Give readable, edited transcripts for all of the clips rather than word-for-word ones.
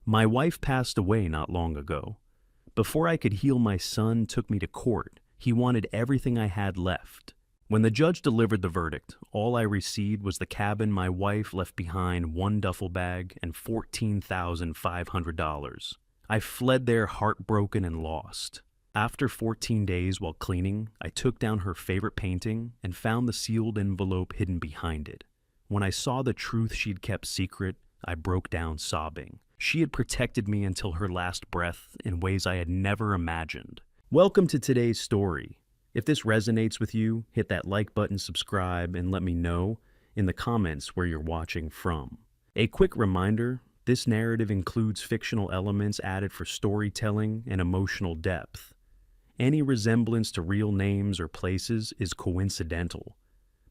My wife passed away not long ago. Before I could heal, my son took me to court. He wanted everything I had left. When the judge delivered the verdict, all I received was the cabin my wife left behind, one duffel bag, and $14,500. I fled there heartbroken and lost. After 14 days while cleaning, I took down her favorite painting and found the sealed envelope hidden behind it. When I saw the truth she'd kept secret, I broke down sobbing. She had protected me until her last breath in ways I had never imagined. Welcome to today's story. If this resonates with you, hit that like button, subscribe, and let me know in the comments where you're watching from. A quick reminder, this narrative includes fictional elements added for storytelling and emotional depth. Any resemblance to real names or places is coincidental,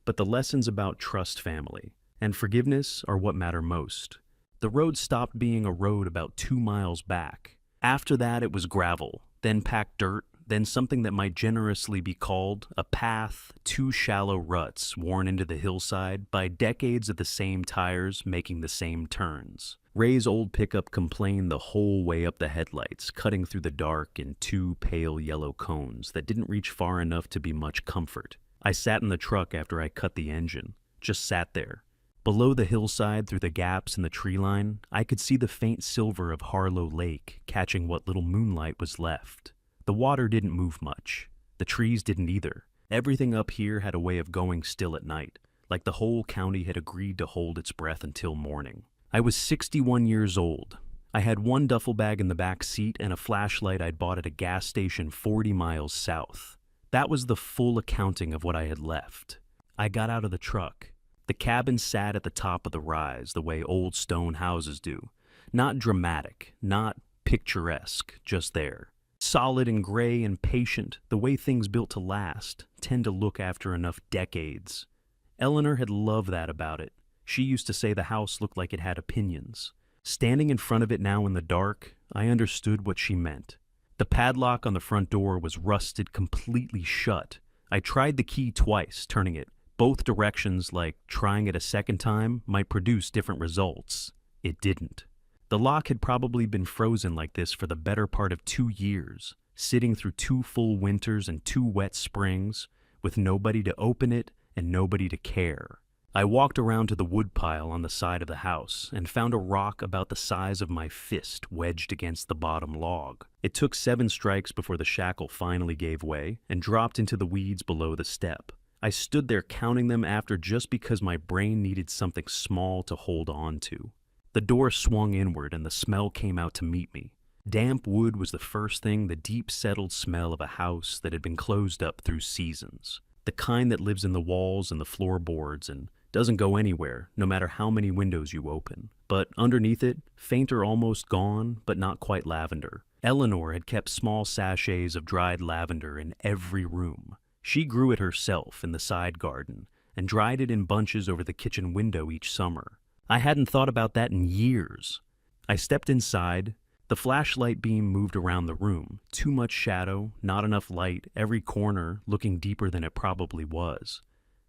but the lessons about trust, family, and forgiveness are what matter most. The road stopped being a road about 2 miles back. After that, it was gravel, then packed dirt, then something that might generously be called a path, 2 shallow ruts worn into the hillside by decades of the same tires making the same turns. Ray's old pickup complained the whole way up the headlights, cutting through the dark in 2 pale yellow cones that didn't reach far enough to be much comfort. I sat in the truck after I cut the engine, just sat there. Below the hillside, through the gaps in the tree line, I could see the faint silver of Harlow Lake catching what little moonlight was left. The water didn't move much. The trees didn't either. Everything up here had a way of going still at night, like the whole county had agreed to hold its breath until morning. I was 61 years old. I had 1 duffel bag in the back seat and a flashlight I'd bought at a gas station 40 miles south. That was the full accounting of what I had left. I got out of the truck. The cabin sat at the top of the rise, the way old stone houses do. Not dramatic, not picturesque, just there. Solid and gray and patient, the way things built to last tend to look after enough decades. Eleanor had loved that about it. She used to say the house looked like it had opinions. Standing in front of it now in the dark, I understood what she meant. The padlock on the front door was rusted completely shut. I tried the key twice, turning it both directions, like trying it a second time might produce different results. It didn't. The lock had probably been frozen like this for the better part of 2 years, sitting through 2 full winters and 2 wet springs, with nobody to open it and nobody to care. I walked around to the woodpile on the side of the house and found a rock about the size of my fist wedged against the bottom log. It took 7 strikes before the shackle finally gave way and dropped into the weeds below the step. I stood there counting them after just because my brain needed something small to hold on to. The door swung inward and the smell came out to meet me. Damp wood was the first thing, the deep settled smell of a house that had been closed up through seasons. The kind that lives in the walls and the floorboards and doesn't go anywhere, no matter how many windows you open. But underneath it, fainter, almost gone, but not quite lavender. Eleanor had kept small sachets of dried lavender in every room. She grew it herself in the side garden and dried it in bunches over the kitchen window each summer. I hadn't thought about that in years. I stepped inside. The flashlight beam moved around the room. Too much shadow, not enough light, every corner looking deeper than it probably was.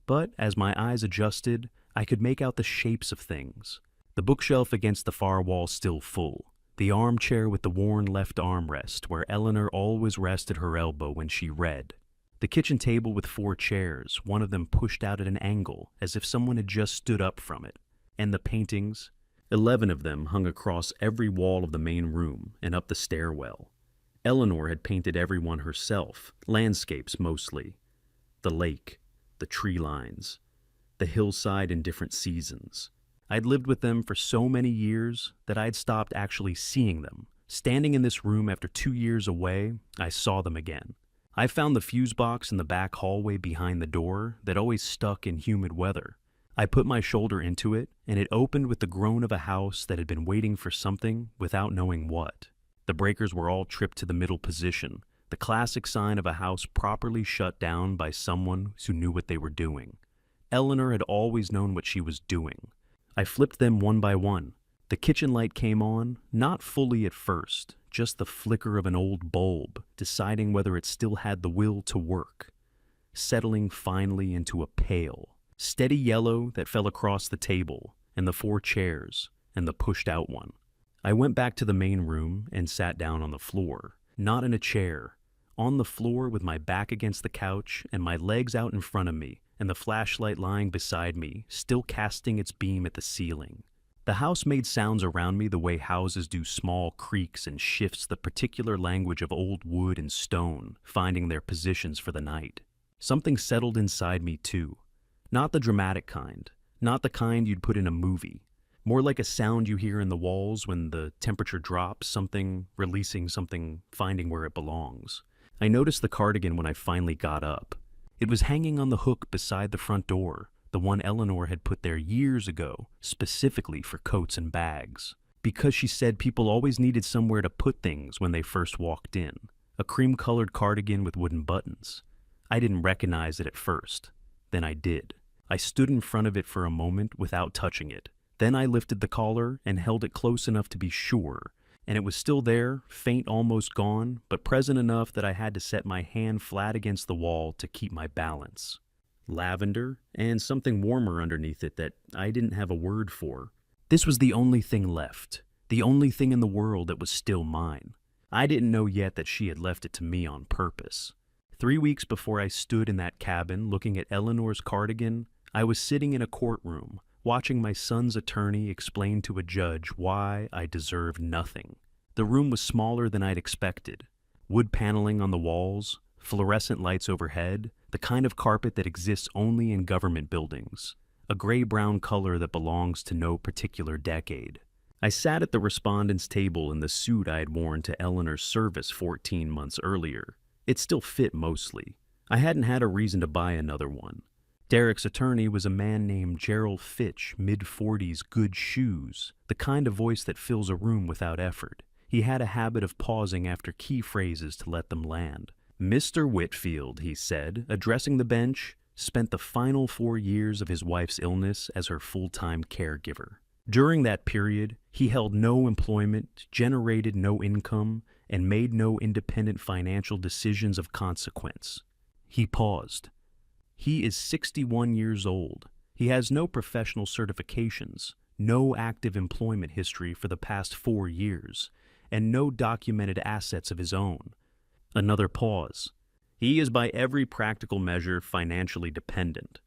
But as my eyes adjusted, I could make out the shapes of things. The bookshelf against the far wall still full. The armchair with the worn left armrest where Eleanor always rested her elbow when she read. The kitchen table with 4 chairs, one of them pushed out at an angle as if someone had just stood up from it. And the paintings, 11 of them hung across every wall of the main room and up the stairwell. Eleanor had painted every one herself, landscapes mostly. The lake, the tree lines, the hillside in different seasons. I'd lived with them for so many years that I'd stopped actually seeing them. Standing in this room after 2 years away, I saw them again. I found the fuse box in the back hallway behind the door that always stuck in humid weather. I put my shoulder into it, and it opened with the groan of a house that had been waiting for something without knowing what. The breakers were all tripped to the middle position, the classic sign of a house properly shut down by someone who knew what they were doing. Eleanor had always known what she was doing. I flipped them one by one. The kitchen light came on, not fully at first, just the flicker of an old bulb, deciding whether it still had the will to work, settling finally into a pale, steady yellow that fell across the table, and the 4 chairs, and the pushed-out one. I went back to the main room and sat down on the floor, not in a chair, on the floor with my back against the couch and my legs out in front of me and the flashlight lying beside me, still casting its beam at the ceiling. The house made sounds around me the way houses do, small creaks and shifts, the particular language of old wood and stone finding their positions for the night. Something settled inside me too. Not the dramatic kind, not the kind you'd put in a movie. More like a sound you hear in the walls when the temperature drops, something releasing, something finding where it belongs. I noticed the cardigan when I finally got up. It was hanging on the hook beside the front door, the one Eleanor had put there years ago, specifically for coats and bags. Because she said people always needed somewhere to put things when they first walked in. A cream-colored cardigan with wooden buttons. I didn't recognize it at first. Then I did. I stood in front of it for a moment without touching it. Then I lifted the collar and held it close enough to be sure, and it was still there, faint, almost gone, but present enough that I had to set my hand flat against the wall to keep my balance. Lavender, and something warmer underneath it that I didn't have a word for. This was the only thing left, the only thing in the world that was still mine. I didn't know yet that she had left it to me on purpose. 3 weeks before I stood in that cabin looking at Eleanor's cardigan, I was sitting in a courtroom, watching my son's attorney explain to a judge why I deserved nothing. The room was smaller than I'd expected. Wood paneling on the walls, fluorescent lights overhead, the kind of carpet that exists only in government buildings, a gray-brown color that belongs to no particular decade. I sat at the respondent's table in the suit I had worn to Eleanor's service 14 months earlier. It still fit mostly. I hadn't had a reason to buy another one. Derek's attorney was a man named Gerald Fitch, mid-40s, good shoes, the kind of voice that fills a room without effort. He had a habit of pausing after key phrases to let them land. Mr. Whitfield, he said, addressing the bench, spent the final 4 years of his wife's illness as her full-time caregiver. During that period, he held no employment, generated no income, and made no independent financial decisions of consequence. He paused. He is 61 years old. He has no professional certifications, no active employment history for the past 4 years, and no documented assets of his own. Another pause. He is by every practical measure financially dependent,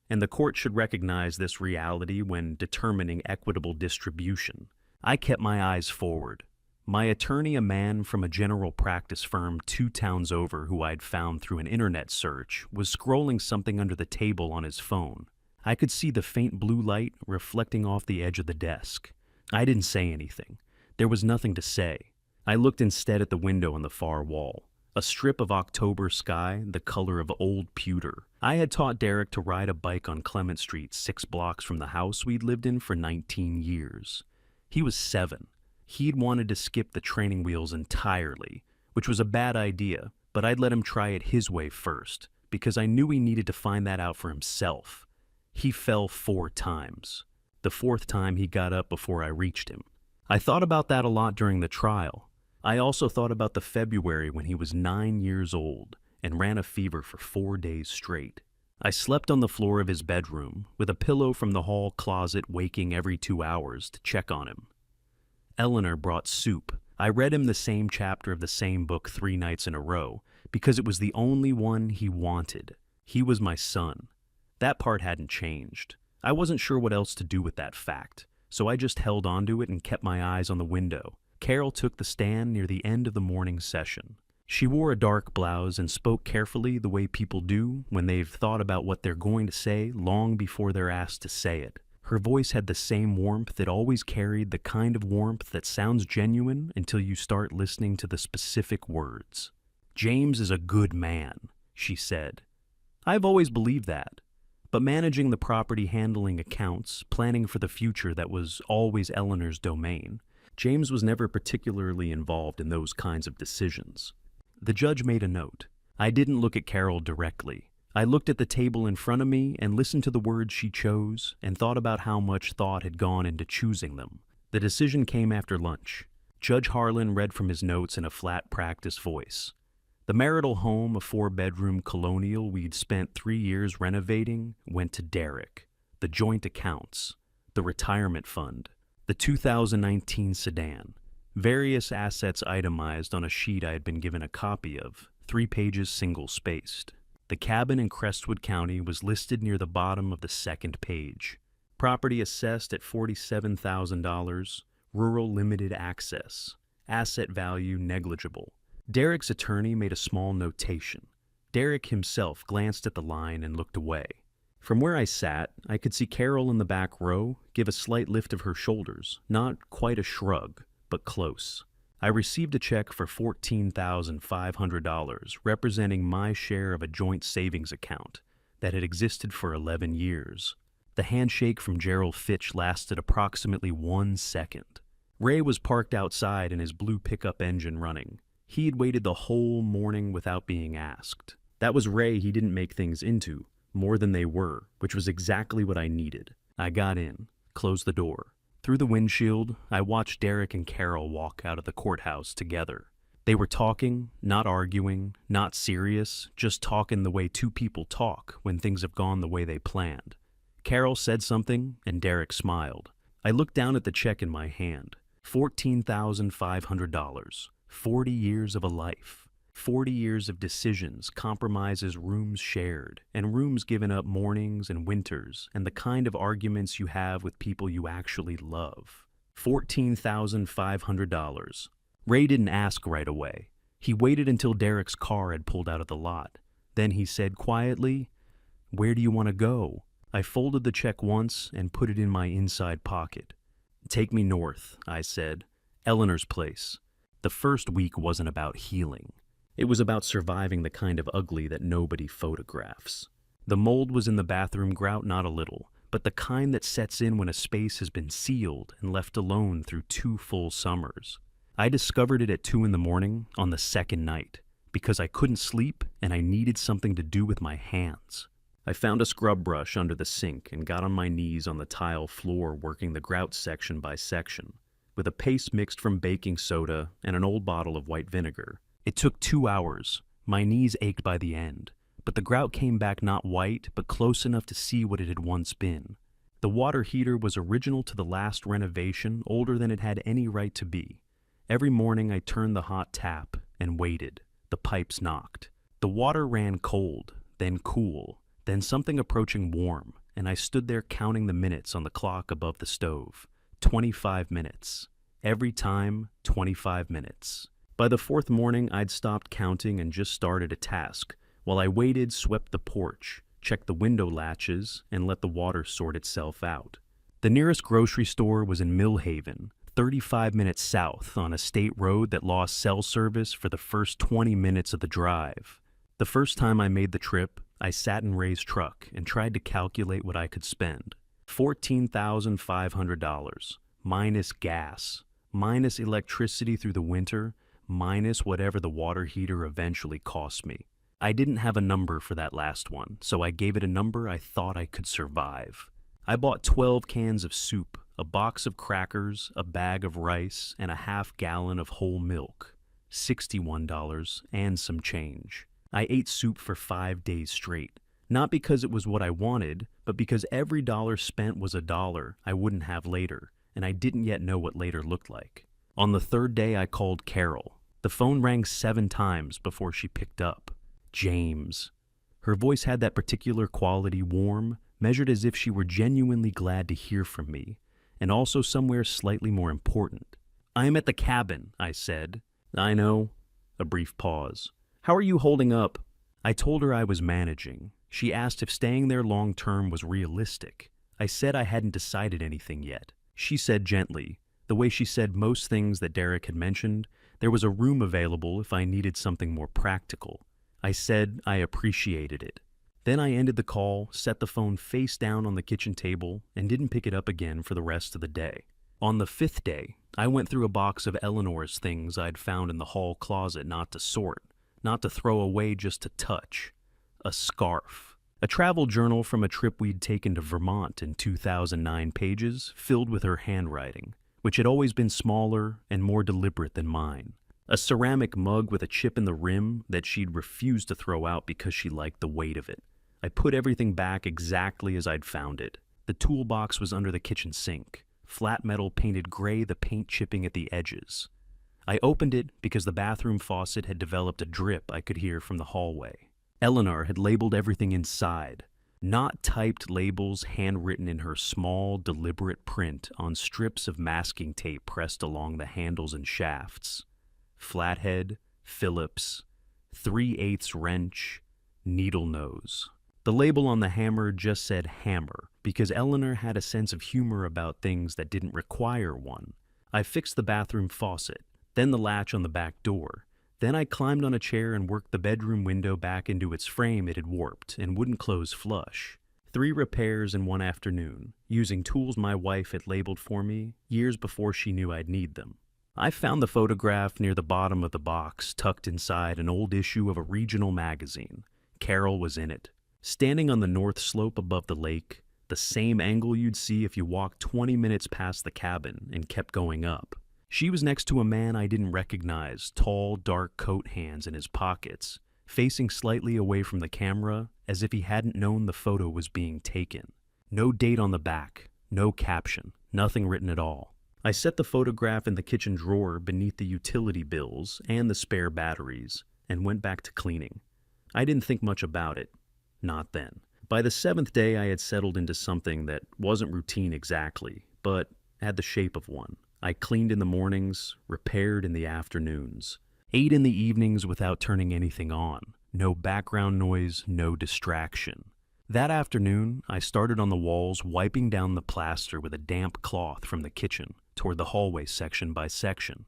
and the court should recognize this reality when determining equitable distribution. I kept my eyes forward. My attorney, a man from a general practice firm 2 towns over who I'd found through an internet search, was scrolling something under the table on his phone. I could see the faint blue light reflecting off the edge of the desk. I didn't say anything. There was nothing to say. I looked instead at the window on the far wall. A strip of October sky, the color of old pewter. I had taught Derek to ride a bike on Clement Street 6 blocks from the house we'd lived in for 19 years. He was 7. He'd wanted to skip the training wheels entirely, which was a bad idea, but I'd let him try it his way first, because I knew he needed to find that out for himself. He fell 4 times. The 4th time he got up before I reached him. I thought about that a lot during the trial. I also thought about the February when he was 9 years old and ran a fever for 4 days straight. I slept on the floor of his bedroom, with a pillow from the hall closet waking every 2 hours to check on him. Eleanor brought soup. I read him the same chapter of the same book 3 nights in a row, because it was the only one he wanted. He was my son. That part hadn't changed. I wasn't sure what else to do with that fact, so I just held onto it and kept my eyes on the window. Carol took the stand near the end of the morning session. She wore a dark blouse and spoke carefully the way people do when they've thought about what they're going to say long before they're asked to say it. Her voice had the same warmth that always carried the kind of warmth that sounds genuine until you start listening to the specific words. "James is a good man," she said. "I've always believed that. But managing the property, handling accounts, planning for the future, that was always Eleanor's domain. James was never particularly involved in those kinds of decisions." The judge made a note. I didn't look at Carol directly. I looked at the table in front of me and listened to the words she chose and thought about how much thought had gone into choosing them. The decision came after lunch. Judge Harlan read from his notes in a flat practice voice. The marital home, a 4-bedroom colonial we'd spent 3 years renovating, went to Derek. The joint accounts, the retirement fund, the 2019 sedan, Various assets itemized on a sheet I had been given a copy of, 3 pages single-spaced. The cabin in Crestwood County was listed near the bottom of the second page. Property assessed at $47,000, rural limited access. Asset value negligible. Derek's attorney made a small notation. Derek himself glanced at the line and looked away. From where I sat, I could see Carol in the back row give a slight lift of her shoulders, not quite a shrug, but close. I received a check for $14,500, representing my share of a joint savings account that had existed for 11 years. The handshake from Gerald Fitch lasted approximately 1 second. Ray was parked outside in his blue pickup engine running. He'd waited the whole morning without being asked. That was Ray he didn't make things into, more than they were, which was exactly what I needed. I got in, closed the door. Through the windshield, I watched Derek and Carol walk out of the courthouse together. They were talking, not arguing, not serious, just talking the way two people talk when things have gone the way they planned. Carol said something, and Derek smiled. I looked down at the check in my hand. $14,500. 40 years of a life. 40 years of decisions, compromises, rooms shared, and rooms given up mornings and winters, and the kind of arguments you have with people you actually love. $14,500. Ray didn't ask right away. He waited until Derek's car had pulled out of the lot. Then he said quietly, "Where do you want to go?" I folded the check once and put it in my inside pocket. "Take me north," I said. "Eleanor's place." The first week wasn't about healing. It was about surviving the kind of ugly that nobody photographs. The mold was in the bathroom grout not a little, but the kind that sets in when a space has been sealed and left alone through 2 full summers. I discovered it at 2 in the morning on the second night, because I couldn't sleep and I needed something to do with my hands. I found a scrub brush under the sink and got on my knees on the tile floor working the grout section by section, with a paste mixed from baking soda and an old bottle of white vinegar. It took 2 hours. My knees ached by the end, but the grout came back not white, but close enough to see what it had once been. The water heater was original to the last renovation, older than it had any right to be. Every morning I turned the hot tap and waited. The pipes knocked. The water ran cold, then cool, then something approaching warm, and I stood there counting the minutes on the clock above the stove. 25 minutes. Every time, 25 minutes. By the 4th morning, I'd stopped counting and just started a task, while I waited, swept the porch, checked the window latches, and let the water sort itself out. The nearest grocery store was in Millhaven, 35 minutes south on a state road that lost cell service for the first 20 minutes of the drive. The first time I made the trip, I sat in Ray's truck and tried to calculate what I could spend. $14,500, minus gas, minus electricity through the winter, minus whatever the water heater eventually cost me. I didn't have a number for that last one, so I gave it a number I thought I could survive. I bought 12 cans of soup, a box of crackers, a bag of rice, and a half-gallon of whole milk. $61 and some change. I ate soup for 5 days straight, not because it was what I wanted, but because every dollar spent was a dollar I wouldn't have later, and I didn't yet know what later looked like. On the 3rd day, I called Carol. The phone rang 7 times before she picked up. James. Her voice had that particular quality, warm, measured as if she were genuinely glad to hear from me, and also somewhere slightly more important. "I am at the cabin," I said. "I know." A brief pause. "How are you holding up?" I told her I was managing. She asked if staying there long-term was realistic. I said I hadn't decided anything yet. She said gently, the way she said most things that Derek had mentioned, there was a room available if I needed something more practical. I said I appreciated it. Then I ended the call, set the phone face down on the kitchen table, and didn't pick it up again for the rest of the day. On the 5th day, I went through a box of Eleanor's things I'd found in the hall closet not to sort, not to throw away, just to touch. A scarf. A travel journal from a trip we'd taken to Vermont in 2009 pages, filled with her handwriting, which had always been smaller and more deliberate than mine. A ceramic mug with a chip in the rim that she'd refused to throw out because she liked the weight of it. I put everything back exactly as I'd found it. The toolbox was under the kitchen sink, flat metal painted gray, the paint chipping at the edges. I opened it because the bathroom faucet had developed a drip I could hear from the hallway. Eleanor had labeled everything inside, not typed labels handwritten in her small, deliberate print on strips of masking tape pressed along the handles and shafts. Flathead, Phillips, 3/8 wrench, needle nose. The label on the hammer just said hammer because Eleanor had a sense of humor about things that didn't require one. I fixed the bathroom faucet, then the latch on the back door. Then I climbed on a chair and worked the bedroom window back into its frame. It had warped and wouldn't close flush. 3 repairs in one afternoon, using tools my wife had labeled for me years before she knew I'd need them. I found the photograph near the bottom of the box, tucked inside an old issue of a regional magazine. Carol was in it, standing on the north slope above the lake, the same angle you'd see if you walked 20 minutes past the cabin and kept going up. She was next to a man I didn't recognize, tall, dark coat hands in his pockets, facing slightly away from the camera as if he hadn't known the photo was being taken. No date on the back, no caption, nothing written at all. I set the photograph in the kitchen drawer beneath the utility bills and the spare batteries and went back to cleaning. I didn't think much about it. Not then. By the 7th day, I had settled into something that wasn't routine exactly, but had the shape of one. I cleaned in the mornings, repaired in the afternoons, ate in the evenings without turning anything on. No background noise, no distraction. That afternoon, I started on the walls, wiping down the plaster with a damp cloth from the kitchen toward the hallway section by section.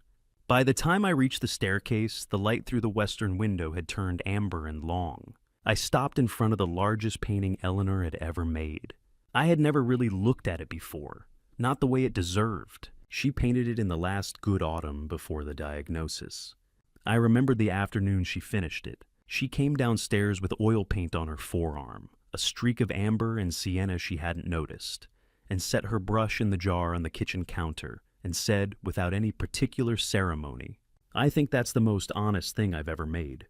By the time I reached the staircase, the light through the western window had turned amber and long. I stopped in front of the largest painting Eleanor had ever made. I had never really looked at it before, not the way it deserved. She painted it in the last good autumn before the diagnosis. I remembered the afternoon she finished it. She came downstairs with oil paint on her forearm, a streak of amber and sienna she hadn't noticed, and set her brush in the jar on the kitchen counter and said, without any particular ceremony, "I think that's the most honest thing I've ever made."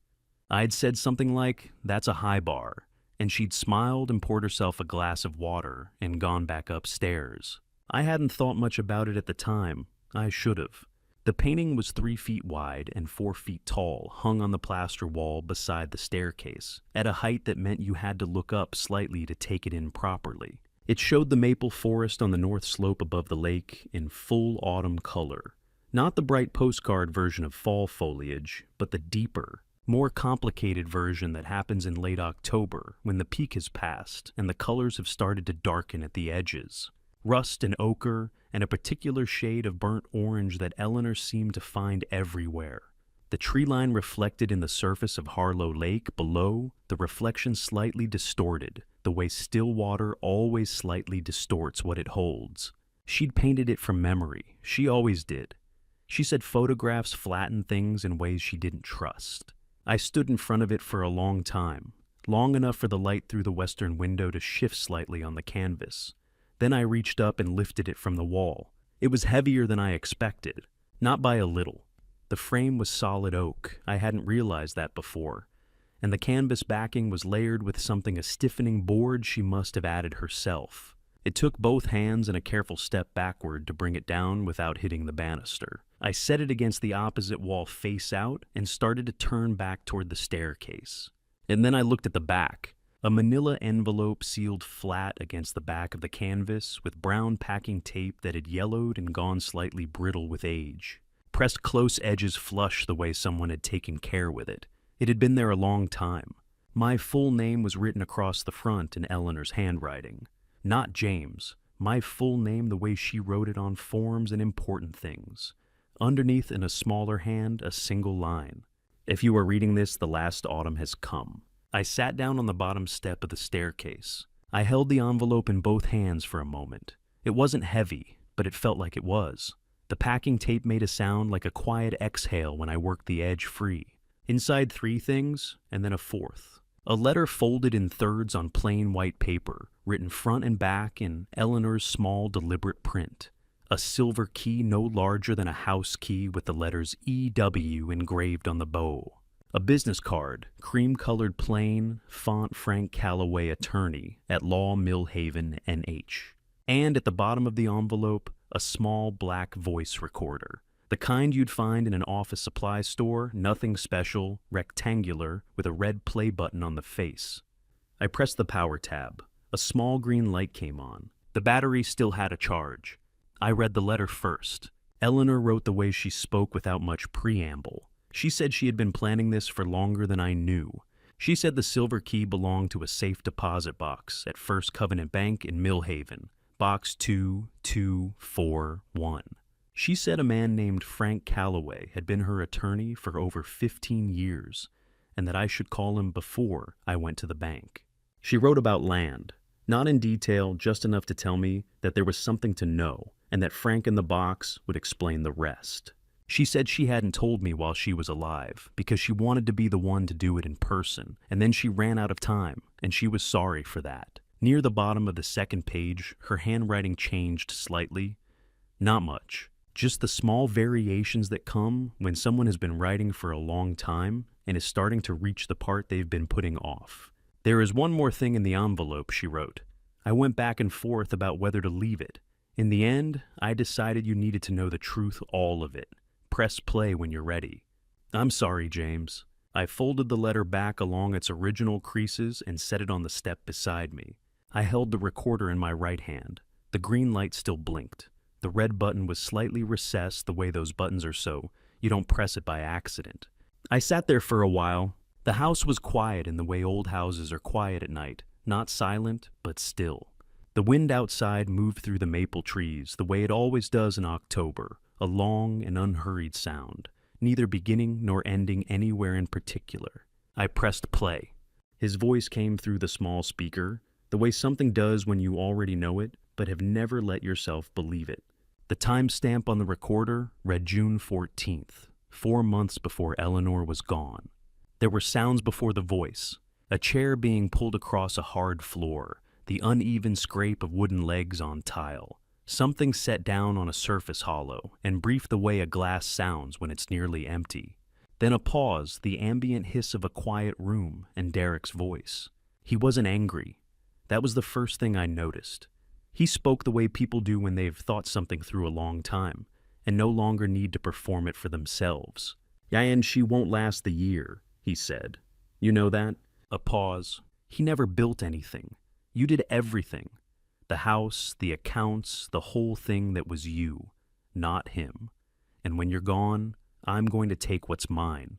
I'd said something like, "That's a high bar," and she'd smiled and poured herself a glass of water and gone back upstairs. I hadn't thought much about it at the time. I should have. The painting was 3 feet wide and 4 feet tall, hung on the plaster wall beside the staircase, at a height that meant you had to look up slightly to take it in properly. It showed the maple forest on the north slope above the lake in full autumn color. Not the bright postcard version of fall foliage, but the deeper, more complicated version that happens in late October when the peak has passed and the colors have started to darken at the edges. Rust and ochre, and a particular shade of burnt orange that Eleanor seemed to find everywhere. The tree line reflected in the surface of Harlow Lake below, the reflection slightly distorted, the way still water always slightly distorts what it holds. She'd painted it from memory. She always did. She said photographs flatten things in ways she didn't trust. I stood in front of it for a long time, long enough for the light through the western window to shift slightly on the canvas. Then I reached up and lifted it from the wall. It was heavier than I expected, not by a little. The frame was solid oak. I hadn't realized that before. And the canvas backing was layered with something a stiffening board she must have added herself. It took both hands and a careful step backward to bring it down without hitting the banister. I set it against the opposite wall face out and started to turn back toward the staircase. And then I looked at the back. A manila envelope sealed flat against the back of the canvas with brown packing tape that had yellowed and gone slightly brittle with age. Pressed close edges flush the way someone had taken care with it. It had been there a long time. My full name was written across the front in Eleanor's handwriting. Not James. My full name the way she wrote it on forms and important things. Underneath in a smaller hand, a single line. If you are reading this, the last autumn has come. I sat down on the bottom step of the staircase. I held the envelope in both hands for a moment. It wasn't heavy, but it felt like it was. The packing tape made a sound like a quiet exhale when I worked the edge free. Inside 3 things, and then a 4th. A letter folded in thirds on plain white paper, written front and back in Eleanor's small, deliberate print. A silver key no larger than a house key with the letters EW engraved on the bow. A business card, cream-colored plain, font Frank Calloway attorney at Law Mill Haven, NH. And at the bottom of the envelope, a small black voice recorder. The kind you'd find in an office supply store, nothing special, rectangular, with a red play button on the face. I pressed the power tab. A small green light came on. The battery still had a charge. I read the letter first. Eleanor wrote the way she spoke without much preamble. She said she had been planning this for longer than I knew. She said the silver key belonged to a safe deposit box at First Covenant Bank in Millhaven, box 2241. She said a man named Frank Calloway had been her attorney for over 15 years, and that I should call him before I went to the bank. She wrote about land, not in detail, just enough to tell me that there was something to know, and that Frank in the box would explain the rest. She said she hadn't told me while she was alive, because she wanted to be the one to do it in person, and then she ran out of time, and she was sorry for that. Near the bottom of the second page, her handwriting changed slightly. Not much. Just the small variations that come when someone has been writing for a long time and is starting to reach the part they've been putting off. There is one more thing in the envelope, she wrote. I went back and forth about whether to leave it. In the end, I decided you needed to know the truth, all of it. Press play when you're ready. I'm sorry, James. I folded the letter back along its original creases and set it on the step beside me. I held the recorder in my right hand. The green light still blinked. The red button was slightly recessed the way those buttons are so you don't press it by accident. I sat there for a while. The house was quiet in the way old houses are quiet at night, not silent, but still. The wind outside moved through the maple trees the way it always does in October, a long and unhurried sound, neither beginning nor ending anywhere in particular. I pressed play. His voice came through the small speaker, the way something does when you already know it, but have never let yourself believe it. The timestamp on the recorder read June 14th, 4 months before Eleanor was gone. There were sounds before the voice, a chair being pulled across a hard floor, the uneven scrape of wooden legs on tile, something set down on a surface hollow, and brief the way a glass sounds when it's nearly empty. Then a pause, the ambient hiss of a quiet room, and Derek's voice. He wasn't angry. That was the first thing I noticed. He spoke the way people do when they've thought something through a long time, and no longer need to perform it for themselves. Yeah, and she won't last the year, he said. You know that? A pause. He never built anything. You did everything. The house, the accounts, the whole thing that was you, not him. And when you're gone, I'm going to take what's mine.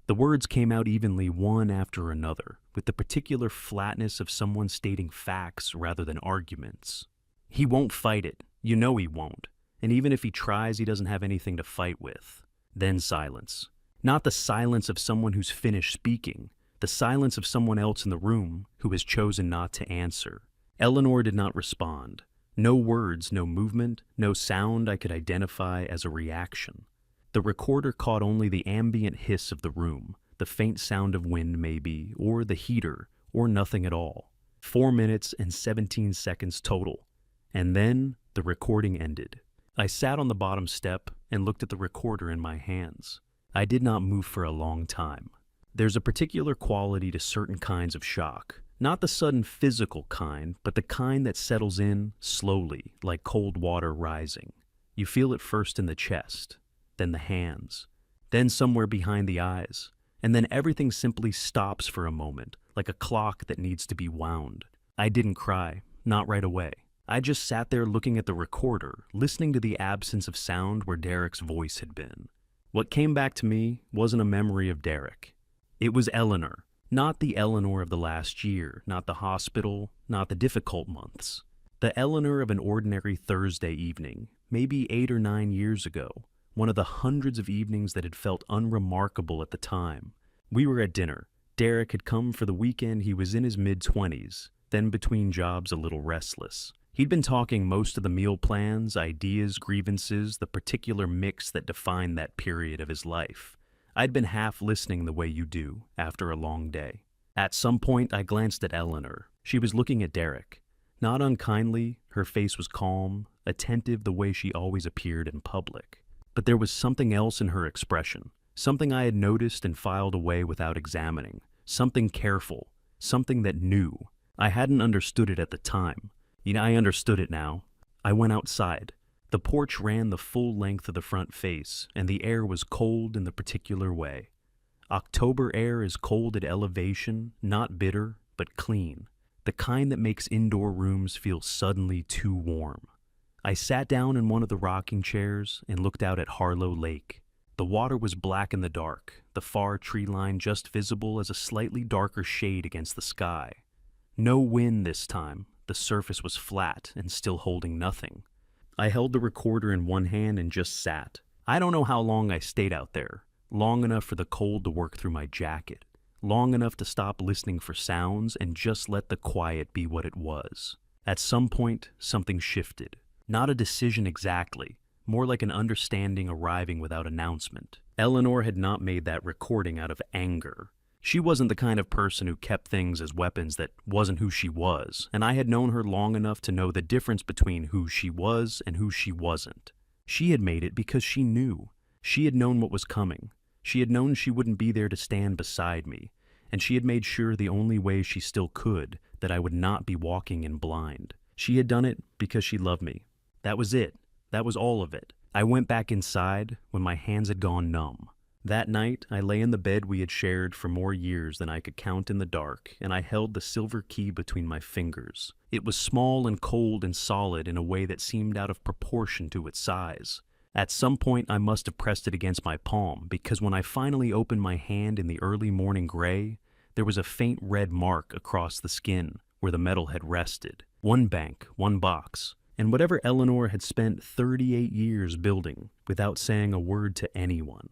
The words came out evenly one after another, with the particular flatness of someone stating facts rather than arguments. He won't fight it. You know he won't. And even if he tries, he doesn't have anything to fight with. Then silence. Not the silence of someone who's finished speaking. The silence of someone else in the room who has chosen not to answer. Eleanor did not respond. No words, no movement, no sound I could identify as a reaction. The recorder caught only the ambient hiss of the room, the faint sound of wind maybe, or the heater, or nothing at all. 4 minutes and 17 seconds total. And then the recording ended. I sat on the bottom step and looked at the recorder in my hands. I did not move for a long time. There's a particular quality to certain kinds of shock. Not the sudden physical kind, but the kind that settles in slowly, like cold water rising. You feel it first in the chest, then the hands, then somewhere behind the eyes, and then everything simply stops for a moment, like a clock that needs to be wound. I didn't cry, not right away. I just sat there looking at the recorder, listening to the absence of sound where Derek's voice had been. What came back to me wasn't a memory of Derek. It was Eleanor. Not the Eleanor of the last year, not the hospital, not the difficult months. The Eleanor of an ordinary Thursday evening, maybe 8 or 9 years ago, one of the hundreds of evenings that had felt unremarkable at the time. We were at dinner. Derek had come for the weekend. He was in his mid-20s, then between jobs a little restless. He'd been talking most of the meal plans, ideas, grievances, the particular mix that defined that period of his life. I'd been half listening the way you do after a long day. At some point, I glanced at Eleanor. She was looking at Derek. Not unkindly, her face was calm, attentive the way she always appeared in public. But there was something else in her expression, something I had noticed and filed away without examining, something careful, something that knew. I hadn't understood it at the time. I understood it now. I went outside. The porch ran the full length of the front face, and the air was cold in the particular way. October air is cold at elevation, not bitter, but clean, the kind that makes indoor rooms feel suddenly too warm. I sat down in one of the rocking chairs and looked out at Harlow Lake. The water was black in the dark, the far tree line just visible as a slightly darker shade against the sky. No wind this time, the surface was flat and still holding nothing. I held the recorder in one hand and just sat. I don't know how long I stayed out there. Long enough for the cold to work through my jacket. Long enough to stop listening for sounds and just let the quiet be what it was. At some point, something shifted. Not a decision exactly, more like an understanding arriving without announcement. Eleanor had not made that recording out of anger. She wasn't the kind of person who kept things as weapons that wasn't who she was, and I had known her long enough to know the difference between who she was and who she wasn't. She had made it because she knew. She had known what was coming. She had known she wouldn't be there to stand beside me, and she had made sure the only way she still could, that I would not be walking in blind. She had done it because she loved me. That was it. That was all of it. I went back inside when my hands had gone numb. That night, I lay in the bed we had shared for more years than I could count in the dark, and I held the silver key between my fingers. It was small and cold and solid in a way that seemed out of proportion to its size. At some point, I must have pressed it against my palm, because when I finally opened my hand in the early morning gray, there was a faint red mark across the skin where the metal had rested. One bank, one box, and whatever Eleanor had spent 38 years building without saying a word to anyone.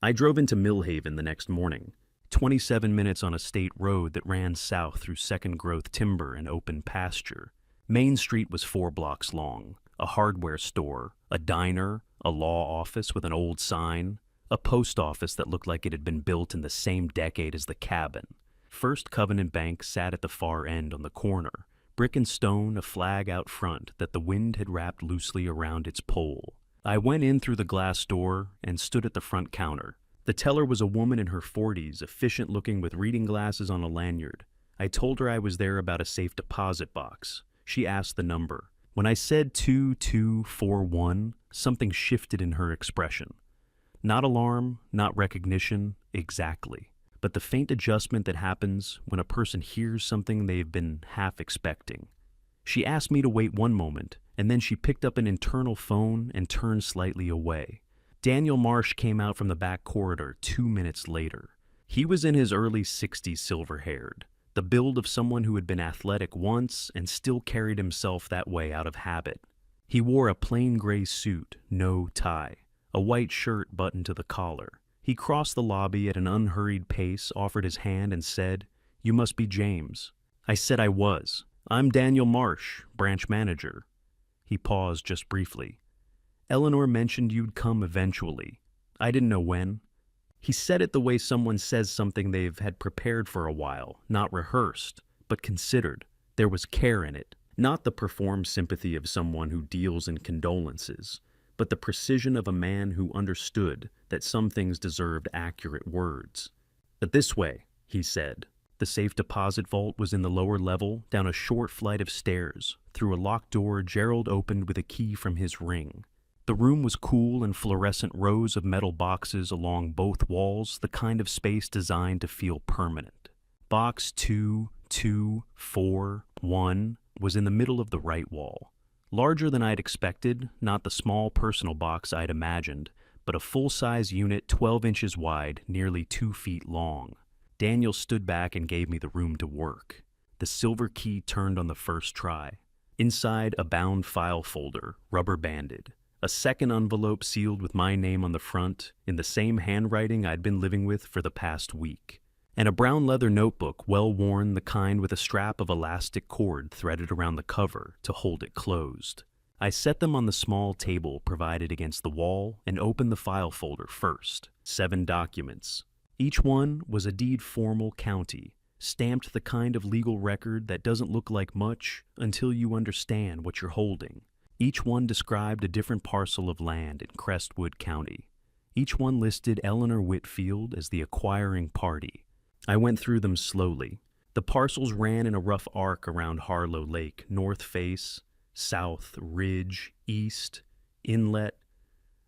I drove into Millhaven the next morning, 27 minutes on a state road that ran south through second-growth timber and open pasture. Main Street was 4 blocks long. A hardware store, a diner, a law office with an old sign, a post office that looked like it had been built in the same decade as the cabin. First Covenant Bank sat at the far end on the corner, brick and stone, a flag out front that the wind had wrapped loosely around its pole. I went in through the glass door and stood at the front counter. The teller was a woman in her 40s, efficient-looking with reading glasses on a lanyard. I told her I was there about a safe deposit box. She asked the number. When I said 2241, something shifted in her expression. Not alarm, not recognition, exactly. But the faint adjustment that happens when a person hears something they've been half expecting. She asked me to wait one moment, and then she picked up an internal phone and turned slightly away. Daniel Marsh came out from the back corridor 2 minutes later. He was in his early 60s, silver-haired. The build of someone who had been athletic once and still carried himself that way out of habit. He wore a plain gray suit, no tie, a white shirt buttoned to the collar. He crossed the lobby at an unhurried pace, offered his hand, and said, "You must be James." I said I was. "I'm Daniel Marsh, branch manager." He paused just briefly. "Eleanor mentioned you'd come eventually. I didn't know when." He said it the way someone says something they've had prepared for a while, not rehearsed, but considered. There was care in it, not the performed sympathy of someone who deals in condolences, but the precision of a man who understood that some things deserved accurate words. "But this way," he said. The safe deposit vault was in the lower level, down a short flight of stairs. Through a locked door Gerald opened with a key from his ring. The room was cool and fluorescent rows of metal boxes along both walls, the kind of space designed to feel permanent. Box 2241 was in the middle of the right wall. Larger than I'd expected, not the small personal box I'd imagined, but a full-size unit 12 inches wide, nearly 2 feet long. Daniel stood back and gave me the room to work. The silver key turned on the first try. Inside, a bound file folder, rubber-banded. A second envelope sealed with my name on the front, in the same handwriting I'd been living with for the past week. And a brown leather notebook, well-worn, the kind with a strap of elastic cord threaded around the cover to hold it closed. I set them on the small table provided against the wall and opened the file folder first. 7 documents. Each one was a deed formal county, stamped the kind of legal record that doesn't look like much until you understand what you're holding. Each one described a different parcel of land in Crestwood County. Each one listed Eleanor Whitfield as the acquiring party. I went through them slowly. The parcels ran in a rough arc around Harlow Lake, north face, south, ridge, east, inlet,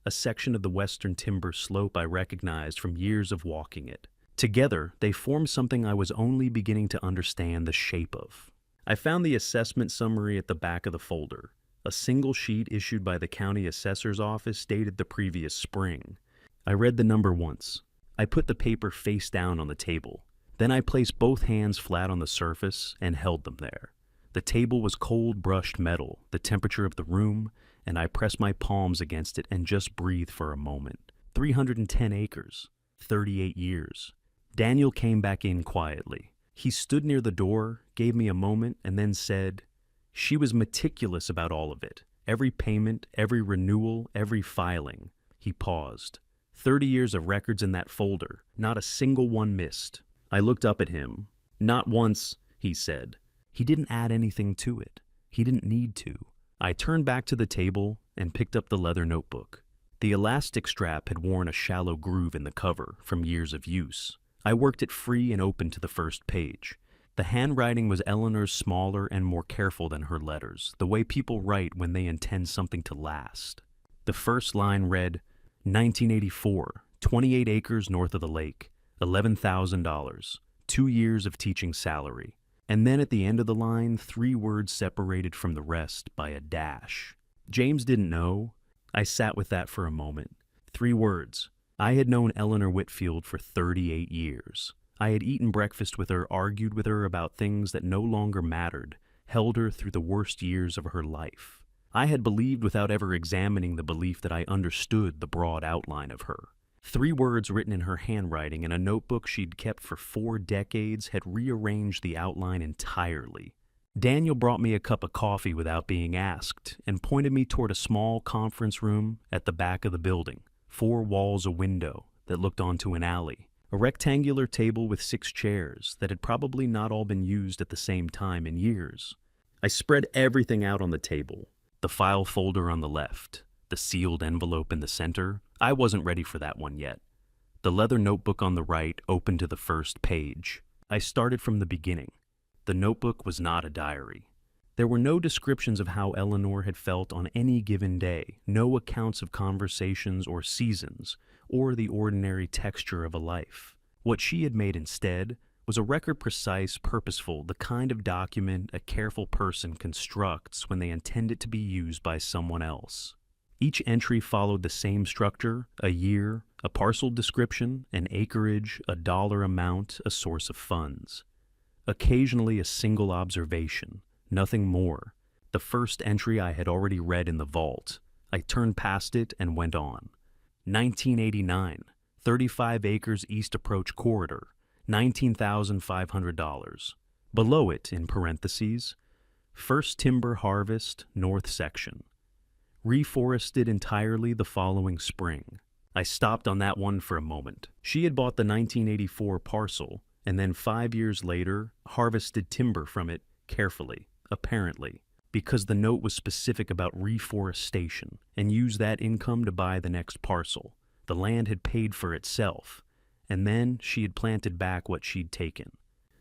a section of the western timber slope I recognized from years of walking it. Together, they formed something I was only beginning to understand the shape of. I found the assessment summary at the back of the folder, a single sheet issued by the county assessor's office dated the previous spring. I read the number once. I put the paper face down on the table. Then I placed both hands flat on the surface and held them there. The table was cold brushed metal, the temperature of the room, and I pressed my palms against it and just breathed for a moment. 310 acres, 38 years. Daniel came back in quietly. He stood near the door, gave me a moment, and then said, "She was meticulous about all of it. Every payment, every renewal, every filing." He paused. 30 years of records in that folder, not a single one missed. I looked up at him. "Not once," he said. He didn't add anything to it. He didn't need to. I turned back to the table and picked up the leather notebook. The elastic strap had worn a shallow groove in the cover from years of use. I worked it free and open to the first page. The handwriting was Eleanor's smaller and more careful than her letters, the way people write when they intend something to last. The first line read, 1984, 28 acres north of the lake, $11,000, 2 years of teaching salary. And then at the end of the line, 3 words separated from the rest by a dash. James didn't know. I sat with that for a moment. 3 words. I had known Eleanor Whitfield for 38 years. I had eaten breakfast with her, argued with her about things that no longer mattered, held her through the worst years of her life. I had believed without ever examining the belief that I understood the broad outline of her. 3 words written in her handwriting in a notebook she'd kept for 4 decades had rearranged the outline entirely. Daniel brought me a cup of coffee without being asked and pointed me toward a small conference room at the back of the building, 4 walls a window that looked onto an alley, a rectangular table with 6 chairs that had probably not all been used at the same time in years. I spread everything out on the table, the file folder on the left, the sealed envelope in the center. I wasn't ready for that one yet. The leather notebook on the right opened to the first page. I started from the beginning. The notebook was not a diary. There were no descriptions of how Eleanor had felt on any given day, no accounts of conversations or seasons, or the ordinary texture of a life. What she had made instead was a record precise, purposeful, the kind of document a careful person constructs when they intend it to be used by someone else. Each entry followed the same structure: a year, a parcel description, an acreage, a dollar amount, a source of funds. Occasionally a single observation, nothing more. The first entry I had already read in the vault. I turned past it and went on. 1989, 35 acres East Approach Corridor, $19,500. Below it, in parentheses, first timber harvest, north section. Reforested entirely the following spring. I stopped on that one for a moment. She had bought the 1984 parcel, and then 5 years later, harvested timber from it carefully, apparently, because the note was specific about reforestation, and used that income to buy the next parcel. The land had paid for itself, and then she had planted back what she'd taken.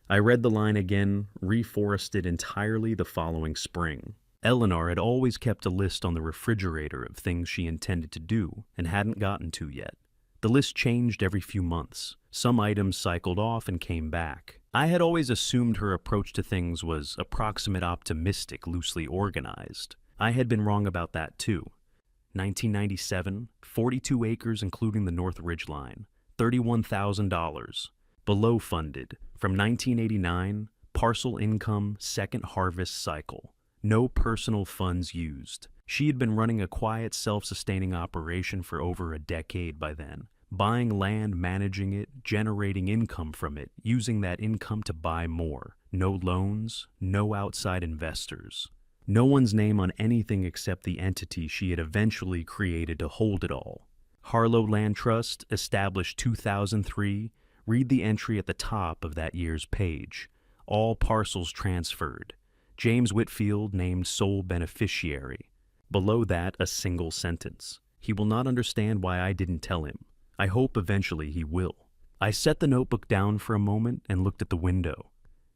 I read the line again, reforested entirely the following spring. Eleanor had always kept a list on the refrigerator of things she intended to do and hadn't gotten to yet. The list changed every few months. Some items cycled off and came back. I had always assumed her approach to things was approximate, optimistic, loosely organized. I had been wrong about that too. 1997, 42 acres including the North Ridge Line, $31,000. Below funded, from 1989, parcel income, second harvest cycle. No personal funds used. She had been running a quiet, self-sustaining operation for over a decade by then, buying land, managing it, generating income from it, using that income to buy more. No loans, no outside investors. No one's name on anything except the entity she had eventually created to hold it all. Harlow Land Trust, established 2003, read the entry at the top of that year's page. All parcels transferred. James Whitfield named sole beneficiary. Below that, a single sentence. He will not understand why I didn't tell him. I hope eventually he will. I set the notebook down for a moment and looked at the window.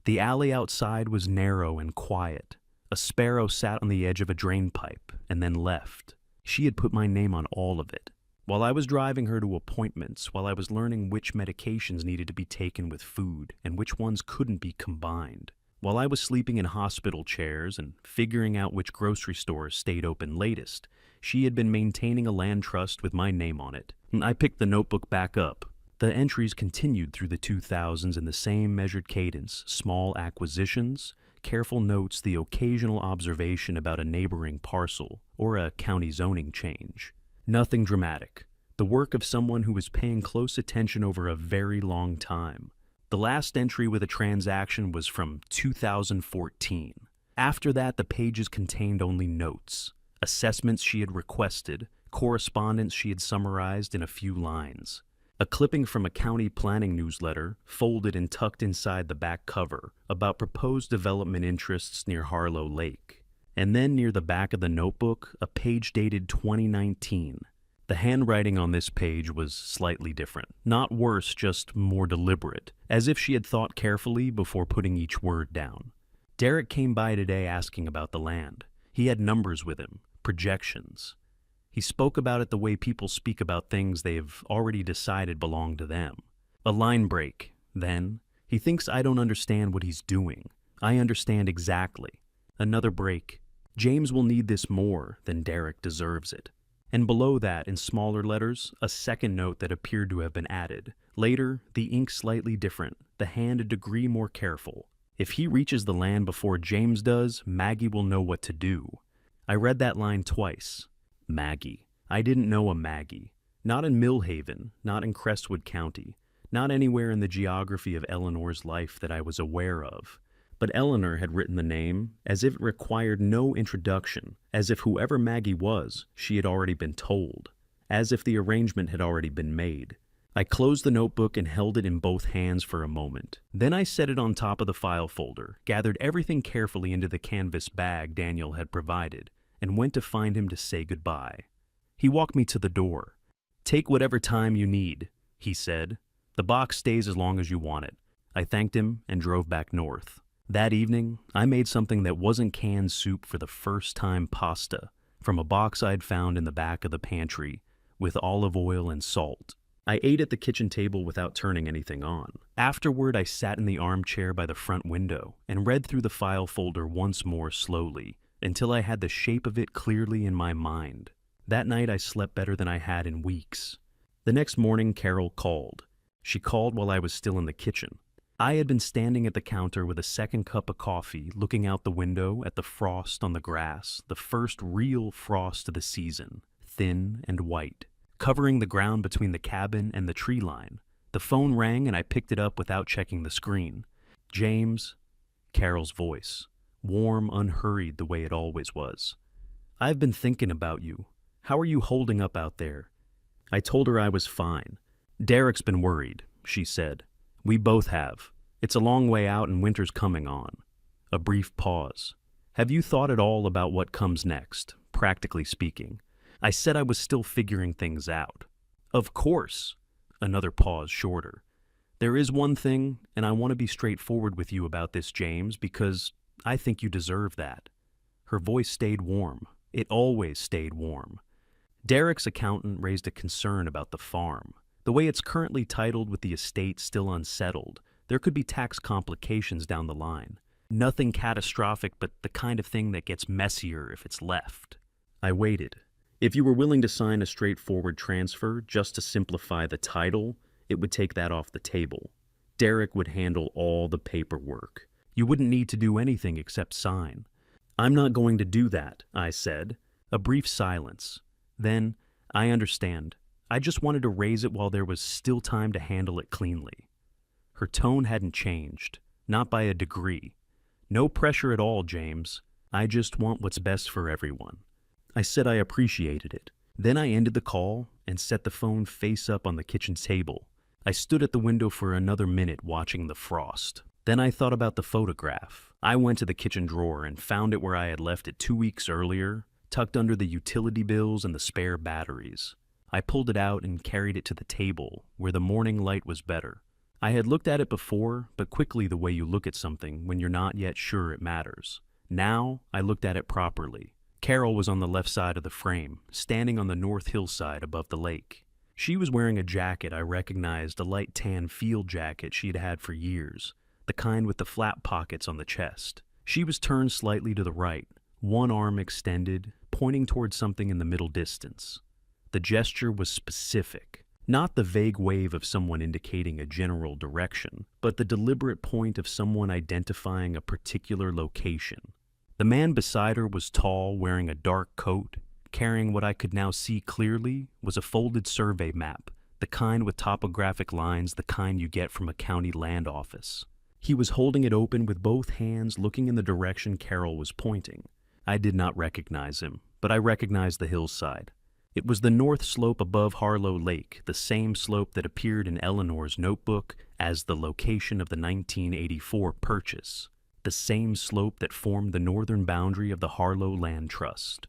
The alley outside was narrow and quiet. A sparrow sat on the edge of a drain pipe and then left. She had put my name on all of it. While I was driving her to appointments, while I was learning which medications needed to be taken with food and which ones couldn't be combined, while I was sleeping in hospital chairs and figuring out which grocery stores stayed open latest, she had been maintaining a land trust with my name on it. I picked the notebook back up. The entries continued through the 2000s in the same measured cadence: small acquisitions, careful notes, the occasional observation about a neighboring parcel or a county zoning change. Nothing dramatic. The work of someone who was paying close attention over a very long time. The last entry with a transaction was from 2014. After that, the pages contained only notes, assessments she had requested, correspondence she had summarized in a few lines. A clipping from a county planning newsletter, folded and tucked inside the back cover, about proposed development interests near Harlow Lake. And then near the back of the notebook, a page dated 2019. The handwriting on this page was slightly different. Not worse, just more deliberate, as if she had thought carefully before putting each word down. Derek came by today asking about the land. He had numbers with him, projections. He spoke about it the way people speak about things they've already decided belong to them. A line break, then. He thinks I don't understand what he's doing. I understand exactly. Another break. James will need this more than Derek deserves it. And below that, in smaller letters, a second note that appeared to have been added. Later, the ink slightly different, the hand a degree more careful. If he reaches the land before James does, Maggie will know what to do. I read that line twice. Maggie. I didn't know a Maggie. Not in Millhaven, not in Crestwood County, not anywhere in the geography of Eleanor's life that I was aware of. But Eleanor had written the name as if it required no introduction, as if whoever Maggie was, she had already been told, as if the arrangement had already been made. I closed the notebook and held it in both hands for a moment. Then I set it on top of the file folder, gathered everything carefully into the canvas bag Daniel had provided, and went to find him to say goodbye. He walked me to the door. "Take whatever time you need," he said. "The box stays as long as you want it." I thanked him and drove back north. That evening, I made something that wasn't canned soup for the first time: pasta, from a box I'd found in the back of the pantry, with olive oil and salt. I ate at the kitchen table without turning anything on. Afterward, I sat in the armchair by the front window and read through the file folder once more slowly, until I had the shape of it clearly in my mind. That night I slept better than I had in weeks. The next morning Carol called. She called while I was still in the kitchen. I had been standing at the counter with a second cup of coffee, looking out the window at the frost on the grass, the first real frost of the season, thin and white, covering the ground between the cabin and the tree line. The phone rang and I picked it up without checking the screen. "James," Carol's voice. Warm, unhurried the way it always was. "I've been thinking about you. How are you holding up out there?" I told her I was fine. "Derek's been worried," she said. "We both have. It's a long way out and winter's coming on." A brief pause. "Have you thought at all about what comes next, practically speaking?" I said I was still figuring things out. "Of course." Another pause, shorter. "There is one thing, and I want to be straightforward with you about this, James, because I think you deserve that." Her voice stayed warm. It always stayed warm. Derek's accountant raised a concern about the farm. The way it's currently titled, with the estate still unsettled, there could be tax complications down the line. Nothing catastrophic, but the kind of thing that gets messier if it's left. I waited. If you were willing to sign a straightforward transfer just to simplify the title, it would take that off the table. Derek would handle all the paperwork. You wouldn't need to do anything except sign. "I'm not going to do that," I said. A brief silence. Then, "I understand. I just wanted to raise it while there was still time to handle it cleanly." Her tone hadn't changed, not by a degree. "No pressure at all, James. I just want what's best for everyone." I said I appreciated it. Then I ended the call and set the phone face up on the kitchen table. I stood at the window for another minute watching the frost. Then I thought about the photograph. I went to the kitchen drawer and found it where I had left it 2 weeks earlier, tucked under the utility bills and the spare batteries. I pulled it out and carried it to the table, where the morning light was better. I had looked at it before, but quickly, the way you look at something when you're not yet sure it matters. Now, I looked at it properly. Carol was on the left side of the frame, standing on the north hillside above the lake. She was wearing a jacket I recognized, a light tan field jacket she had had for years, the kind with the flap pockets on the chest. She was turned slightly to the right, one arm extended, pointing towards something in the middle distance. The gesture was specific, not the vague wave of someone indicating a general direction, but the deliberate point of someone identifying a particular location. The man beside her was tall, wearing a dark coat. Carrying what I could now see clearly was a folded survey map, the kind with topographic lines, the kind you get from a county land office. He was holding it open with both hands, looking in the direction Carol was pointing. I did not recognize him, but I recognized the hillside. It was the north slope above Harlow Lake, the same slope that appeared in Eleanor's notebook as the location of the 1984 purchase, the same slope that formed the northern boundary of the Harlow Land Trust.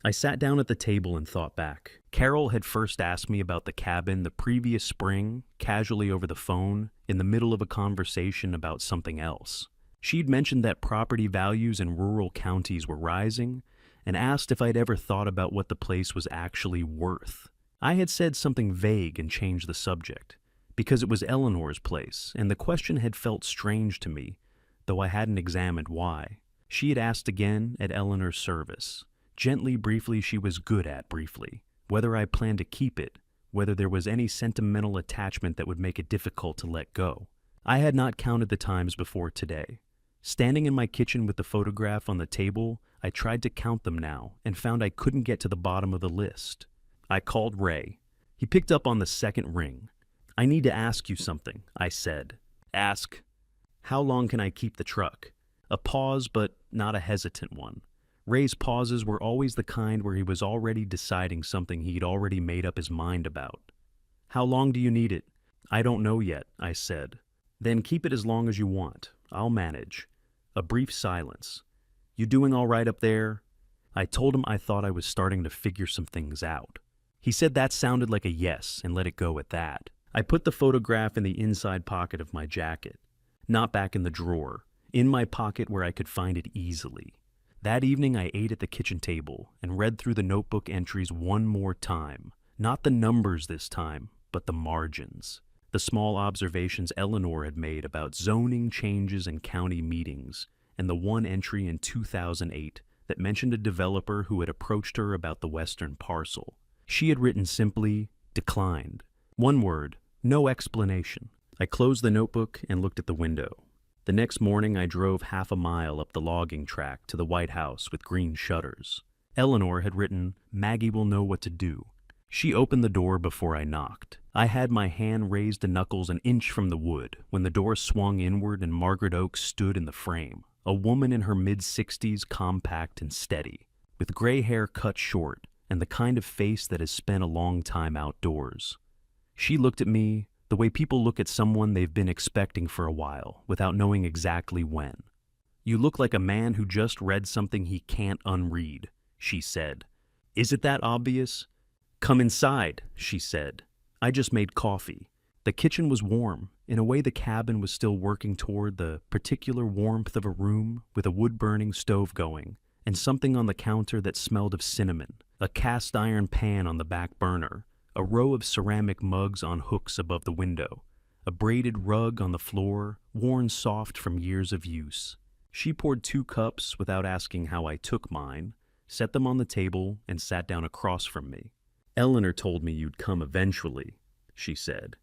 I sat down at the table and thought back. Carol had first asked me about the cabin the previous spring, casually over the phone, in the middle of a conversation about something else. She'd mentioned that property values in rural counties were rising, and asked if I'd ever thought about what the place was actually worth. I had said something vague and changed the subject, because it was Eleanor's place, and the question had felt strange to me, though I hadn't examined why. She had asked again at Eleanor's service. Gently, briefly, she was good at briefly. Whether I planned to keep it, whether there was any sentimental attachment that would make it difficult to let go. I had not counted the times before today. Standing in my kitchen with the photograph on the table, I tried to count them now and found I couldn't get to the bottom of the list. I called Ray. He picked up on the second ring. "I need to ask you something," I said. "Ask." "How long can I keep the truck?" A pause, but not a hesitant one. Ray's pauses were always the kind where he was already deciding something he'd already made up his mind about. "How long do you need it?" "I don't know yet," I said. "Then keep it as long as you want. I'll manage." A brief silence. "You doing all right up there?" I told him I thought I was starting to figure some things out. He said that sounded like a yes and let it go at that. I put the photograph in the inside pocket of my jacket, not back in the drawer, in my pocket where I could find it easily. That evening I ate at the kitchen table and read through the notebook entries one more time. Not the numbers this time, but the margins. The small observations Eleanor had made about zoning changes in county meetings, and the one entry in 2008 that mentioned a developer who had approached her about the western parcel. She had written simply, "declined." One word, no explanation. I closed the notebook and looked at the window. The next morning I drove half a mile up the logging track to the White House with green shutters. Eleanor had written, "Maggie will know what to do." She opened the door before I knocked. I had my hand raised to knuckles an inch from the wood when the door swung inward and Margaret Oakes stood in the frame. A woman in her mid-60s, compact and steady, with gray hair cut short and the kind of face that has spent a long time outdoors. She looked at me the way people look at someone they've been expecting for a while, without knowing exactly when. "You look like a man who just read something he can't unread," she said. "Is it that obvious?" "Come inside," she said. I just made coffee. The kitchen was warm. In a way, the cabin was still working toward the particular warmth of a room with a wood-burning stove going, and something on the counter that smelled of cinnamon, a cast-iron pan on the back burner, a row of ceramic mugs on hooks above the window, a braided rug on the floor, worn soft from years of use. She poured 2 cups without asking how I took mine, set them on the table, and sat down across from me. "Eleanor told me you'd come eventually," she said.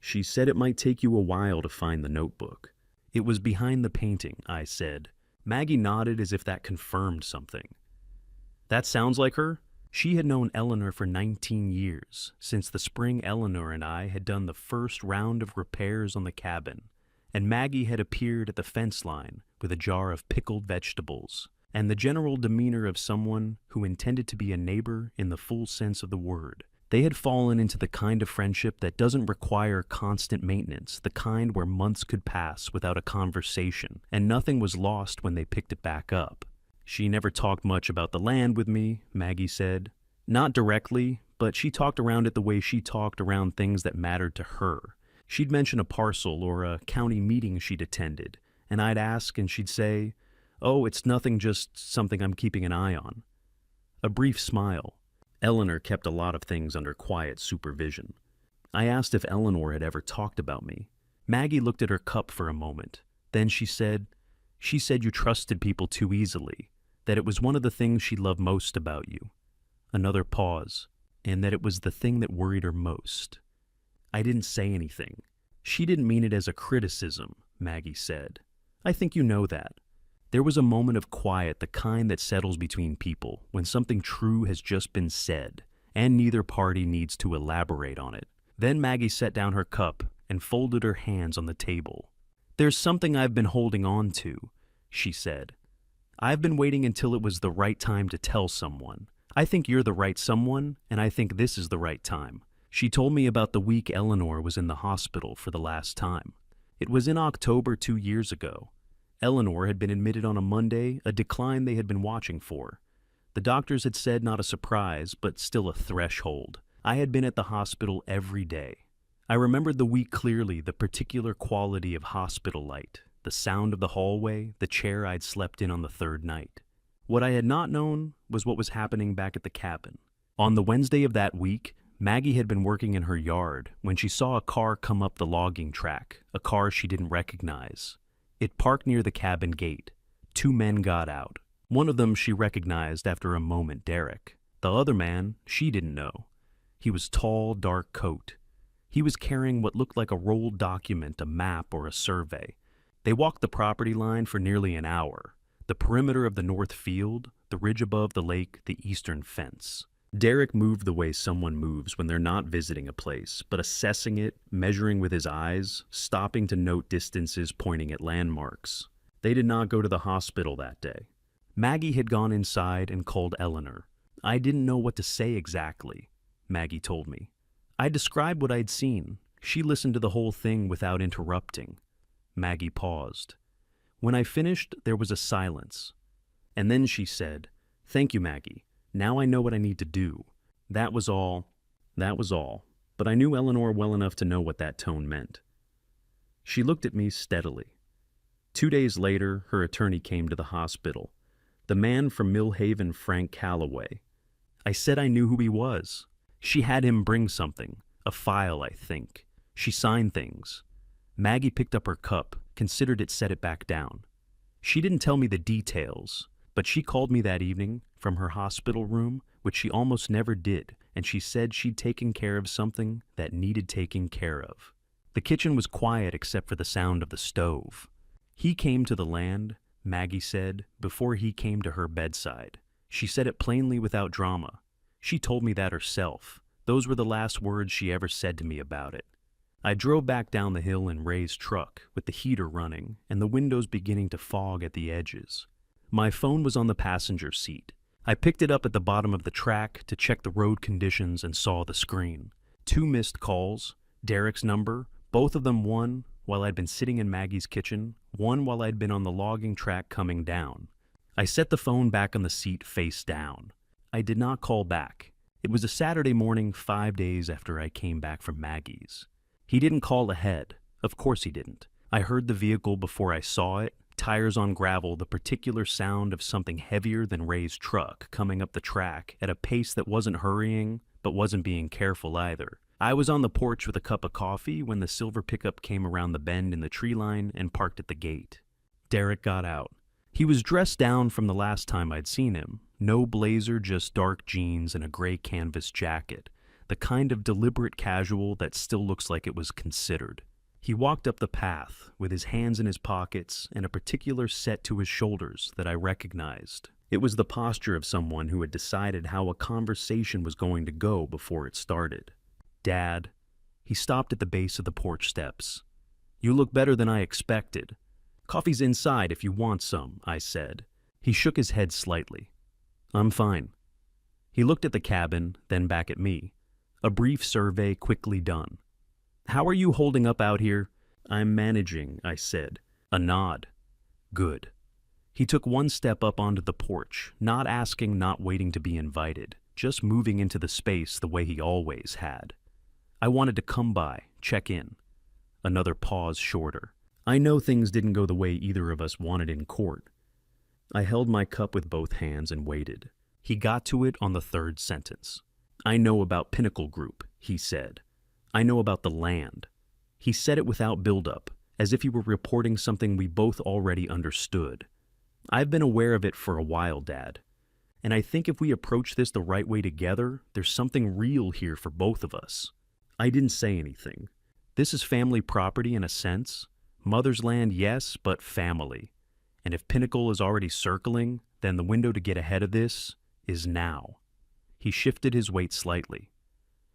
"She said it might take you a while to find the notebook." "It was behind the painting," I said. Maggie nodded as if that confirmed something. "That sounds like her?" She had known Eleanor for 19 years, since the spring Eleanor and I had done the first round of repairs on the cabin, and Maggie had appeared at the fence line with a jar of pickled vegetables, and the general demeanor of someone who intended to be a neighbor in the full sense of the word. They had fallen into the kind of friendship that doesn't require constant maintenance, the kind where months could pass without a conversation, and nothing was lost when they picked it back up. "She never talked much about the land with me," Maggie said. "Not directly, but she talked around it the way she talked around things that mattered to her. She'd mention a parcel or a county meeting she'd attended, and I'd ask and she'd say, 'Oh, it's nothing, just something I'm keeping an eye on.' A brief smile. Eleanor kept a lot of things under quiet supervision. I asked if Eleanor had ever talked about me. Maggie looked at her cup for a moment. Then she said you trusted people too easily, that it was one of the things she loved most about you. Another pause, and that it was the thing that worried her most. I didn't say anything. She didn't mean it as a criticism, Maggie said. I think you know that. There was a moment of quiet, the kind that settles between people when something true has just been said, and neither party needs to elaborate on it. Then Maggie set down her cup and folded her hands on the table. There's something I've been holding on to, she said. I've been waiting until it was the right time to tell someone. I think you're the right someone, and I think this is the right time. She told me about the week Eleanor was in the hospital for the last time. It was in October 2 years ago. Eleanor had been admitted on a Monday, a decline they had been watching for. The doctors had said not a surprise, but still a threshold. I had been at the hospital every day. I remembered the week clearly, the particular quality of hospital light, the sound of the hallway, the chair I'd slept in on the third night. What I had not known was what was happening back at the cabin. On the Wednesday of that week, Maggie had been working in her yard when she saw a car come up the logging track, a car she didn't recognize. It parked near the cabin gate. 2 men got out. One of them she recognized after a moment, Derek. The other man, she didn't know. He was tall, dark coat. He was carrying what looked like a rolled document, a map or a survey. They walked the property line for nearly an hour. The perimeter of the north field, the ridge above the lake, the eastern fence. Derek moved the way someone moves when they're not visiting a place, but assessing it, measuring with his eyes, stopping to note distances, pointing at landmarks. They did not go to the hospital that day. Maggie had gone inside and called Eleanor. I didn't know what to say exactly, Maggie told me. I described what I'd seen. She listened to the whole thing without interrupting. Maggie paused. When I finished, there was a silence. And then she said, "Thank you, Maggie. Now I know what I need to do." That was all. But I knew Eleanor well enough to know what that tone meant. She looked at me steadily. 2 days later, her attorney came to the hospital. The man from Millhaven, Frank Calloway. I said I knew who he was. She had him bring something, a file, I think. She signed things. Maggie picked up her cup, considered it, set it back down. She didn't tell me the details, but she called me that evening from her hospital room, which she almost never did, and she said she'd taken care of something that needed taking care of. The kitchen was quiet except for the sound of the stove. He came to the land, Maggie said, before he came to her bedside. She said it plainly without drama. She told me that herself. Those were the last words she ever said to me about it. I drove back down the hill in Ray's truck with the heater running and the windows beginning to fog at the edges. My phone was on the passenger seat. I picked it up at the bottom of the track to check the road conditions and saw the screen. 2 missed calls, Derek's number, both of them one while I'd been sitting in Maggie's kitchen, one while I'd been on the logging track coming down. I set the phone back on the seat face down. I did not call back. It was a Saturday morning 5 days after I came back from Maggie's. He didn't call ahead. Of course he didn't. I heard the vehicle before I saw it, tires on gravel, the particular sound of something heavier than Ray's truck coming up the track at a pace that wasn't hurrying, but wasn't being careful either. I was on the porch with a cup of coffee when the silver pickup came around the bend in the tree line and parked at the gate. Derek got out. He was dressed down from the last time I'd seen him. No blazer, just dark jeans and a gray canvas jacket, the kind of deliberate casual that still looks like it was considered. He walked up the path with his hands in his pockets and a particular set to his shoulders that I recognized. It was the posture of someone who had decided how a conversation was going to go before it started. "Dad." He stopped at the base of the porch steps. "You look better than I expected. Coffee's inside if you want some," I said. He shook his head slightly. "I'm fine." He looked at the cabin, then back at me. A brief survey quickly done. "How are you holding up out here?" "I'm managing," I said. A nod. "Good." He took one step up onto the porch, not asking, not waiting to be invited, just moving into the space the way he always had. I wanted to come by, check in. Another pause shorter. I know things didn't go the way either of us wanted in court. I held my cup with both hands and waited. He got to it on the third sentence. I know about Pinnacle Group, he said. I know about the land. He said it without buildup, as if he were reporting something we both already understood. I've been aware of it for a while, Dad. And I think if we approach this the right way together, there's something real here for both of us. I didn't say anything. This is family property in a sense. Mother's land, yes, but family. And if Pinnacle is already circling, then the window to get ahead of this is now. He shifted his weight slightly.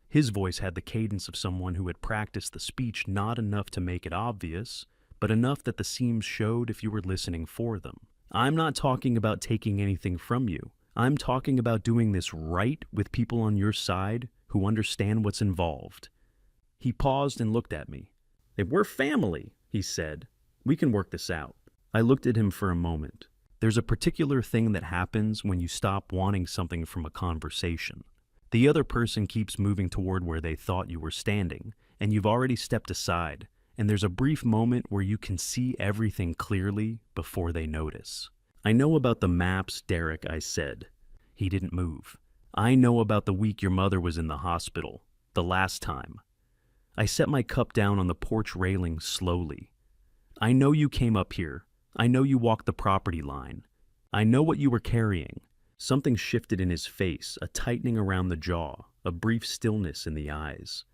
His voice had the cadence of someone who had practiced the speech not enough to make it obvious, but enough that the seams showed if you were listening for them. I'm not talking about taking anything from you. I'm talking about doing this right with people on your side who understand what's involved. He paused and looked at me. If we're family, he said, we can work this out. I looked at him for a moment. There's a particular thing that happens when you stop wanting something from a conversation. The other person keeps moving toward where they thought you were standing, and you've already stepped aside, and there's a brief moment where you can see everything clearly before they notice. I know about the maps, Derek, I said. He didn't move. I know about the week your mother was in the hospital, the last time. I set my cup down on the porch railing slowly. I know you came up here. I know you walked the property line. I know what you were carrying. Something shifted in his face, a tightening around the jaw, a brief stillness in the eyes.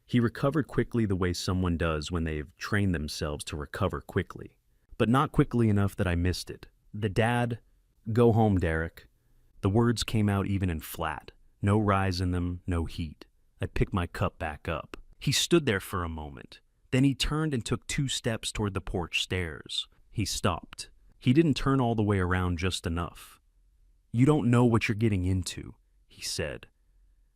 He recovered quickly the way someone does when they've trained themselves to recover quickly. But not quickly enough that I missed it. The dad, go home, Derek. The words came out even and flat. No rise in them, no heat. I picked my cup back up. He stood there for a moment. Then he turned and took 2 steps toward the porch stairs. He stopped. He didn't turn all the way around just enough. You don't know what you're getting into, he said.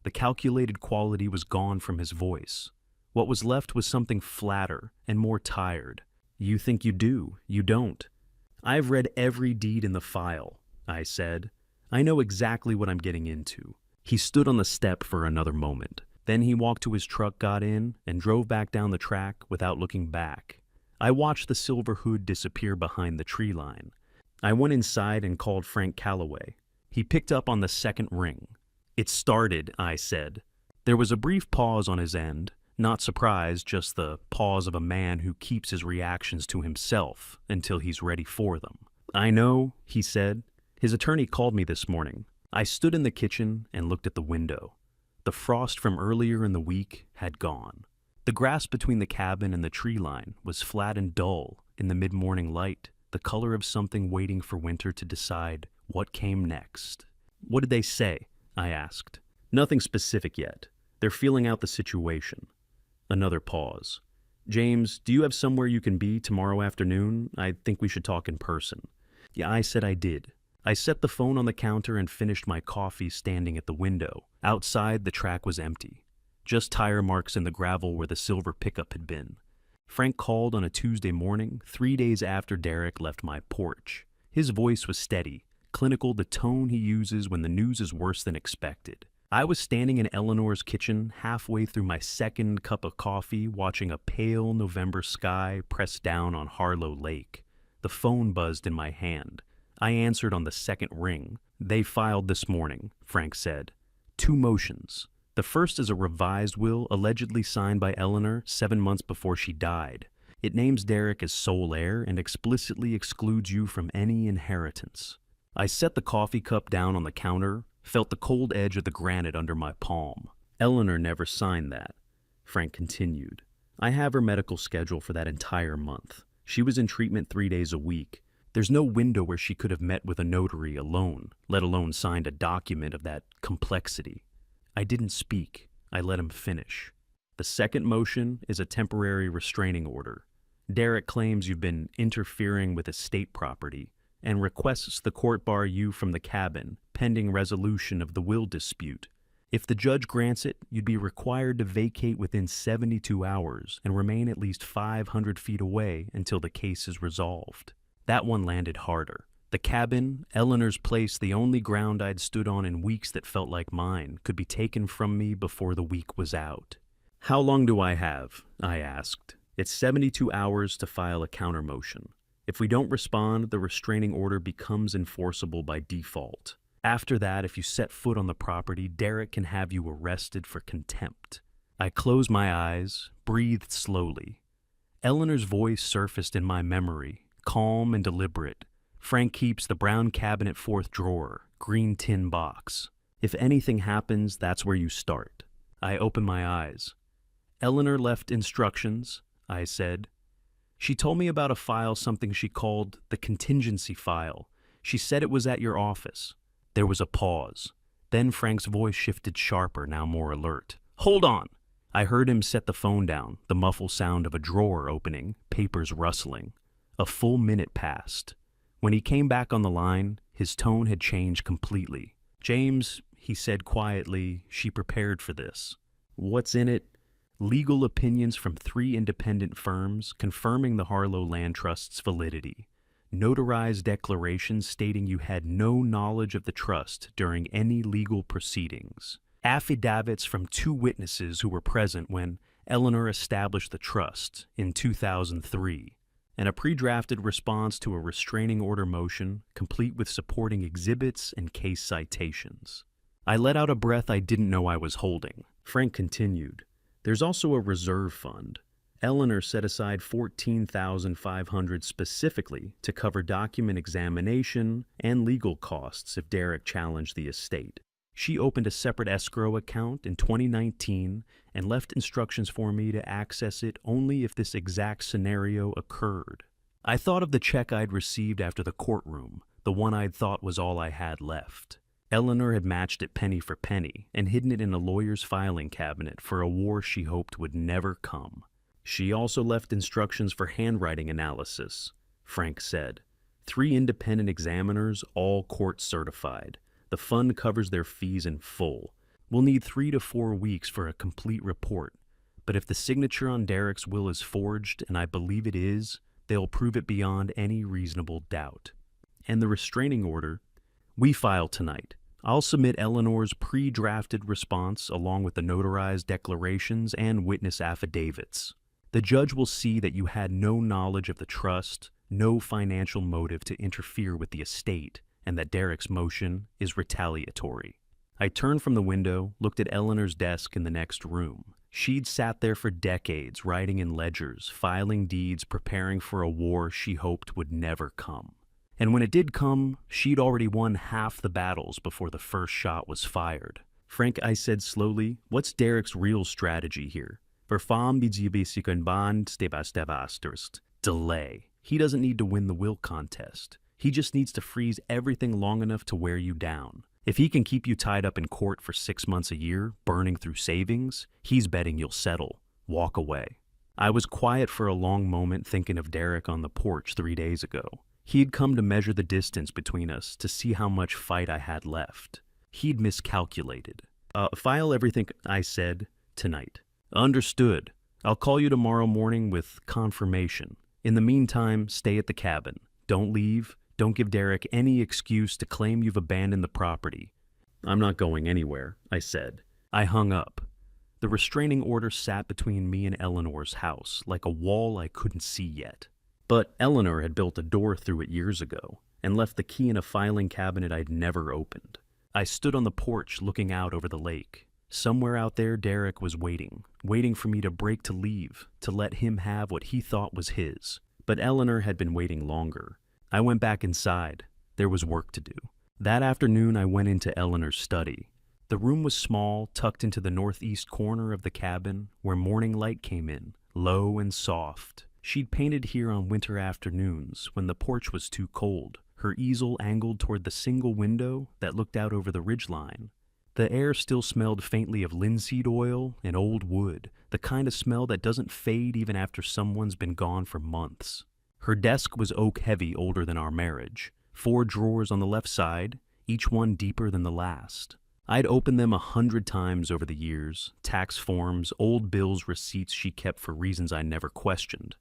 The calculated quality was gone from his voice. What was left was something flatter and more tired. You think you do, you don't. I've read every deed in the file, I said. I know exactly what I'm getting into. He stood on the step for another moment. Then he walked to his truck, got in, and drove back down the track without looking back. I watched the silver hood disappear behind the tree line. I went inside and called Frank Calloway. He picked up on the second ring. It started, I said. There was a brief pause on his end, not surprised, just the pause of a man who keeps his reactions to himself until he's ready for them. I know, he said. His attorney called me this morning. I stood in the kitchen and looked at the window. The frost from earlier in the week had gone. The grass between the cabin and the tree line was flat and dull in the mid-morning light, the color of something waiting for winter to decide what came next. What did they say? I asked. Nothing specific yet. They're feeling out the situation. Another pause. James, do you have somewhere you can be tomorrow afternoon? I think we should talk in person. Yeah, I said I did. I set the phone on the counter and finished my coffee standing at the window. Outside, the track was empty. Just tire marks in the gravel where the silver pickup had been. Frank called on a Tuesday morning, 3 days after Derek left my porch. His voice was steady, clinical, the tone he uses when the news is worse than expected. I was standing in Eleanor's kitchen, halfway through my second cup of coffee, watching a pale November sky press down on Harlow Lake. The phone buzzed in my hand. I answered on the second ring. They filed this morning, Frank said. 2 motions. The first is a revised will allegedly signed by Eleanor 7 months before she died. It names Derek as sole heir and explicitly excludes you from any inheritance. I set the coffee cup down on the counter, felt the cold edge of the granite under my palm. Eleanor never signed that, Frank continued. I have her medical schedule for that entire month. She was in treatment 3 days a week. There's no window where she could have met with a notary alone, let alone signed a document of that complexity. I didn't speak. I let him finish. The second motion is a temporary restraining order. Derek claims you've been interfering with estate property and requests the court bar you from the cabin, pending resolution of the will dispute. If the judge grants it, you'd be required to vacate within 72 hours and remain at least 500 feet away until the case is resolved. That one landed harder. The cabin, Eleanor's place, the only ground I'd stood on in weeks that felt like mine, could be taken from me before the week was out. How long do I have? I asked. It's 72 hours to file a counter motion. If we don't respond, the restraining order becomes enforceable by default. After that, if you set foot on the property, Derek can have you arrested for contempt. I closed my eyes, breathed slowly. Eleanor's voice surfaced in my memory, calm and deliberate. Frank keeps the brown cabinet fourth drawer, green tin box. If anything happens, that's where you start. I opened my eyes. Eleanor left instructions, I said. She told me about a file, something she called the contingency file. She said it was at your office. There was a pause. Then Frank's voice shifted sharper, now more alert. Hold on! I heard him set the phone down, the muffled sound of a drawer opening, papers rustling. A full minute passed. When he came back on the line, his tone had changed completely. James, he said quietly, she prepared for this. What's in it? Legal opinions from 3 independent firms confirming the Harlow Land Trust's validity. Notarized declarations stating you had no knowledge of the trust during any legal proceedings. Affidavits from 2 witnesses who were present when Eleanor established the trust in 2003. And a pre-drafted response to a restraining order motion, complete with supporting exhibits and case citations. I let out a breath I didn't know I was holding. Frank continued. There's also a reserve fund. Eleanor set aside $14,500 specifically to cover document examination and legal costs if Derek challenged the estate. She opened a separate escrow account in 2019 and left instructions for me to access it only if this exact scenario occurred. I thought of the check I'd received after the courtroom, the one I'd thought was all I had left. Eleanor had matched it penny for penny and hidden it in a lawyer's filing cabinet for a war she hoped would never come. She also left instructions for handwriting analysis, Frank said. 3 independent examiners, all court certified. The fund covers their fees in full. We'll need 3 to 4 weeks for a complete report, but if the signature on Derek's will is forged, and I believe it is, they'll prove it beyond any reasonable doubt. And the restraining order, we file tonight. I'll submit Eleanor's pre-drafted response along with the notarized declarations and witness affidavits. The judge will see that you had no knowledge of the trust, no financial motive to interfere with the estate, and that Derek's motion is retaliatory. I turned from the window, looked at Eleanor's desk in the next room. She'd sat there for decades, writing in ledgers, filing deeds, preparing for a war she hoped would never come. And when it did come, she'd already won half the battles before the first shot was fired. Frank, I said slowly, what's Derek's real strategy here? Delay. He doesn't need to win the will contest. He just needs to freeze everything long enough to wear you down. If he can keep you tied up in court for 6 months a year, burning through savings, he's betting you'll settle, walk away. I was quiet for a long moment thinking of Derek on the porch 3 days ago. He had come to measure the distance between us to see how much fight I had left. He'd miscalculated. File everything, I said, tonight. Understood. I'll call you tomorrow morning with confirmation. In the meantime, stay at the cabin. Don't leave. Don't give Derek any excuse to claim you've abandoned the property. I'm not going anywhere, I said. I hung up. The restraining order sat between me and Eleanor's house, like a wall I couldn't see yet. But Eleanor had built a door through it years ago, and left the key in a filing cabinet I'd never opened. I stood on the porch looking out over the lake. Somewhere out there, Derek was waiting for me to break to leave, to let him have what he thought was his. But Eleanor had been waiting longer. I went back inside. There was work to do. That afternoon, I went into Eleanor's study. The room was small, tucked into the northeast corner of the cabin, where morning light came in, low and soft. She'd painted here on winter afternoons, when the porch was too cold, her easel angled toward the single window that looked out over the ridgeline. The air still smelled faintly of linseed oil and old wood, the kind of smell that doesn't fade even after someone's been gone for months. Her desk was oak-heavy, older than our marriage. 4 drawers on the left side, each one deeper than the last. I'd opened them 100 times over the years, tax forms, old bills, receipts she kept for reasons I never questioned.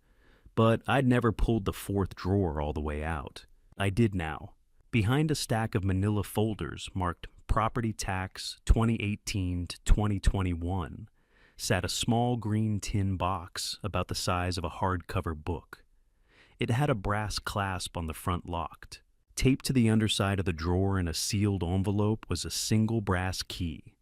But I'd never pulled the 4th drawer all the way out. I did now. Behind a stack of manila folders marked Property Tax 2018 to 2021 sat a small green tin box about the size of a hardcover book. It had a brass clasp on the front locked. Taped to the underside of the drawer in a sealed envelope was a single brass key.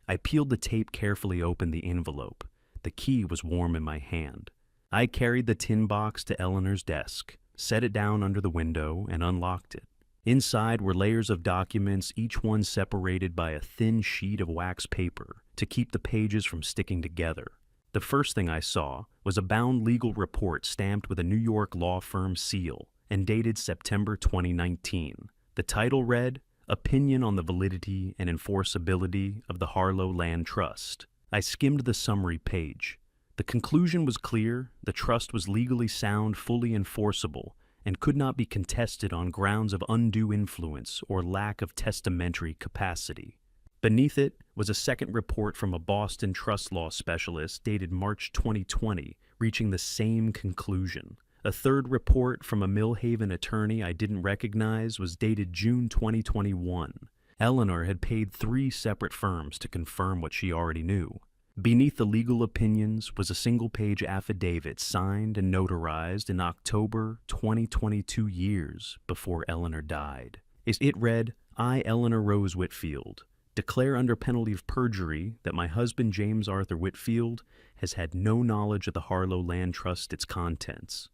I peeled the tape carefully open the envelope. The key was warm in my hand. I carried the tin box to Eleanor's desk, set it down under the window, and unlocked it. Inside were layers of documents, each one separated by a thin sheet of wax paper to keep the pages from sticking together. The first thing I saw was a bound legal report stamped with a New York law firm seal and dated September 2019. The title read, "Opinion on the Validity and Enforceability of the Harlow Land Trust." I skimmed the summary page. The conclusion was clear: the trust was legally sound, fully enforceable, and could not be contested on grounds of undue influence or lack of testamentary capacity. Beneath it was a second report from a Boston trust law specialist dated March 2020, reaching the same conclusion. A third report from a Millhaven attorney I didn't recognize was dated June 2021. Eleanor had paid 3 separate firms to confirm what she already knew. Beneath the legal opinions was a single-page affidavit signed and notarized in October 2022, years before Eleanor died. It read, "I, Eleanor Rose Whitfield, declare under penalty of perjury that my husband James Arthur Whitfield has had no knowledge of the Harlow Land Trust, its contents,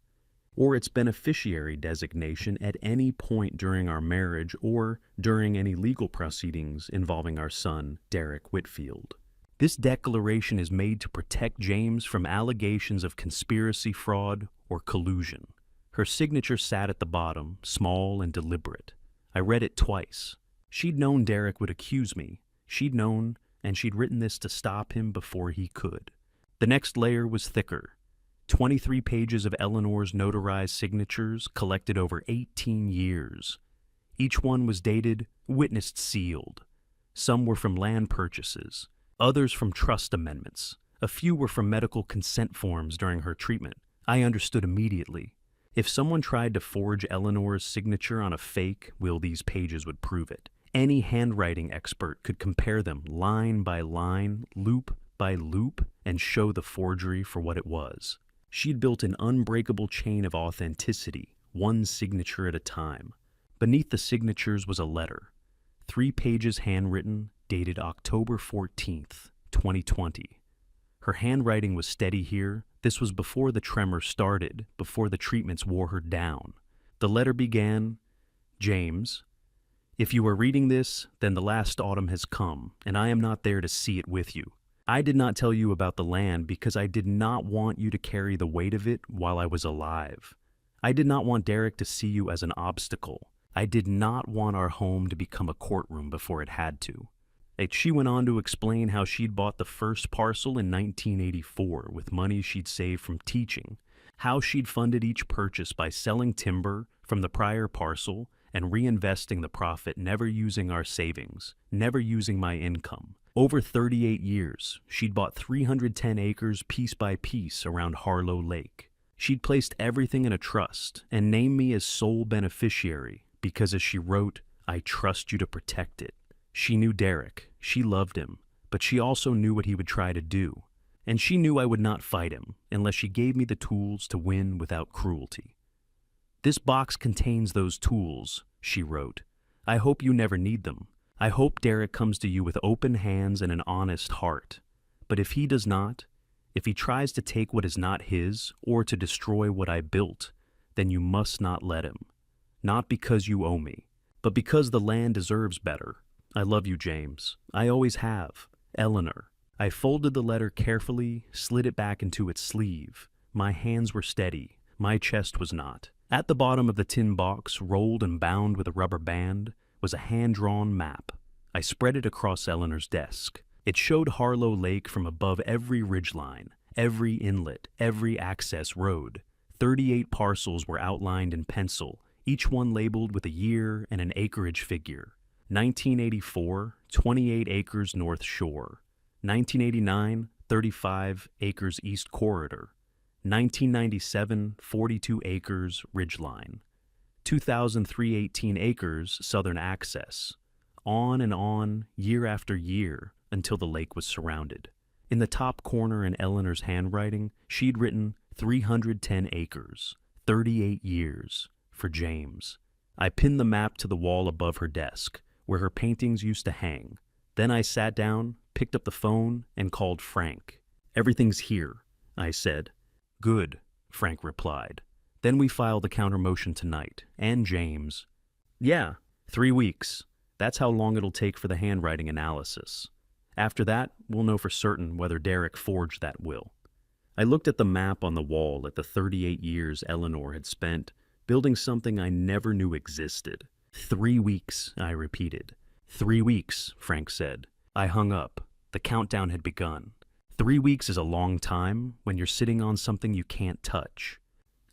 or its beneficiary designation at any point during our marriage or during any legal proceedings involving our son, Derek Whitfield. This declaration is made to protect James from allegations of conspiracy, fraud, or collusion." Her signature sat at the bottom, small and deliberate. I read it twice. She'd known Derek would accuse me. She'd known, and she'd written this to stop him before he could. The next layer was thicker. 23 pages of Eleanor's notarized signatures collected over 18 years. Each one was dated, witnessed sealed. Some were from land purchases, others from trust amendments. A few were from medical consent forms during her treatment. I understood immediately. If someone tried to forge Eleanor's signature on a fake will, these pages would prove it. Any handwriting expert could compare them line by line, loop by loop, and show the forgery for what it was. She'd built an unbreakable chain of authenticity, one signature at a time. Beneath the signatures was a letter, 3 pages handwritten, dated October 14th, 2020. Her handwriting was steady here. This was before the tremor started, before the treatments wore her down. The letter began, "James, if you are reading this, then the last autumn has come, and I am not there to see it with you. I did not tell you about the land because I did not want you to carry the weight of it while I was alive. I did not want Derek to see you as an obstacle. I did not want our home to become a courtroom before it had to." She went on to explain how she'd bought the first parcel in 1984 with money she'd saved from teaching, how she'd funded each purchase by selling timber from the prior parcel and reinvesting the profit, never using our savings, never using my income. Over 38 years, she'd bought 310 acres piece by piece around Harlow Lake. She'd placed everything in a trust and named me as sole beneficiary because, as she wrote, "I trust you to protect it." She knew Derek, she loved him, but she also knew what he would try to do. And she knew I would not fight him unless she gave me the tools to win without cruelty. "This box contains those tools," she wrote. "I hope you never need them. I hope Derek comes to you with open hands and an honest heart. But if he does not, if he tries to take what is not his or to destroy what I built, then you must not let him. Not because you owe me, but because the land deserves better. I love you, James. I always have. Eleanor." I folded the letter carefully, slid it back into its sleeve. My hands were steady. My chest was not. At the bottom of the tin box, rolled and bound with a rubber band, was a hand-drawn map. I spread it across Eleanor's desk. It showed Harlow Lake from above every ridgeline, every inlet, every access road. 38 parcels were outlined in pencil, each one labeled with a year and an acreage figure. 1984, 28 acres North Shore. 1989, 35 acres East Corridor. 1997, 42 acres Ridgeline. 2003, 18 acres Southern Access. On, year after year, until the lake was surrounded. In the top corner in Eleanor's handwriting, she'd written 310 acres, 38 years, for James. I pinned the map to the wall above her desk, where her paintings used to hang. Then I sat down, picked up the phone, and called Frank. "Everything's here," I said. "Good," Frank replied. "Then we file the countermotion tonight, and James." "Yeah, 3 weeks. That's how long it'll take for the handwriting analysis. After that, we'll know for certain whether Derek forged that will." I looked at the map on the wall at the 38 years Eleanor had spent building something I never knew existed. 3 weeks, I repeated. 3 weeks, Frank said. I hung up. The countdown had begun. 3 weeks is a long time when you're sitting on something you can't touch.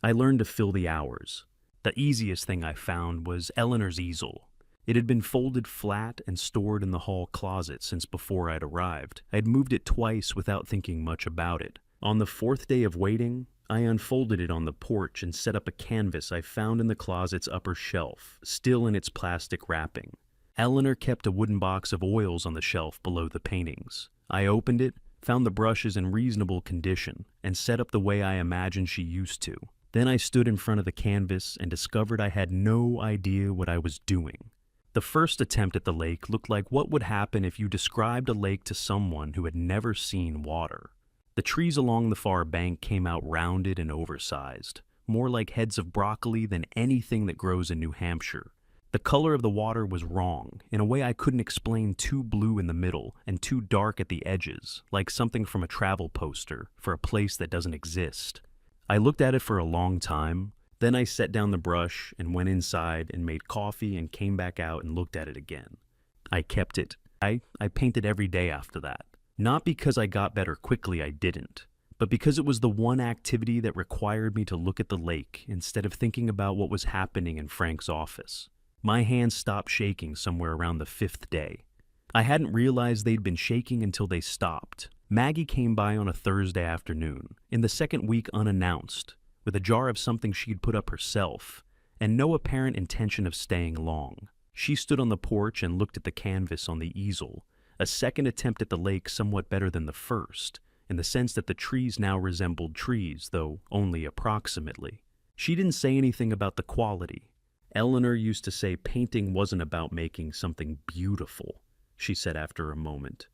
I learned to fill the hours. The easiest thing I found was Eleanor's easel. It had been folded flat and stored in the hall closet since before I'd arrived. I'd moved it twice without thinking much about it. On the 4th day of waiting, I unfolded it on the porch and set up a canvas I found in the closet's upper shelf, still in its plastic wrapping. Eleanor kept a wooden box of oils on the shelf below the paintings. I opened it, found the brushes in reasonable condition, and set up the way I imagined she used to. Then I stood in front of the canvas and discovered I had no idea what I was doing. The first attempt at the lake looked like what would happen if you described a lake to someone who had never seen water. The trees along the far bank came out rounded and oversized, more like heads of broccoli than anything that grows in New Hampshire. The color of the water was wrong, in a way I couldn't explain, too blue in the middle and too dark at the edges, like something from a travel poster for a place that doesn't exist. I looked at it for a long time, then I set down the brush and went inside and made coffee and came back out and looked at it again. I kept it. I painted every day after that. Not because I got better quickly, I didn't, but because it was the one activity that required me to look at the lake instead of thinking about what was happening in Frank's office. My hands stopped shaking somewhere around the 5th day. I hadn't realized they'd been shaking until they stopped. Maggie came by on a Thursday afternoon, in the 2nd week unannounced, with a jar of something she'd put up herself, and no apparent intention of staying long. She stood on the porch and looked at the canvas on the easel, a second attempt at the lake somewhat better than the first, in the sense that the trees now resembled trees, though only approximately. She didn't say anything about the quality. Eleanor used to say painting wasn't about making something beautiful, she said after a moment.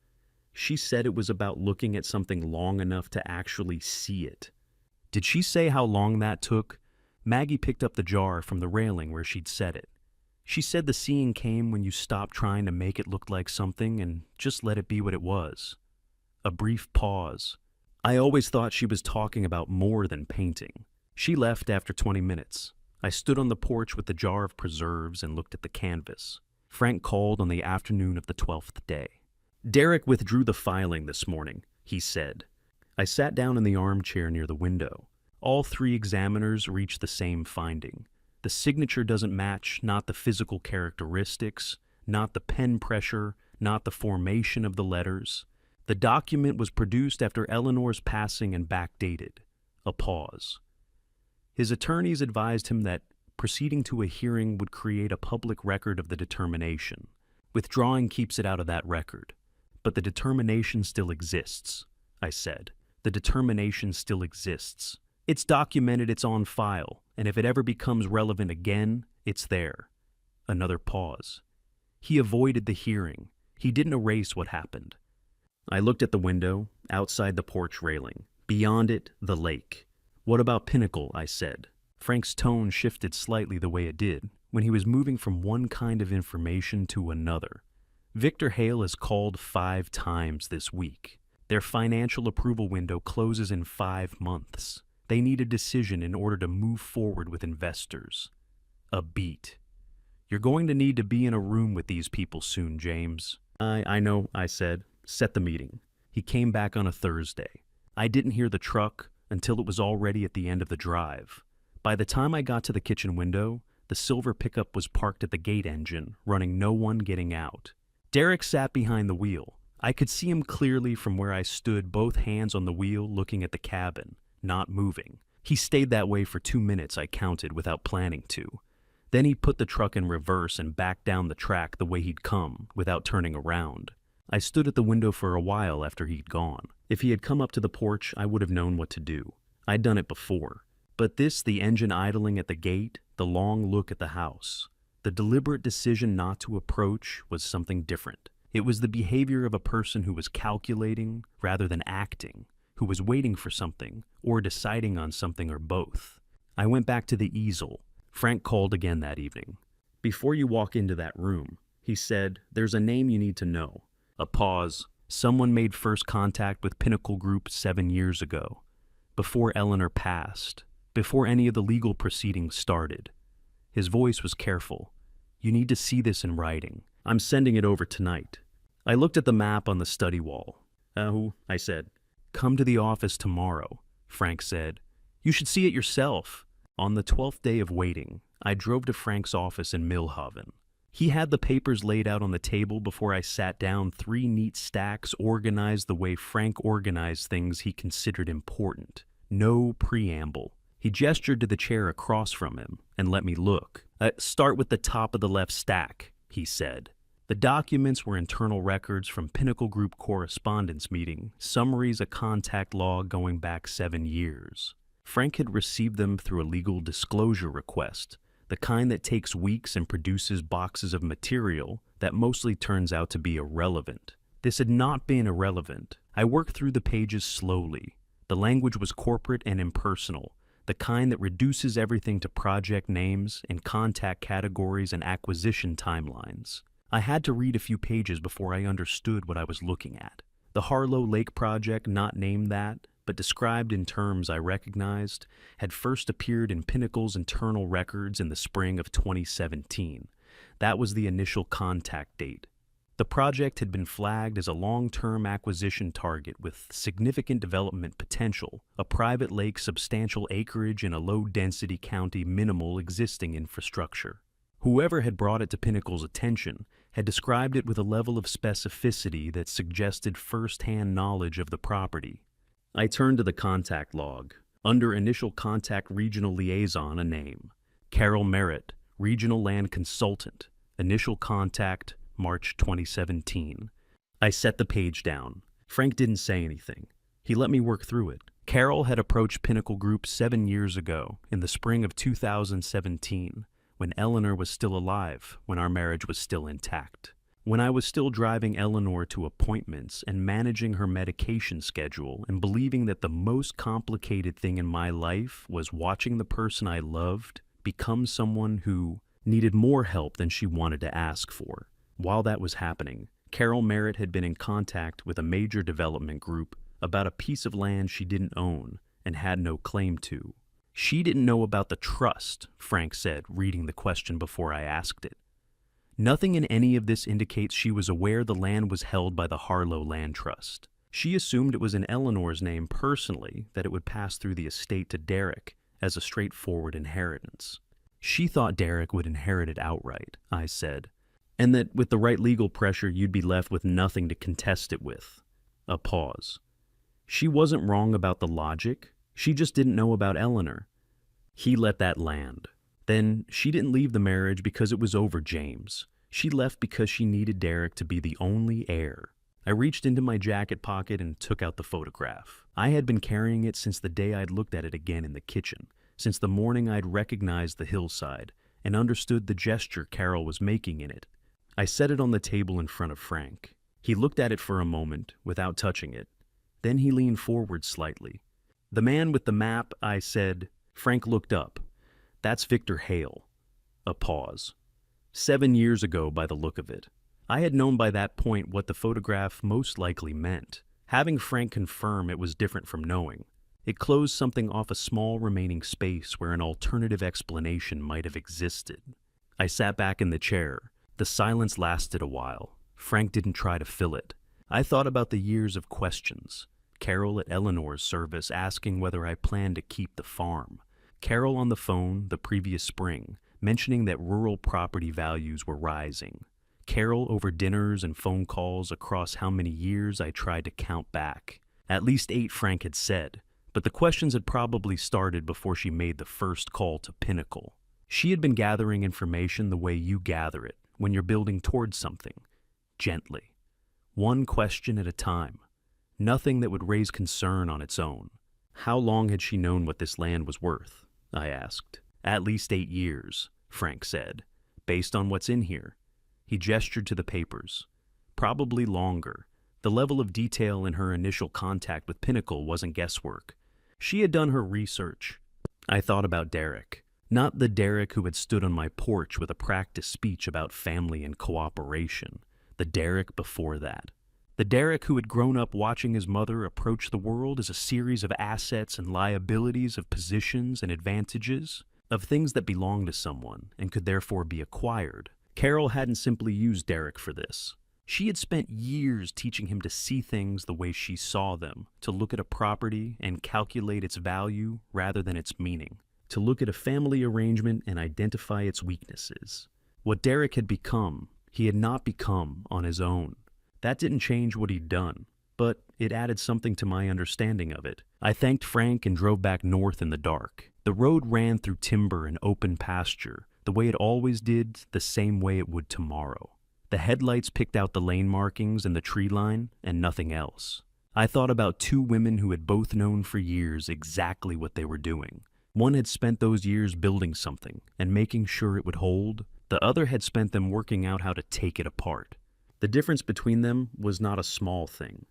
She said it was about looking at something long enough to actually see it. Did she say how long that took? Maggie picked up the jar from the railing where she'd set it. She said the seeing came when you stopped trying to make it look like something and just let it be what it was. A brief pause. I always thought she was talking about more than painting. She left after 20 minutes. I stood on the porch with the jar of preserves and looked at the canvas. Frank called on the afternoon of the 12th day. "Derek withdrew the filing this morning," he said. I sat down in the armchair near the window. All 3 examiners reached the same finding. The signature doesn't match not the physical characteristics, not the pen pressure, not the formation of the letters. The document was produced after Eleanor's passing and backdated. A pause. His attorneys advised him that proceeding to a hearing would create a public record of the determination. Withdrawing keeps it out of that record. But the determination still exists, I said. The determination still exists. It's documented, it's on file, and if it ever becomes relevant again, it's there. Another pause. He avoided the hearing. He didn't erase what happened. I looked at the window, outside the porch railing. Beyond it, the lake. "What about Pinnacle?" I said. Frank's tone shifted slightly the way it did when he was moving from one kind of information to another. "Victor Hale has called 5 times this week. Their financial approval window closes in 5 months. They need a decision in order to move forward with investors." A beat. "You're going to need to be in a room with these people soon, James." I know, I said. "Set the meeting." He came back on a Thursday. I didn't hear the truck until it was already at the end of the drive. By the time I got to the kitchen window, the silver pickup was parked at the gate engine, running no one getting out. Derek sat behind the wheel. I could see him clearly from where I stood, both hands on the wheel looking at the cabin, not moving. He stayed that way for 2 minutes, I counted, without planning to. Then he put the truck in reverse and backed down the track the way he'd come, without turning around. I stood at the window for a while after he'd gone. If he had come up to the porch, I would have known what to do. I'd done it before. But this, the engine idling at the gate, the long look at the house. The deliberate decision not to approach was something different. It was the behavior of a person who was calculating rather than acting, who was waiting for something or deciding on something or both. I went back to the easel. Frank called again that evening. "Before you walk into that room," he said, "there's a name you need to know." A pause. "Someone made first contact with Pinnacle Group 7 years ago, before Eleanor passed, before any of the legal proceedings started." His voice was careful. "You need to see this in writing. I'm sending it over tonight." I looked at the map on the study wall. "Oh," I said. "Come to the office tomorrow," Frank said. "You should see it yourself." On the 12th day of waiting, I drove to Frank's office in Millhaven. He had the papers laid out on the table before I sat down, 3 neat stacks organized the way Frank organized things he considered important. No preamble. He gestured to the chair across from him and let me look. "Start with the top of the left stack," he said. The documents were internal records from Pinnacle Group correspondence meeting, summaries of contact log going back 7 years. Frank had received them through a legal disclosure request, the kind that takes weeks and produces boxes of material that mostly turns out to be irrelevant. This had not been irrelevant. I worked through the pages slowly. The language was corporate and impersonal, the kind that reduces everything to project names and contact categories and acquisition timelines. I had to read a few pages before I understood what I was looking at. The Harlow Lake project, not named that, but described in terms I recognized, had first appeared in Pinnacle's internal records in the spring of 2017. That was the initial contact date. The project had been flagged as a long-term acquisition target with significant development potential, a private lake, substantial acreage, and a low-density county, minimal existing infrastructure. Whoever had brought it to Pinnacle's attention had described it with a level of specificity that suggested first-hand knowledge of the property. I turned to the contact log. Under Initial Contact Regional Liaison, a name. Carol Merritt, Regional Land Consultant. Initial Contact, March 2017. I set the page down. Frank didn't say anything. He let me work through it. Carol had approached Pinnacle Group 7 years ago, in the spring of 2017, when Eleanor was still alive, when our marriage was still intact. When I was still driving Eleanor to appointments and managing her medication schedule and believing that the most complicated thing in my life was watching the person I loved become someone who needed more help than she wanted to ask for. While that was happening, Carol Merritt had been in contact with a major development group about a piece of land she didn't own and had no claim to. She didn't know about the trust, Frank said, reading the question before I asked it. Nothing in any of this indicates she was aware the land was held by the Harlow Land Trust. She assumed it was in Eleanor's name personally, that it would pass through the estate to Derek as a straightforward inheritance. She thought Derek would inherit it outright, I said, and that with the right legal pressure you'd be left with nothing to contest it with. A pause. She wasn't wrong about the logic, she just didn't know about Eleanor. He let that land. Then she didn't leave the marriage because it was over James. She left because she needed Derek to be the only heir. I reached into my jacket pocket and took out the photograph. I had been carrying it since the day I'd looked at it again in the kitchen, since the morning I'd recognized the hillside and understood the gesture Carol was making in it. I set it on the table in front of Frank. He looked at it for a moment without touching it. Then he leaned forward slightly. "The man with the map," I said. Frank looked up. "That's Victor Hale." A pause. 7 years ago by the look of it. I had known by that point what the photograph most likely meant. Having Frank confirm it was different from knowing. It closed something off a small remaining space where an alternative explanation might have existed. I sat back in the chair. The silence lasted a while. Frank didn't try to fill it. I thought about the years of questions. Carol at Eleanor's service asking whether I planned to keep the farm. Carol on the phone the previous spring, mentioning that rural property values were rising. Carol over dinners and phone calls across how many years I tried to count back. At least 8, Frank had said, but the questions had probably started before she made the first call to Pinnacle. She had been gathering information the way you gather it when you're building towards something, gently. One question at a time. Nothing that would raise concern on its own. How long had she known what this land was worth? I asked. At least 8 years, Frank said. based on what's in here." He gestured to the papers. "Probably longer." The level of detail in her initial contact with Pinnacle wasn't guesswork. She had done her research. I thought about Derek. Not the Derek who had stood on my porch with a practice speech about family and cooperation. The Derek before that. The Derek who had grown up watching his mother approach the world as a series of assets and liabilities, of positions and advantages, of things that belonged to someone and could therefore be acquired. Carol hadn't simply used Derek for this. She had spent years teaching him to see things the way she saw them, to look at a property and calculate its value rather than its meaning, to look at a family arrangement and identify its weaknesses. What Derek had become, he had not become on his own. That didn't change what he'd done, but it added something to my understanding of it. I thanked Frank and drove back north in the dark. The road ran through timber and open pasture, the way it always did, the same way it would tomorrow. The headlights picked out the lane markings and the tree line, and nothing else. I thought about two women who had both known for years exactly what they were doing. One had spent those years building something and making sure it would hold. The other had spent them working out how to take it apart. The difference between them was not a small thing.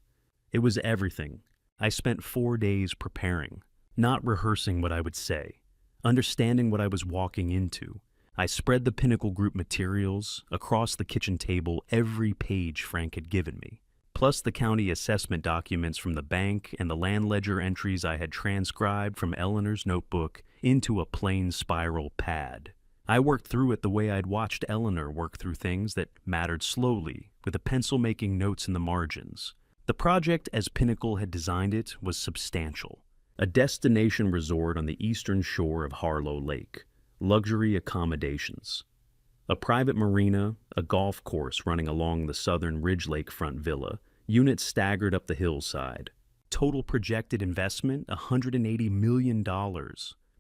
It was everything. I spent 4 days preparing, not rehearsing what I would say, understanding what I was walking into. I spread the Pinnacle Group materials across the kitchen table, every page Frank had given me, plus the county assessment documents from the bank and the land ledger entries I had transcribed from Eleanor's notebook into a plain spiral pad. I worked through it the way I'd watched Eleanor work through things that mattered slowly, with a pencil making notes in the margins. The project, as Pinnacle had designed it, was substantial. A destination resort on the eastern shore of Harlow Lake. Luxury accommodations. A private marina, a golf course running along the southern Ridge Lakefront villa, units staggered up the hillside. Total projected investment, $180 million.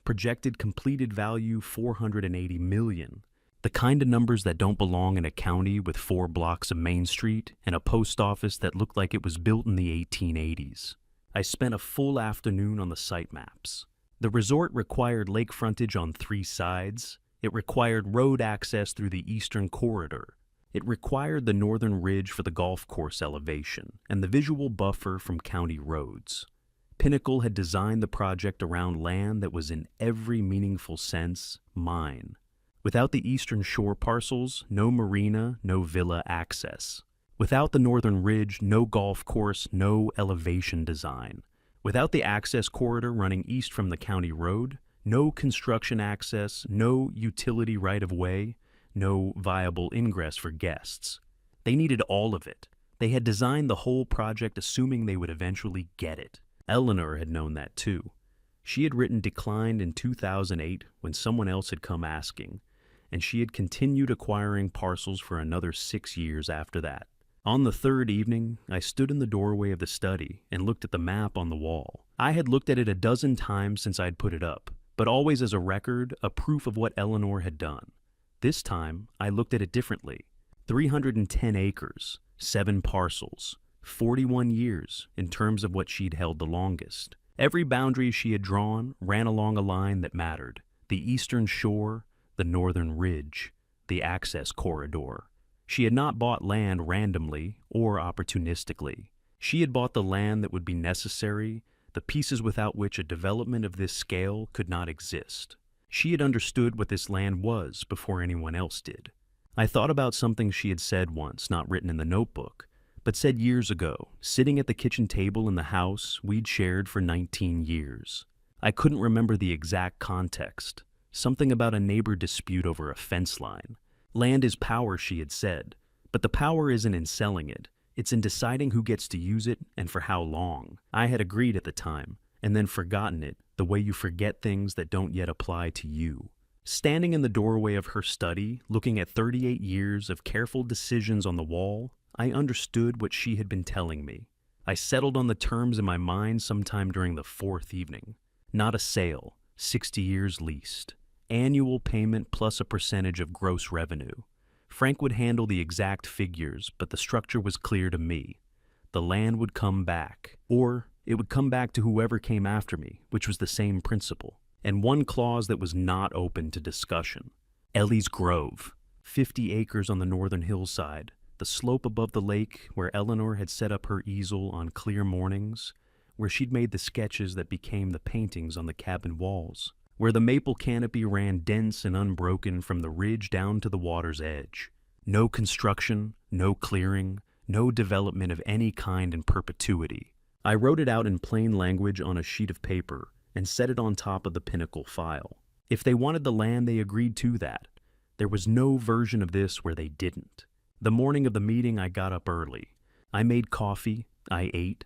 Projected completed value, $480 million. The kind of numbers that don't belong in a county with 4 blocks of Main Street and a post office that looked like it was built in the 1880s. I spent a full afternoon on the site maps. The resort required lake frontage on 3 sides. It required road access through the eastern corridor. It required the northern ridge for the golf course elevation and the visual buffer from county roads. Pinnacle had designed the project around land that was in every meaningful sense mine. Without the eastern shore parcels, no marina, no villa access. Without the northern ridge, no golf course, no elevation design. Without the access corridor running east from the county road, no construction access, no utility right-of-way, no viable ingress for guests. They needed all of it. They had designed the whole project assuming they would eventually get it. Eleanor had known that too. She had written Declined in 2008 when someone else had come asking, and she had continued acquiring parcels for another 6 years after that. On the 3rd evening, I stood in the doorway of the study and looked at the map on the wall. I had looked at it a dozen times since I'd put it up, but always as a record, a proof of what Eleanor had done. This time, I looked at it differently. 310 acres, 7 parcels, 41 years in terms of what she'd held the longest. Every boundary she had drawn ran along a line that mattered. The eastern shore, the northern ridge, the access corridor. She had not bought land randomly or opportunistically. She had bought the land that would be necessary, the pieces without which a development of this scale could not exist. She had understood what this land was before anyone else did. I thought about something she had said once, not written in the notebook, but said years ago, sitting at the kitchen table in the house we'd shared for 19 years. I couldn't remember the exact context. Something about a neighbor dispute over a fence line. Land is power, she had said, but the power isn't in selling it. It's in deciding who gets to use it and for how long. I had agreed at the time, and then forgotten it, the way you forget things that don't yet apply to you. Standing in the doorway of her study, looking at 38 years of careful decisions on the wall, I understood what she had been telling me. I settled on the terms in my mind sometime during the 4th evening. Not a sale, 60 years leased. Annual payment plus a percentage of gross revenue. Frank would handle the exact figures, but the structure was clear to me. The land would come back, or it would come back to whoever came after me, which was the same principle. And one clause that was not open to discussion. Ellie's Grove. 50 acres on the northern hillside, the slope above the lake where Eleanor had set up her easel on clear mornings, where she'd made the sketches that became the paintings on the cabin walls, where the maple canopy ran dense and unbroken from the ridge down to the water's edge. No construction, no clearing, no development of any kind in perpetuity. I wrote it out in plain language on a sheet of paper and set it on top of the Pinnacle file. If they wanted the land, they agreed to that. There was no version of this where they didn't. The morning of the meeting, I got up early. I made coffee. I ate.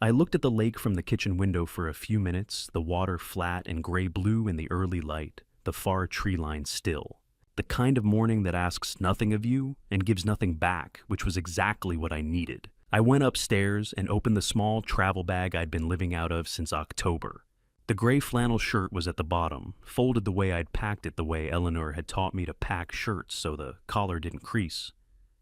I looked at the lake from the kitchen window for a few minutes, the water flat and gray-blue in the early light, the far tree line still. The kind of morning that asks nothing of you and gives nothing back, which was exactly what I needed. I went upstairs and opened the small travel bag I'd been living out of since October. The gray flannel shirt was at the bottom, folded the way I'd packed it the way Eleanor had taught me to pack shirts so the collar didn't crease.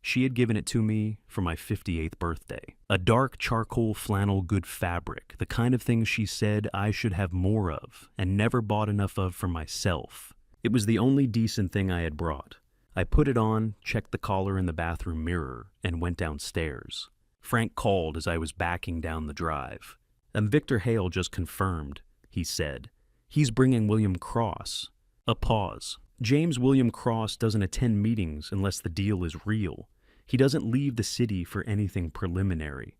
She had given it to me for my 58th birthday. A dark charcoal flannel good fabric, the kind of thing she said I should have more of and never bought enough of for myself. It was the only decent thing I had brought. I put it on, checked the collar in the bathroom mirror, and went downstairs. Frank called as I was backing down the drive. Victor Hale just confirmed, he said. He's bringing William Cross. A pause. James William Cross doesn't attend meetings unless the deal is real. He doesn't leave the city for anything preliminary.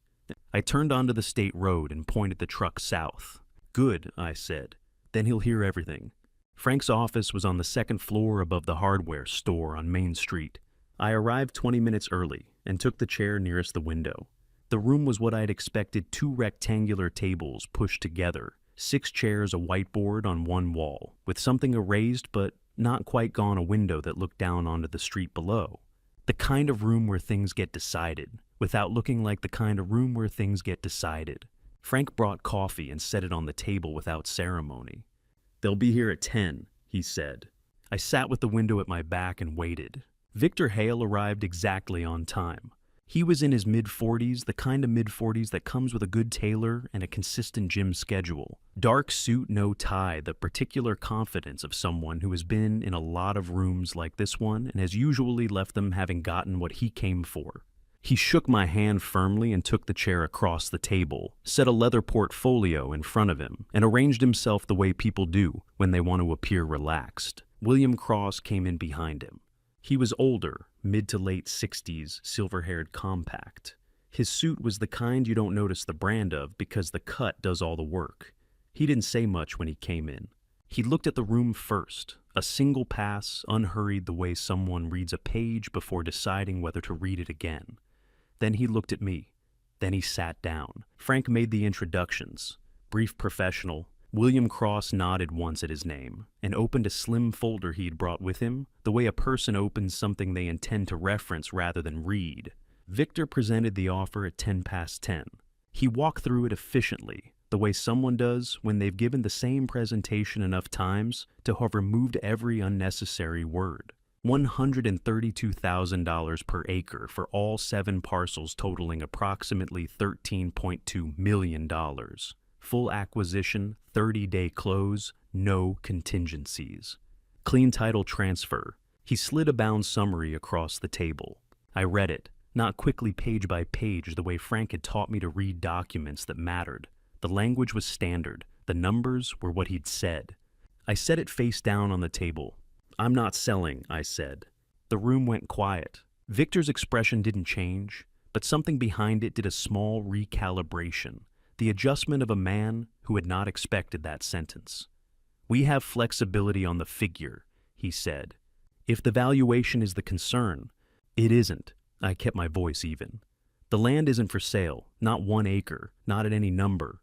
I turned onto the state road and pointed the truck south. Good, I said. Then he'll hear everything. Frank's office was on the second floor above the hardware store on Main Street. I arrived 20 minutes early and took the chair nearest the window. The room was what I'd expected, 2 rectangular tables pushed together, 6 chairs, a whiteboard on one wall, with something erased but not quite gone, a window that looked down onto the street below. The kind of room where things get decided, without looking like the kind of room where things get decided. Frank brought coffee and set it on the table without ceremony. They'll be here at 10, he said. I sat with the window at my back and waited. Victor Hale arrived exactly on time. He was in his mid-40s, the kind of mid-40s that comes with a good tailor and a consistent gym schedule. Dark suit, no tie, the particular confidence of someone who has been in a lot of rooms like this one and has usually left them having gotten what he came for. He shook my hand firmly and took the chair across the table, set a leather portfolio in front of him, and arranged himself the way people do when they want to appear relaxed. William Cross came in behind him. He was older, mid to late 60s, silver-haired, compact. His suit was the kind you don't notice the brand of because the cut does all the work. He didn't say much when he came in. He looked at the room first, a single pass, unhurried the way someone reads a page before deciding whether to read it again. Then he looked at me. Then he sat down. Frank made the introductions. Brief, professional. William Cross nodded once at his name and opened a slim folder he'd brought with him, the way a person opens something they intend to reference rather than read. Victor presented the offer at 10:10. He walked through it efficiently, the way someone does when they've given the same presentation enough times to have removed every unnecessary word. $132,000 per acre for all 7 parcels totaling approximately $13.2 million. Full acquisition, 30-day close, no contingencies. Clean title transfer. He slid a bound summary across the table. I read it, not quickly page by page the way Frank had taught me to read documents that mattered. The language was standard. The numbers were what he'd said. I set it face down on the table. I'm not selling, I said. The room went quiet. Victor's expression didn't change, but something behind it did a small recalibration. The adjustment of a man who had not expected that sentence. We have flexibility on the figure, he said. If the valuation is the concern, it isn't. I kept my voice even. The land isn't for sale, not 1 acre, not at any number.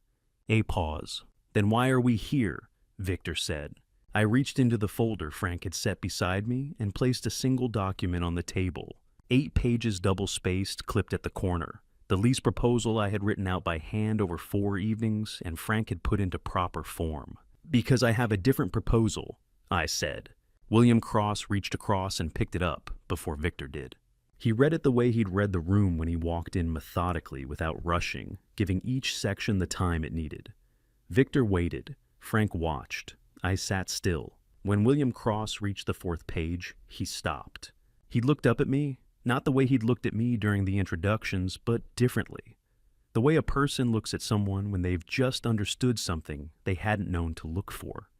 A pause. Then why are we here? Victor said. I reached into the folder Frank had set beside me and placed a single document on the table. 8 pages double-spaced, clipped at the corner. The lease proposal I had written out by hand over 4 evenings and Frank had put into proper form. Because I have a different proposal, I said. William Cross reached across and picked it up before Victor did. He read it the way he'd read the room when he walked in, methodically, without rushing, giving each section the time it needed. Victor waited. Frank watched. I sat still. When William Cross reached the 4th page, he stopped. He looked up at me, not the way he'd looked at me during the introductions, but differently. The way a person looks at someone when they've just understood something they hadn't known to look for.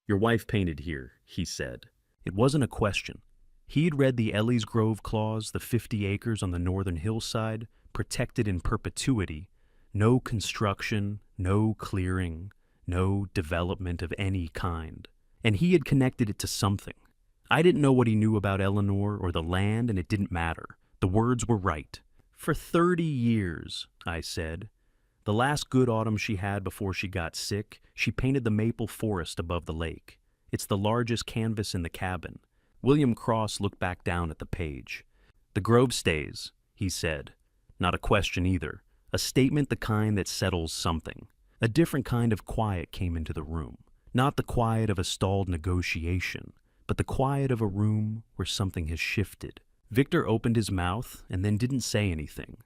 "Your wife painted here," he said. It wasn't a question. He'd read the Ellie's Grove clause, the 50 acres on the northern hillside, protected in perpetuity, no construction, no clearing, no development of any kind. And he had connected it to something. I didn't know what he knew about Eleanor or the land, and it didn't matter. The words were right. "For 30 years, I said. The last good autumn she had before she got sick, she painted the maple forest above the lake. It's the largest canvas in the cabin." William Cross looked back down at the page. "The Grove stays," he said. Not a question either. A statement the kind that settles something. A different kind of quiet came into the room. Not the quiet of a stalled negotiation, but the quiet of a room where something has shifted. Victor opened his mouth and then didn't say anything.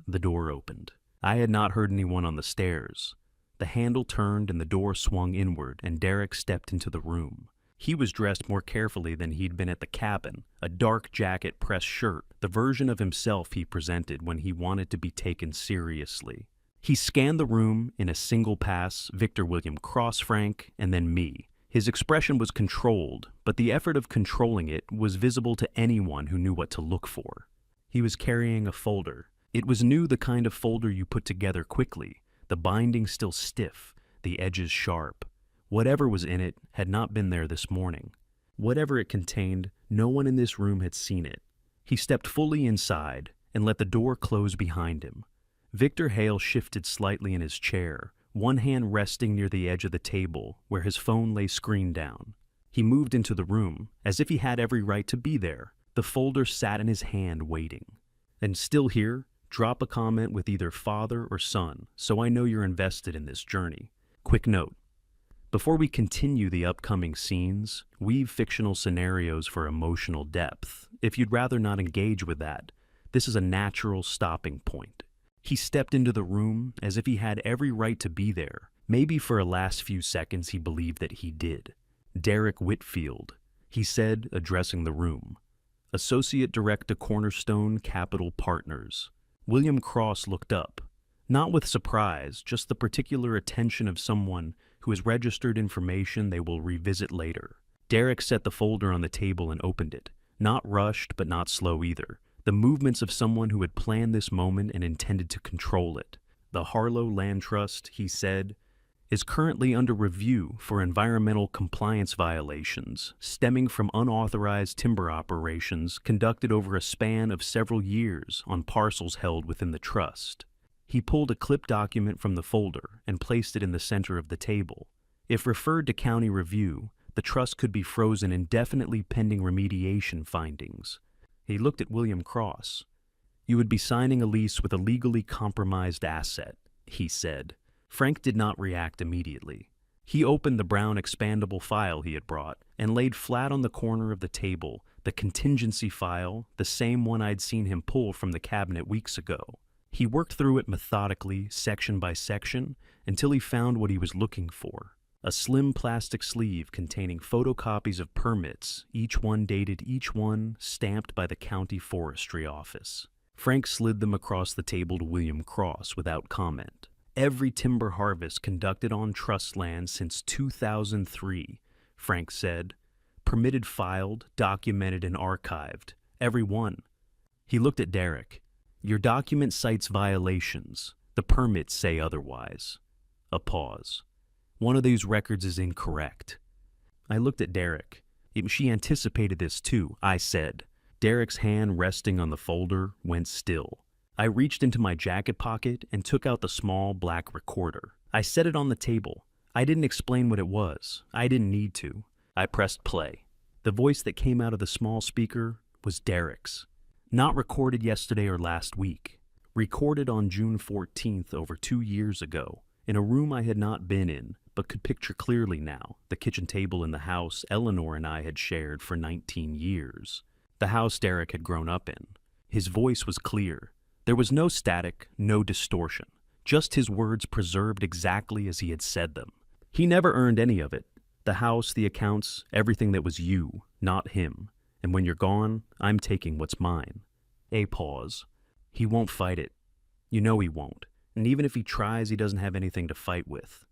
The door opened. I had not heard anyone on the stairs. The handle turned and the door swung inward, and Derek stepped into the room. He was dressed more carefully than he'd been at the cabin, a dark jacket pressed shirt, the version of himself he presented when he wanted to be taken seriously. He scanned the room in a single pass, Victor, William Cross, Frank, and then me. His expression was controlled, but the effort of controlling it was visible to anyone who knew what to look for. He was carrying a folder. It was new, the kind of folder you put together quickly, the binding still stiff, the edges sharp. Whatever was in it had not been there this morning. Whatever it contained, no one in this room had seen it. He stepped fully inside and let the door close behind him. Victor Hale shifted slightly in his chair, one hand resting near the edge of the table where his phone lay screen down. He moved into the room, as if he had every right to be there. The folder sat in his hand, waiting. "And still here? Drop a comment with either father or son, so I know you're invested in this journey. Quick note. Before we continue the upcoming scenes, weave fictional scenarios for emotional depth. If you'd rather not engage with that, this is a natural stopping point." He stepped into the room as if he had every right to be there. Maybe for a last few seconds he believed that he did. "Derek Whitfield," he said, addressing the room. "Associate Director, Cornerstone Capital Partners." William Cross looked up, not with surprise, just the particular attention of someone who has registered information they will revisit later. Derek set the folder on the table and opened it, not rushed but not slow either. The movements of someone who had planned this moment and intended to control it. "The Harlow Land Trust," he said, "is currently under review for environmental compliance violations stemming from unauthorized timber operations conducted over a span of several years on parcels held within the trust." He pulled a clipped document from the folder and placed it in the center of the table. If referred to county review, the trust could be frozen indefinitely pending remediation findings. He looked at William Cross. "You would be signing a lease with a legally compromised asset," he said. Frank did not react immediately. He opened the brown expandable file he had brought and laid flat on the corner of the table the contingency file, the same one I'd seen him pull from the cabinet weeks ago. He worked through it methodically, section by section, until he found what he was looking for. A slim plastic sleeve containing photocopies of permits, each one dated, each one stamped by the county forestry office. Frank slid them across the table to William Cross without comment. "Every timber harvest conducted on trust land since 2003, Frank said. "Permitted, filed, documented, and archived. Every one." He looked at Derek. "Your document cites violations. The permits say otherwise." A pause. "One of these records is incorrect." I looked at Derek. She anticipated this too, I said. Derek's hand resting on the folder went still. I reached into my jacket pocket and took out the small black recorder. I set it on the table. I didn't explain what it was. I didn't need to. I pressed play. The voice that came out of the small speaker was Derek's. Not recorded yesterday or last week. Recorded on June 14th, over 2 years ago, in a room I had not been in, but could picture clearly now, the kitchen table in the house Eleanor and I had shared for 19 years. The house Derek had grown up in. His voice was clear. There was no static, no distortion, just his words preserved exactly as he had said them. He never earned any of it. The house, the accounts, everything that was you, not him. And when you're gone, I'm taking what's mine. A pause. He won't fight it. You know he won't. And even if he tries, he doesn't have anything to fight with.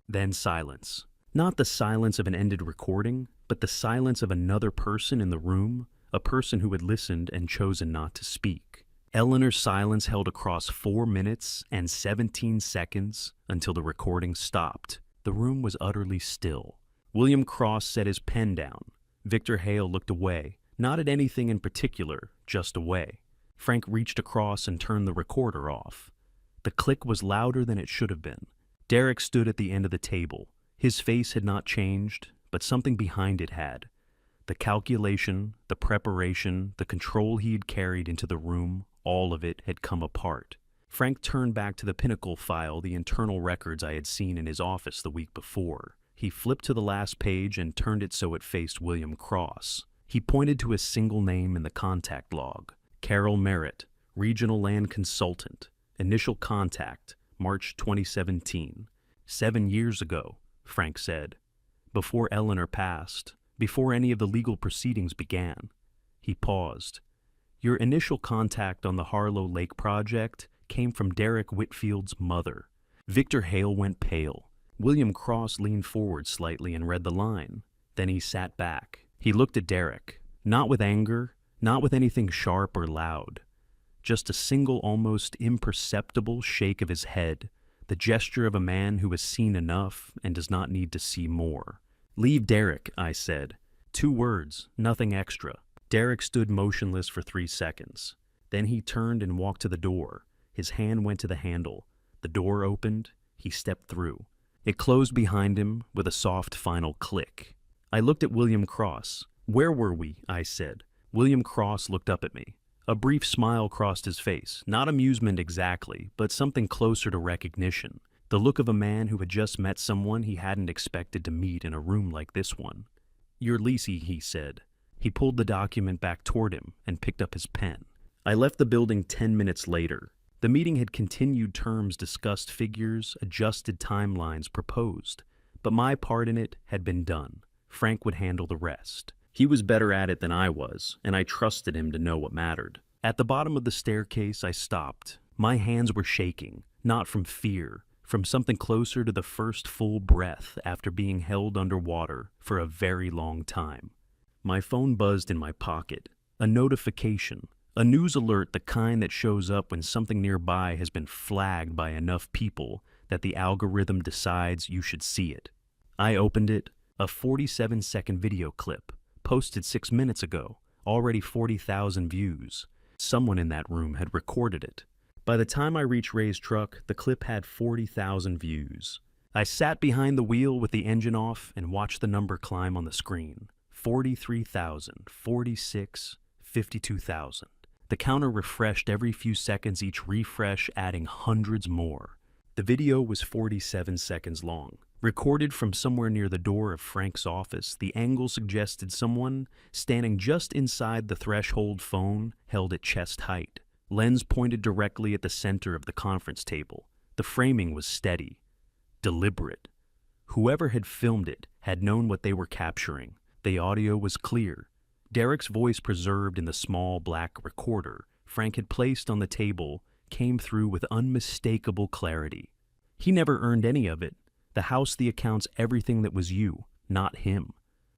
Then silence. Not the silence of an ended recording, but the silence of another person in the room, a person who had listened and chosen not to speak. Eleanor's silence held across 4 minutes and 17 seconds until the recording stopped. The room was utterly still. William Cross set his pen down. Victor Hale looked away, not at anything in particular, just away. Frank reached across and turned the recorder off. The click was louder than it should have been. Derek stood at the end of the table. His face had not changed, but something behind it had. The calculation, the preparation, the control he had carried into the room, all of it had come apart. Frank turned back to the Pinnacle file, the internal records I had seen in his office the week before. He flipped to the last page and turned it so it faced William Cross. He pointed to a single name in the contact log. Carol Merritt, Regional Land Consultant. Initial contact, March 2017. 7 years ago, Frank said. Before Eleanor passed, before any of the legal proceedings began. He paused. Your initial contact on the Harlow Lake project came from Derek Whitfield's mother. Victor Hale went pale. William Cross leaned forward slightly and read the line. Then he sat back. He looked at Derek, not with anger, not with anything sharp or loud. Just a single, almost imperceptible shake of his head, the gesture of a man who has seen enough and does not need to see more. Leave Derek, I said. 2 words, nothing extra. Derek stood motionless for 3 seconds. Then he turned and walked to the door. His hand went to the handle. The door opened. He stepped through. It closed behind him with a soft final click. I looked at William Cross. Where were we? I said. William Cross looked up at me. A brief smile crossed his face. Not amusement exactly, but something closer to recognition. The look of a man who had just met someone he hadn't expected to meet in a room like this one. You're Lisi, he said. He pulled the document back toward him and picked up his pen. I left the building 10 minutes later. The meeting had continued terms discussed, figures, adjusted timelines proposed. But my part in it had been done. Frank would handle the rest. He was better at it than I was, and I trusted him to know what mattered. At the bottom of the staircase, I stopped. My hands were shaking, not from fear, from something closer to the first full breath after being held underwater for a very long time. My phone buzzed in my pocket. A notification. A news alert, the kind that shows up when something nearby has been flagged by enough people that the algorithm decides you should see it. I opened it. A 47-second video clip. Posted 6 minutes ago, already 40,000 views. Someone in that room had recorded it. By the time I reached Ray's truck, the clip had 40,000 views. I sat behind the wheel with the engine off and watched the number climb on the screen. 43,000, 46, 52,000. The counter refreshed every few seconds, each refresh adding hundreds more. The video was 47 seconds long. Recorded from somewhere near the door of Frank's office, the angle suggested someone standing just inside the threshold, phone held at chest height. Lens pointed directly at the center of the conference table. The framing was steady, deliberate. Whoever had filmed it had known what they were capturing. The audio was clear. Derek's voice, preserved in the small black recorder Frank had placed on the table, came through with unmistakable clarity. He never earned any of it. The house, the accounts, everything that was you, not him.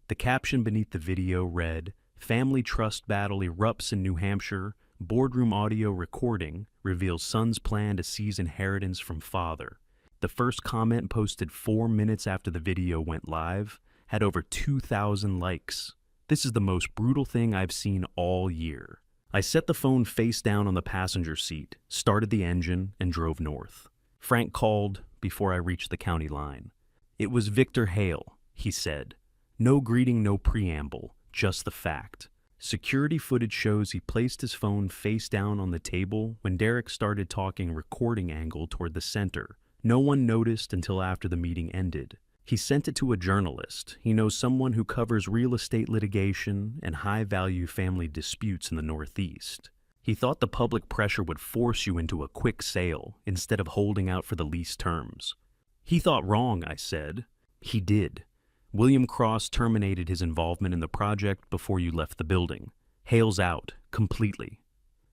The caption beneath the video read, Family trust battle erupts in New Hampshire. Boardroom audio recording reveals son's plan to seize inheritance from father. The first comment, posted 4 minutes after the video went live, had over 2,000 likes. This is the most brutal thing I've seen all year. I set the phone face down on the passenger seat, started the engine, and drove north. Frank called before I reached the county line. It was Victor Hale, he said. No greeting, no preamble, just the fact. Security footage shows he placed his phone face down on the table when Derek started talking, recording angle toward the center. No one noticed until after the meeting ended. He sent it to a journalist. He knows someone who covers real estate litigation and high-value family disputes in the Northeast. He thought the public pressure would force you into a quick sale instead of holding out for the lease terms. He thought wrong, I said. He did. William Cross terminated his involvement in the project before you left the building. Hale's out, completely.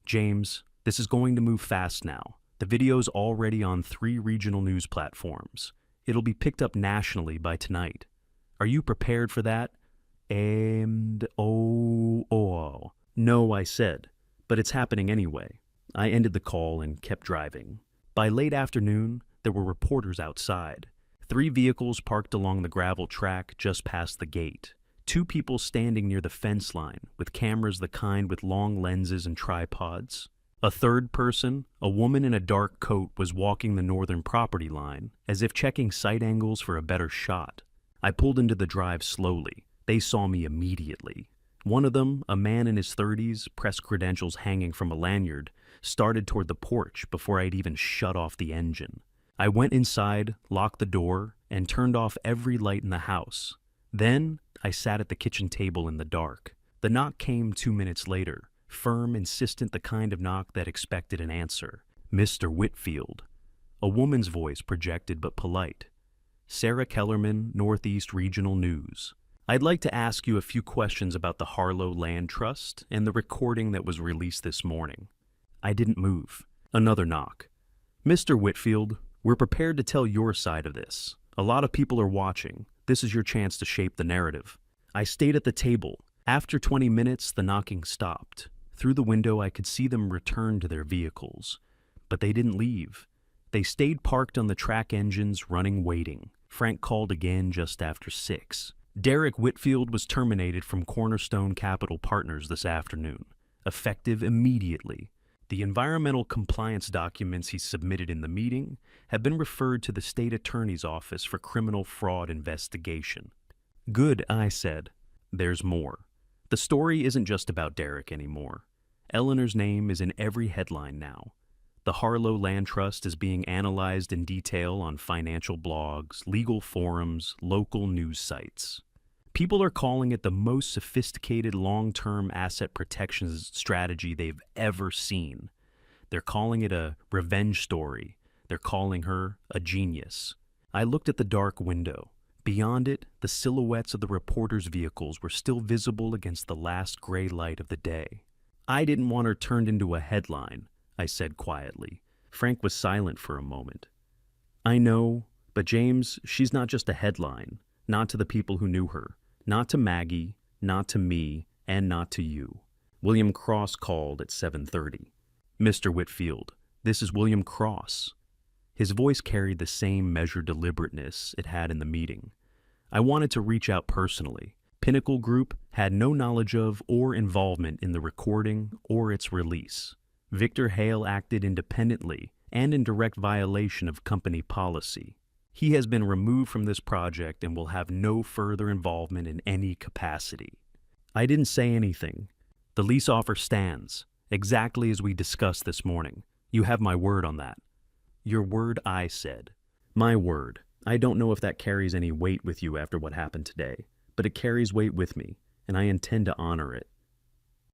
James, this is going to move fast now. The video's already on 3 regional news platforms. It'll be picked up nationally by tonight. Are you prepared for that? No, I said, but it's happening anyway. I ended the call and kept driving. By late afternoon, there were reporters outside. 3 vehicles parked along the gravel track just past the gate. 2 people standing near the fence line, with cameras the kind with long lenses and tripods. A third person, a woman in a dark coat, was walking the northern property line, as if checking sight angles for a better shot. I pulled into the drive slowly. They saw me immediately. One of them, a man in his 30s, press credentials hanging from a lanyard, started toward the porch before I'd even shut off the engine. I went inside, locked the door, and turned off every light in the house. Then, I sat at the kitchen table in the dark. The knock came 2 minutes later. Firm, insistent, the kind of knock that expected an answer. Mr. Whitfield. A woman's voice, projected but polite. Sarah Kellerman, Northeast Regional News. I'd like to ask you a few questions about the Harlow Land Trust and the recording that was released this morning. I didn't move. Another knock. Mr. Whitfield, we're prepared to tell your side of this. A lot of people are watching. This is your chance to shape the narrative. I stayed at the table. After 20 minutes, the knocking stopped. Through the window, I could see them return to their vehicles. But they didn't leave. They stayed parked on the track engines, running, waiting. Frank called again just after 6. Derek Whitfield was terminated from Cornerstone Capital Partners this afternoon, effective immediately. The environmental compliance documents he submitted in the meeting have been referred to the state attorney's office for criminal fraud investigation. Good, I said. There's more. The story isn't just about Derek anymore. Eleanor's name is in every headline now. The Harlow Land Trust is being analyzed in detail on financial blogs, legal forums, local news sites. People are calling it the most sophisticated long-term asset protection strategy they've ever seen. They're calling it a revenge story. They're calling her a genius. I looked at the dark window. Beyond it, the silhouettes of the reporters' vehicles were still visible against the last gray light of the day. I didn't want her turned into a headline, I said quietly. Frank was silent for a moment. I know, but James, she's not just a headline. Not to the people who knew her. Not to Maggie, not to me, and not to you. William Cross called at 7:30. Mr. Whitfield, this is William Cross. His voice carried the same measured deliberateness it had in the meeting. I wanted to reach out personally. Pinnacle Group had no knowledge of or involvement in the recording or its release. Victor Hale acted independently and in direct violation of company policy. He has been removed from this project and will have no further involvement in any capacity. I didn't say anything. The lease offer stands, exactly as we discussed this morning. You have my word on that. Your word, I said. My word. I don't know if that carries any weight with you after what happened today, but it carries weight with me, and I intend to honor it.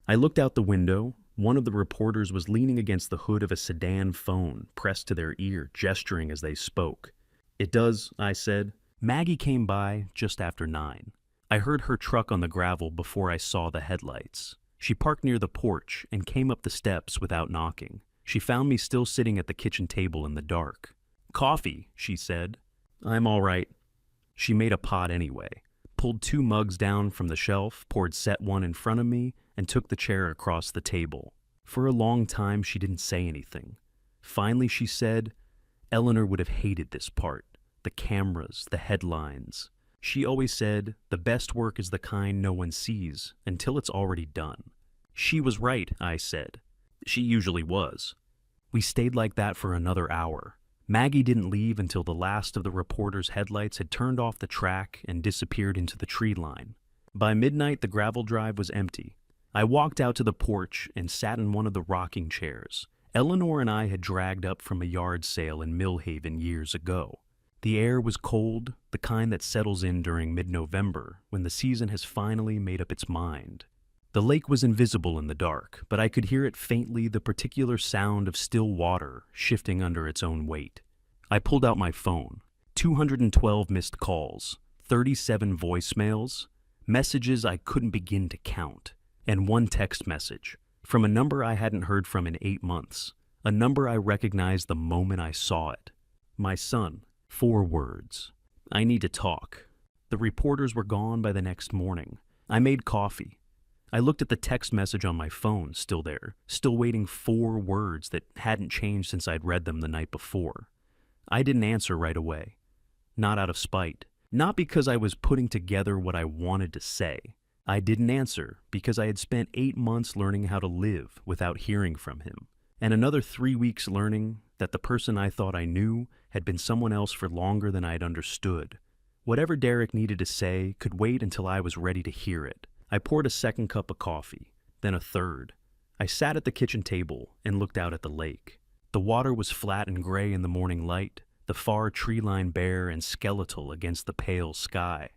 I looked out the window. One of the reporters was leaning against the hood of a sedan phone, pressed to their ear, gesturing as they spoke. It does, I said. Maggie came by just after 9. I heard her truck on the gravel before I saw the headlights. She parked near the porch and came up the steps without knocking. She found me still sitting at the kitchen table in the dark. Coffee, she said. I'm all right. She made a pot anyway, pulled 2 mugs down from the shelf, poured set one in front of me, and took the chair across the table. For a long time, she didn't say anything. Finally, she said, Eleanor would have hated this part. The cameras, the headlines. She always said, the best work is the kind no one sees until it's already done. She was right, I said. She usually was. We stayed like that for another hour. Maggie didn't leave until the last of the reporter's headlights had turned off the track and disappeared into the tree line. By midnight, the gravel drive was empty. I walked out to the porch and sat in one of the rocking chairs. Eleanor and I had dragged up from a yard sale in Millhaven years ago. The air was cold, the kind that settles in during mid-November when the season has finally made up its mind. The lake was invisible in the dark, but I could hear it faintly, the particular sound of still water shifting under its own weight. I pulled out my phone. 212 missed calls, 37 voicemails, messages I couldn't begin to count, and one text message from a number I hadn't heard from in 8 months, a number I recognized the moment I saw it. My son, 4 words. I need to talk. The reporters were gone by the next morning. I made coffee. I looked at the text message on my phone, still there, still waiting 4 words that hadn't changed since I'd read them the night before. I didn't answer right away. Not out of spite. Not because I was putting together what I wanted to say. I didn't answer because I had spent 8 months learning how to live without hearing from him, and another 3 weeks learning that the person I thought I knew had been someone else for longer than I'd understood. Whatever Derek needed to say could wait until I was ready to hear it. I poured a second cup of coffee, then a third. I sat at the kitchen table and looked out at the lake. The water was flat and gray in the morning light, the far tree line bare and skeletal against the pale sky.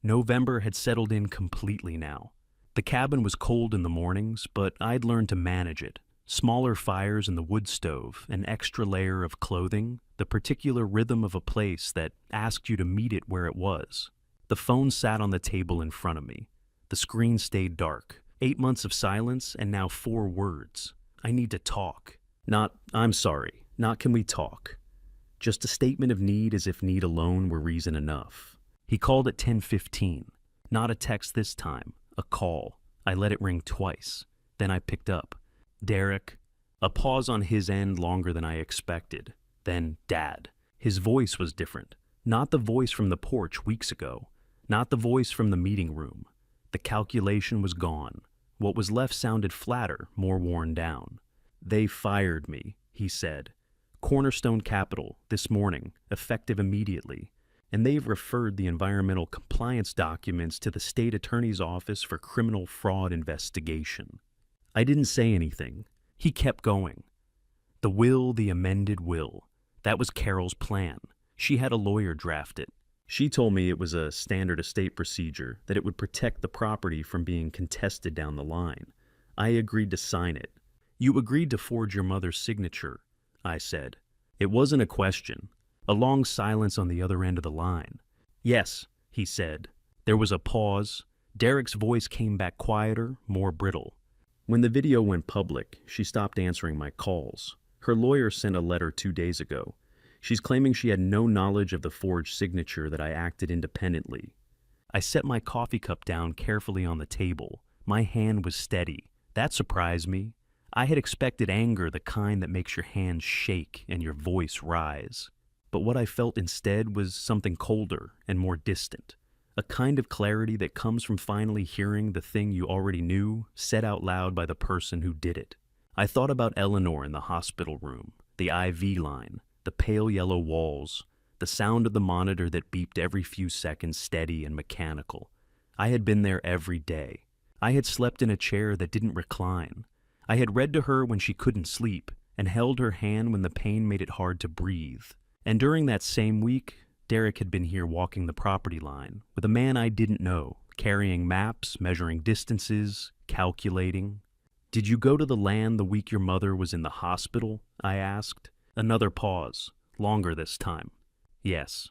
November had settled in completely now. The cabin was cold in the mornings, but I'd learned to manage it. Smaller fires in the wood stove, an extra layer of clothing, the particular rhythm of a place that asked you to meet it where it was. The phone sat on the table in front of me. The screen stayed dark. 8 months of silence and now 4 words. I need to talk. Not, I'm sorry. Not, can we talk? Just a statement of need, as if need alone were reason enough. He called at 10:15. Not a text this time. A call. I let it ring twice. Then I picked up. Derek. A pause on his end longer than I expected. Then, Dad. His voice was different. Not the voice from the porch weeks ago. Not the voice from the meeting room. The calculation was gone. What was left sounded flatter, more worn down. They fired me, he said. Cornerstone Capital, this morning, effective immediately. And they've referred the environmental compliance documents to the state attorney's office for criminal fraud investigation. I didn't say anything. He kept going. The will, the amended will. That was Carol's plan. She had a lawyer draft it. She told me it was a standard estate procedure, that it would protect the property from being contested down the line. I agreed to sign it. You agreed to forge your mother's signature, I said. It wasn't a question. A long silence on the other end of the line. Yes, he said. There was a pause. Derek's voice came back quieter, more brittle. When the video went public, she stopped answering my calls. Her lawyer sent a letter 2 days ago. She's claiming she had no knowledge of the forged signature, that I acted independently. I set my coffee cup down carefully on the table. My hand was steady. That surprised me. I had expected anger, the kind that makes your hands shake and your voice rise. But what I felt instead was something colder and more distant. A kind of clarity that comes from finally hearing the thing you already knew said out loud by the person who did it. I thought about Eleanor in the hospital room, the IV line, the pale yellow walls, the sound of the monitor that beeped every few seconds, steady and mechanical. I had been there every day. I had slept in a chair that didn't recline. I had read to her when she couldn't sleep and held her hand when the pain made it hard to breathe. And during that same week, Derek had been here walking the property line with a man I didn't know, carrying maps, measuring distances, calculating. Did you go to the land the week your mother was in the hospital? I asked. Another pause, longer this time. Yes.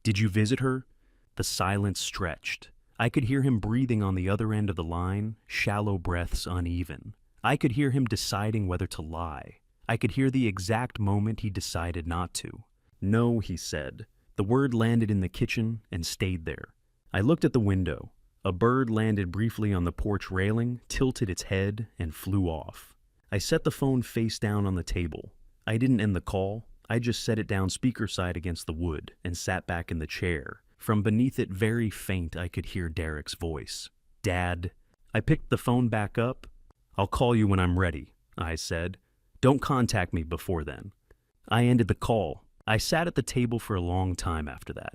Did you visit her? The silence stretched. I could hear him breathing on the other end of the line, shallow breaths uneven. I could hear him deciding whether to lie. I could hear the exact moment he decided not to. No, he said. The word landed in the kitchen and stayed there. I looked at the window. A bird landed briefly on the porch railing, tilted its head, and flew off. I set the phone face down on the table. I didn't end the call. I just set it down speaker side against the wood and sat back in the chair. From beneath it, very faint, I could hear Derek's voice. Dad. I picked the phone back up. I'll call you when I'm ready, I said. Don't contact me before then. I ended the call. I sat at the table for a long time after that,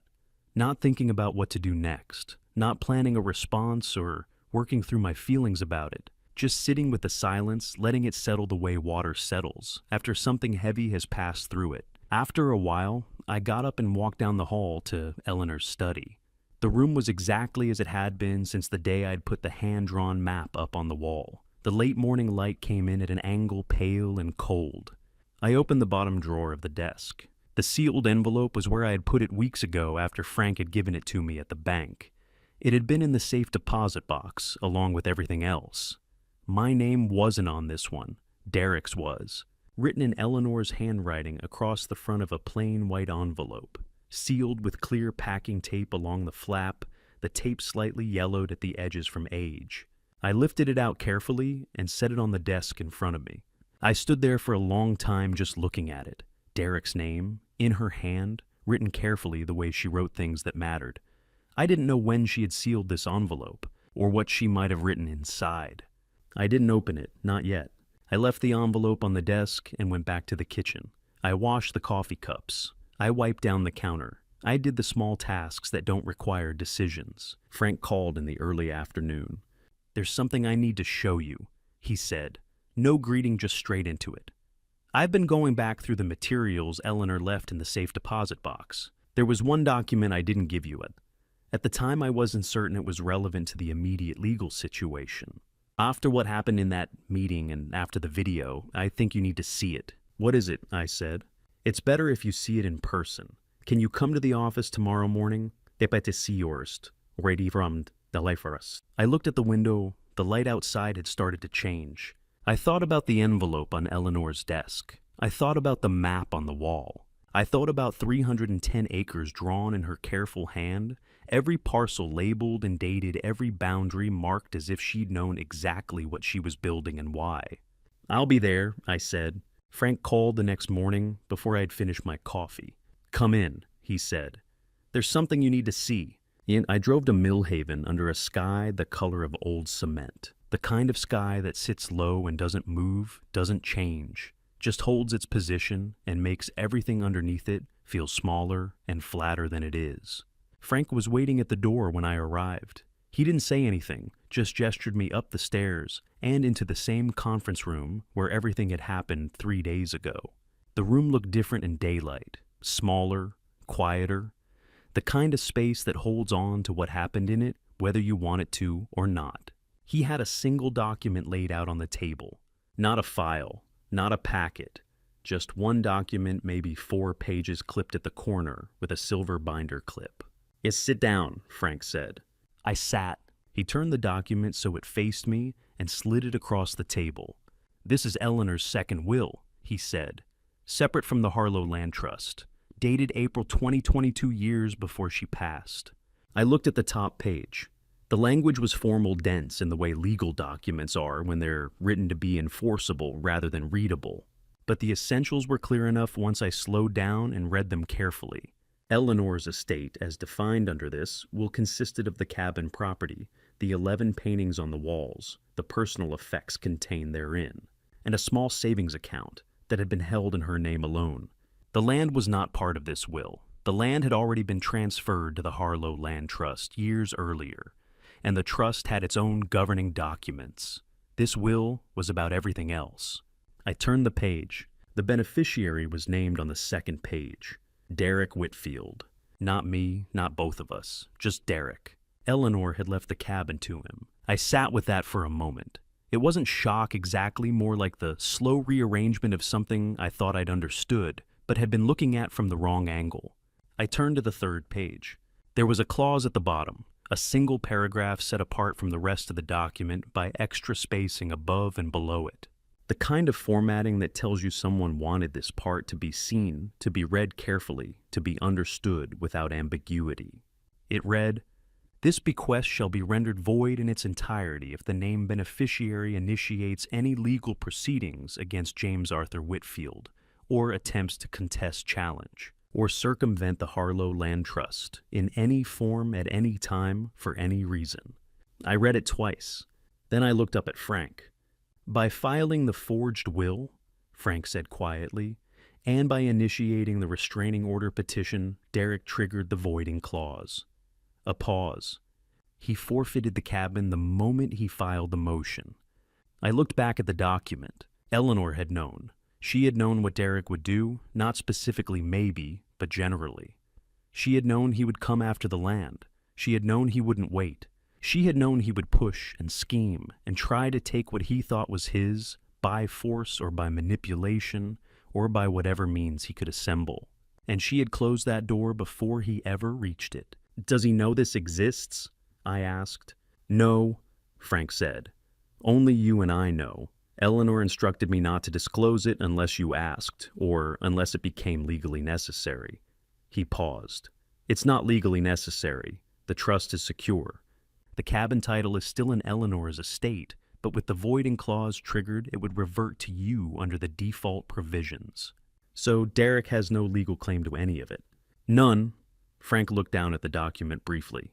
not thinking about what to do next, not planning a response or working through my feelings about it. Just sitting with the silence, letting it settle the way water settles, after something heavy has passed through it. After a while, I got up and walked down the hall to Eleanor's study. The room was exactly as it had been since the day I'd put the hand-drawn map up on the wall. The late morning light came in at an angle, pale and cold. I opened the bottom drawer of the desk. The sealed envelope was where I had put it weeks ago after Frank had given it to me at the bank. It had been in the safe deposit box, along with everything else. My name wasn't on this one. Derek's was, written in Eleanor's handwriting across the front of a plain white envelope, sealed with clear packing tape along the flap, the tape slightly yellowed at the edges from age. I lifted it out carefully and set it on the desk in front of me. I stood there for a long time just looking at it. Derek's name, in her hand, written carefully the way she wrote things that mattered. I didn't know when she had sealed this envelope, or what she might have written inside. I didn't open it, not yet. I left the envelope on the desk and went back to the kitchen. I washed the coffee cups. I wiped down the counter. I did the small tasks that don't require decisions. Frank called in the early afternoon. "There's something I need to show you," he said. No greeting, just straight into it. "I've been going back through the materials Eleanor left in the safe deposit box. There was one document I didn't give you it. At the time, I wasn't certain it was relevant to the immediate legal situation. After what happened in that meeting and after the video, I think you need to see it." "What is it?" I said. "It's better if you see it in person. Can you come to the office tomorrow morning? Det är bättre ready from the life for us." I looked at the window. The light outside had started to change. I thought about the envelope on Eleanor's desk. I thought about the map on the wall. I thought about 310 acres drawn in her careful hand, every parcel labeled and dated, every boundary marked as if she'd known exactly what she was building and why. "I'll be there," I said. Frank called the next morning before I had finished my coffee. "Come in," he said. "There's something you need to see." I drove to Millhaven under a sky the color of old cement. The kind of sky that sits low and doesn't move, doesn't change, just holds its position and makes everything underneath it feel smaller and flatter than it is. Frank was waiting at the door when I arrived. He didn't say anything, just gestured me up the stairs and into the same conference room where everything had happened 3 days ago. The room looked different in daylight, smaller, quieter, the kind of space that holds on to what happened in it, whether you want it to or not. He had a single document laid out on the table. Not a file, not a packet, just one document, maybe 4 pages clipped at the corner with a silver binder clip. "Yes, sit down," Frank said. I sat. He turned the document so it faced me and slid it across the table. "This is Eleanor's second will," he said, "separate from the Harlow Land Trust, dated April 2022, years before she passed." I looked at the top page. The language was formal, dense in the way legal documents are when they're written to be enforceable rather than readable. But the essentials were clear enough once I slowed down and read them carefully. Eleanor's estate, as defined under this, will consist of the cabin property, the 11 paintings on the walls, the personal effects contained therein, and a small savings account that had been held in her name alone. The land was not part of this will. The land had already been transferred to the Harlow Land Trust years earlier, and the trust had its own governing documents. This will was about everything else. I turned the page. The beneficiary was named on the second page. Derek Whitfield. Not me, not both of us, just Derek. Eleanor had left the cabin to him. I sat with that for a moment. It wasn't shock exactly, more like the slow rearrangement of something I thought I'd understood, but had been looking at from the wrong angle. I turned to the third page. There was a clause at the bottom, a single paragraph set apart from the rest of the document by extra spacing above and below it. The kind of formatting that tells you someone wanted this part to be seen, to be read carefully, to be understood without ambiguity. It read, "This bequest shall be rendered void in its entirety if the named beneficiary initiates any legal proceedings against James Arthur Whitfield, or attempts to contest, challenge, or circumvent the Harlow Land Trust in any form at any time for any reason." I read it twice. Then I looked up at Frank. "By filing the forged will," Frank said quietly, "and by initiating the restraining order petition, Derek triggered the voiding clause." A pause. He forfeited the cabin the moment he filed the motion. I looked back at the document. Eleanor had known. She had known what Derek would do, not specifically maybe, but generally. She had known he would come after the land. She had known he wouldn't wait. She had known he would push and scheme and try to take what he thought was his, by force or by manipulation, or by whatever means he could assemble. and she had closed that door before he ever reached it. "Does he know this exists?" I asked. "No," Frank said. "Only you and I know. Eleanor instructed me not to disclose it unless you asked, or unless it became legally necessary." He paused. "It's not legally necessary. The trust is secure. The cabin title is still in Eleanor's estate, but with the voiding clause triggered, it would revert to you under the default provisions. So Derek has no legal claim to any of it." "None." Frank looked down at the document briefly.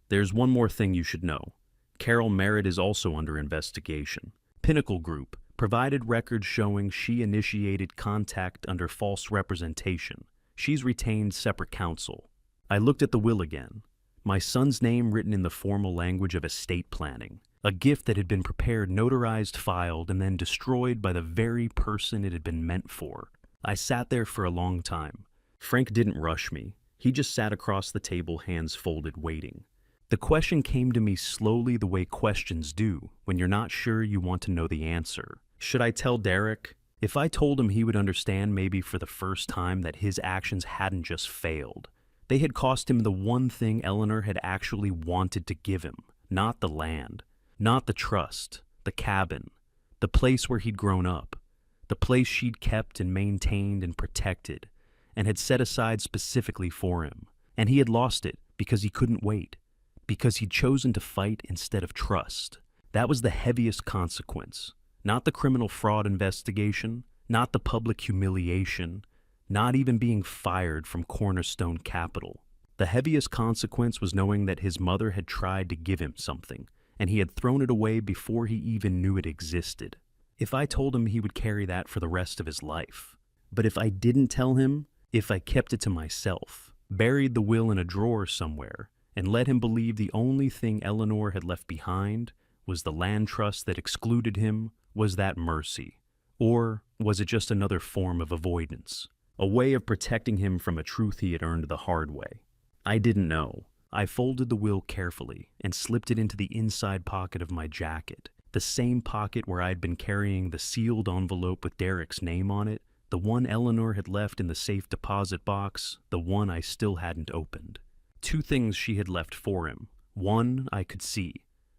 "There's one more thing you should know. Carol Merritt is also under investigation. Pinnacle Group provided records showing she initiated contact under false representation. She's retained separate counsel." I looked at the will again. My son's name written in the formal language of estate planning. A gift that had been prepared, notarized, filed, and then destroyed by the very person it had been meant for. I sat there for a long time. Frank didn't rush me. He just sat across the table, hands folded, waiting. The question came to me slowly, the way questions do when you're not sure you want to know the answer. Should I tell Derek? If I told him, he would understand, maybe for the first time, that his actions hadn't just failed. They had cost him the one thing Eleanor had actually wanted to give him. Not the land, not the trust, the cabin, the place where he'd grown up, the place she'd kept and maintained and protected, and had set aside specifically for him. And he had lost it because he couldn't wait, because he'd chosen to fight instead of trust. That was the heaviest consequence. Not the criminal fraud investigation, not the public humiliation, not even being fired from Cornerstone Capital. The heaviest consequence was knowing that his mother had tried to give him something, and he had thrown it away before he even knew it existed. If I told him, he would carry that for the rest of his life. But if I didn't tell him, if I kept it to myself, buried the will in a drawer somewhere, and let him believe the only thing Eleanor had left behind was the land trust that excluded him, was that mercy? Or was it just another form of avoidance? A way of protecting him from a truth he had earned the hard way? I didn't know. I folded the will carefully and slipped it into the inside pocket of my jacket, the same pocket where I'd been carrying the sealed envelope with Derek's name on it, the one Eleanor had left in the safe deposit box, the one I still hadn't opened. Two things she had left for him. One I could see.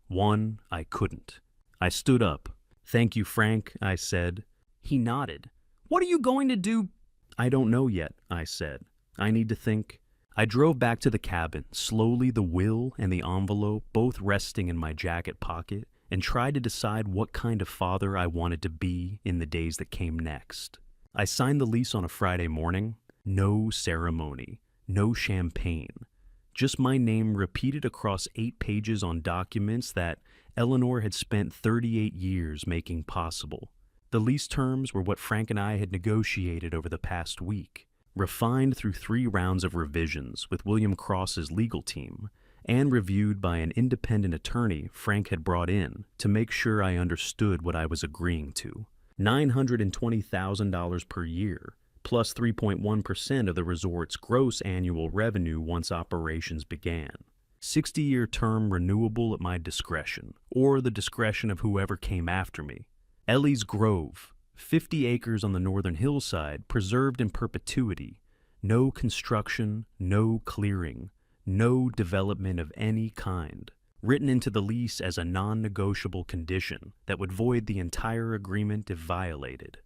One I couldn't. I stood up. "Thank you, Frank," I said. He nodded. "What are you going to do?" "I don't know yet," I said. "I need to think." I drove back to the cabin, slowly, the will and the envelope both resting in my jacket pocket, and tried to decide what kind of father I wanted to be in the days that came next. I signed the lease on a Friday morning. No ceremony. No champagne. Just my name repeated across 8 pages on documents that Eleanor had spent 38 years making possible. The lease terms were what Frank and I had negotiated over the past week, refined through 3 rounds of revisions with William Cross's legal team, and reviewed by an independent attorney Frank had brought in to make sure I understood what I was agreeing to. $920,000 per year, plus 3.1% of the resort's gross annual revenue once operations began. 60-year term renewable at my discretion, or the discretion of whoever came after me. Ellie's Grove, 50 acres on the northern hillside, preserved in perpetuity. No construction, no clearing, no development of any kind. Written into the lease as a non-negotiable condition that would void the entire agreement if violated.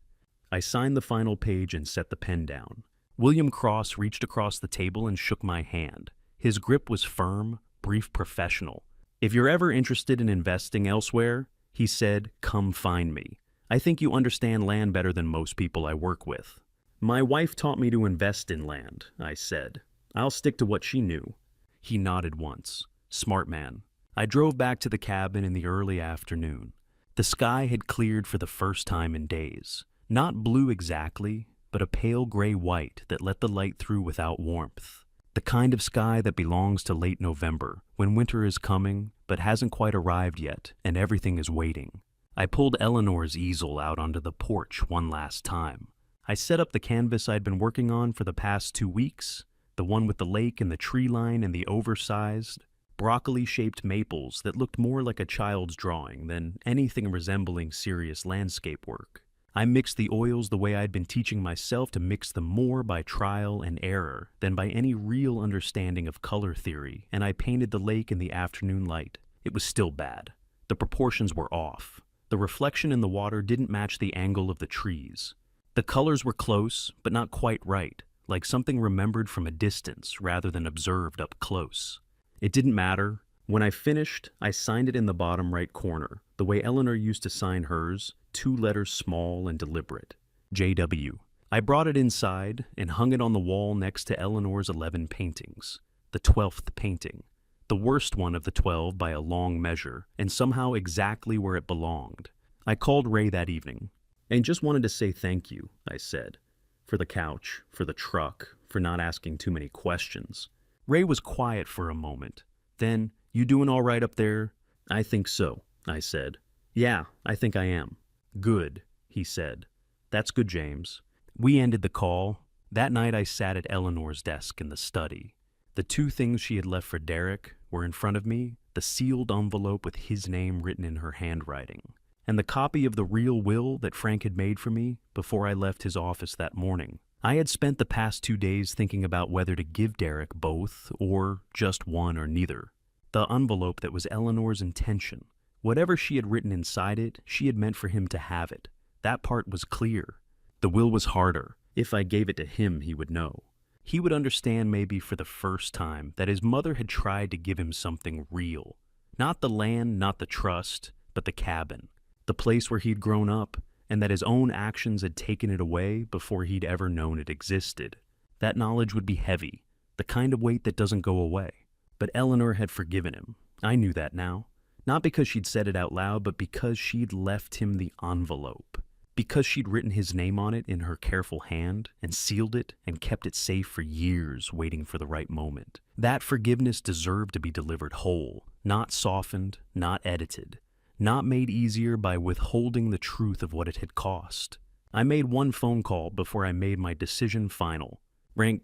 I signed the final page and set the pen down. William Cross reached across the table and shook my hand. His grip was firm, brief, professional. "If you're ever interested in investing elsewhere," he said, "come find me. I think you understand land better than most people I work with." "My wife taught me to invest in land," I said. "I'll stick to what she knew." He nodded once. Smart man. I drove back to the cabin in the early afternoon. The sky had cleared for the first time in days. Not blue exactly, but a pale gray-white that let the light through without warmth. The kind of sky that belongs to late November, when winter is coming, but hasn't quite arrived yet, and everything is waiting. I pulled Eleanor's easel out onto the porch one last time. I set up the canvas I'd been working on for the past 2 weeks, the one with the lake and the tree line and the oversized, broccoli-shaped maples that looked more like a child's drawing than anything resembling serious landscape work. I mixed the oils the way I'd been teaching myself to mix them more by trial and error than by any real understanding of color theory, and I painted the lake in the afternoon light. It was still bad. The proportions were off. The reflection in the water didn't match the angle of the trees. The colors were close, but not quite right, like something remembered from a distance rather than observed up close. It didn't matter. When I finished, I signed it in the bottom right corner, the way Eleanor used to sign hers, 2 letters small and deliberate. JW. I brought it inside and hung it on the wall next to Eleanor's 11 paintings. The 12th painting. The worst one of the 12 by a long measure, and somehow exactly where it belonged. I called Ray that evening, and just wanted to say thank you, I said. For the couch, for the truck, for not asking too many questions. Ray was quiet for a moment. Then, "You doing all right up there?" "I think so," I said. "Yeah, I think I am." "Good," he said. "That's good, James." We ended the call. That night I sat at Eleanor's desk in the study. The 2 things she had left for Derek were in front of me, the sealed envelope with his name written in her handwriting, and the copy of the real will that Frank had made for me before I left his office that morning. I had spent the past 2 days thinking about whether to give Derek both or just one or neither. The envelope that was Eleanor's intention. Whatever she had written inside it, she had meant for him to have it. That part was clear. The will was harder. If I gave it to him, he would know. He would understand maybe for the first time that his mother had tried to give him something real. Not the land, not the trust, but the cabin. The place where he'd grown up, and that his own actions had taken it away before he'd ever known it existed. That knowledge would be heavy, the kind of weight that doesn't go away. But Eleanor had forgiven him. I knew that now. Not because she'd said it out loud, but because she'd left him the envelope. Because she'd written his name on it in her careful hand and sealed it and kept it safe for years, waiting for the right moment. That forgiveness deserved to be delivered whole, not softened, not edited, not made easier by withholding the truth of what it had cost. I made one phone call before I made my decision final. "Frank,"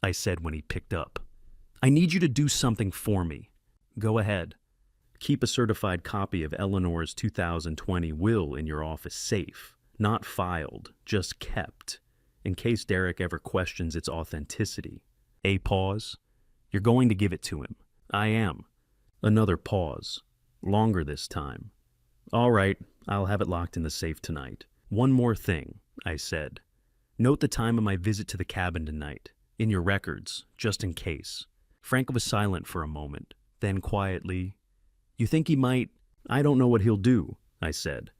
I said when he picked up, "I need you to do something for me." "Go ahead." "Keep a certified copy of Eleanor's 2020 will in your office safe, not filed, just kept, in case Derek ever questions its authenticity." A pause. "You're going to give it to him." "I am." Another pause. Longer this time. "All right, I'll have it locked in the safe tonight." "One more thing," I said. "Note the time of my visit to the cabin tonight, in your records, just in case." Frank was silent for a moment, then quietly, "You think he might—" "I don't know what he'll do," I said,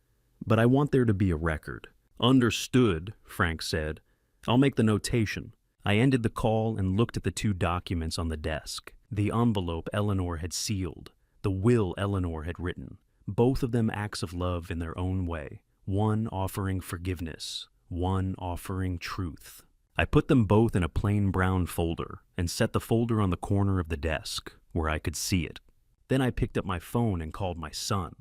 "but I want there to be a record." "Understood," Frank said. "I'll make the notation." I ended the call and looked at the 2 documents on the desk. The envelope Eleanor had sealed, the will Eleanor had written, both of them acts of love in their own way, one offering forgiveness, one offering truth. I put them both in a plain brown folder and set the folder on the corner of the desk where I could see it. Then I picked up my phone and called my son.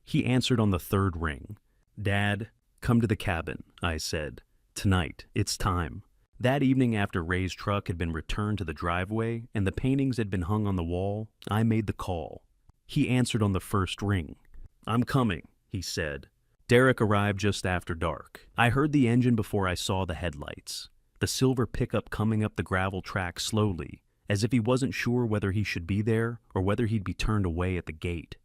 He answered on the 3rd ring. "Dad, come to the cabin," I said. "Tonight, it's time." That evening, after Ray's truck had been returned to the driveway and the paintings had been hung on the wall, I made the call. He answered on the 1st ring. "I'm coming," he said. Derek arrived just after dark. I heard the engine before I saw the headlights. The silver pickup coming up the gravel track slowly, as if he wasn't sure whether he should be there or whether he'd be turned away at the gate.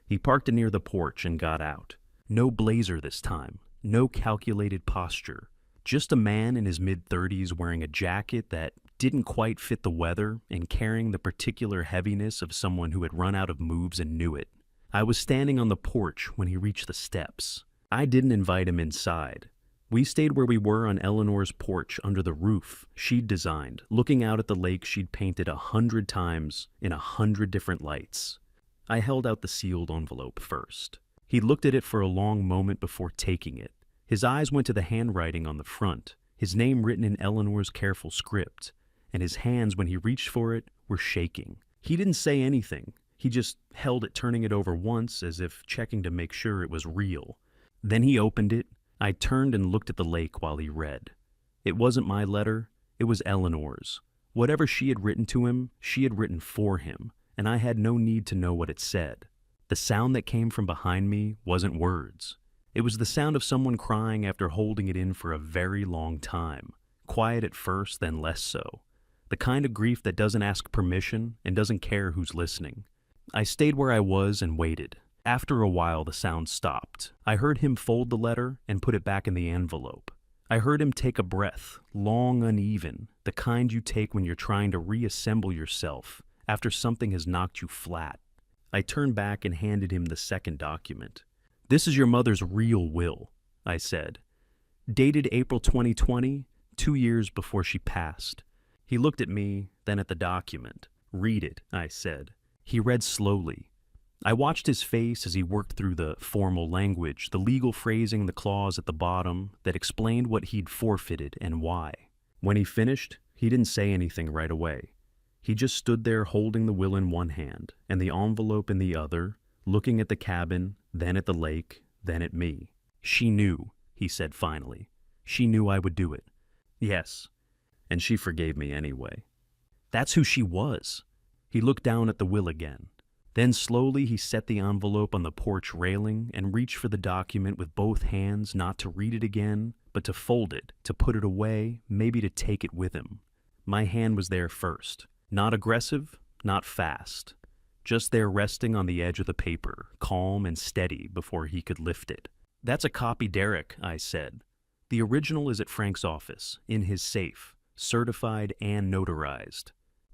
He parked it near the porch and got out. No blazer this time, no calculated posture. Just a man in his mid-30s wearing a jacket that didn't quite fit the weather and carrying the particular heaviness of someone who had run out of moves and knew it. I was standing on the porch when he reached the steps. I didn't invite him inside. We stayed where we were on Eleanor's porch under the roof she'd designed, looking out at the lake she'd painted 100 times in 100 different lights. I held out the sealed envelope first. He looked at it for a long moment before taking it. His eyes went to the handwriting on the front, his name written in Eleanor's careful script, and his hands, when he reached for it, were shaking. He didn't say anything. He just held it, turning it over once as if checking to make sure it was real. Then he opened it. I turned and looked at the lake while he read. It wasn't my letter, it was Eleanor's. Whatever she had written to him, she had written for him, and I had no need to know what it said. The sound that came from behind me wasn't words. It was the sound of someone crying after holding it in for a very long time. Quiet at first, then less so. The kind of grief that doesn't ask permission and doesn't care who's listening. I stayed where I was and waited. After a while, the sound stopped. I heard him fold the letter and put it back in the envelope. I heard him take a breath, long, uneven, the kind you take when you're trying to reassemble yourself after something has knocked you flat. I turned back and handed him the second document. "This is your mother's real will," I said. "Dated April 2020, 2 years before she passed." He looked at me, then at the document. "Read it," I said. He read slowly. I watched his face as he worked through the formal language, the legal phrasing, the clause at the bottom that explained what he'd forfeited and why. When he finished, he didn't say anything right away. He just stood there holding the will in one hand and the envelope in the other, looking at the cabin, then at the lake, then at me. "She knew," he said finally. "She knew I would do it." "Yes. And she forgave me anyway." "That's who she was." He looked down at the will again. Then slowly he set the envelope on the porch railing and reached for the document with both hands, not to read it again, but to fold it, to put it away, maybe to take it with him. My hand was there first. Not aggressive, not fast. Just there resting on the edge of the paper, calm and steady before he could lift it. "That's a copy, Derek," I said. "The original is at Frank's office, in his safe, certified and notarized."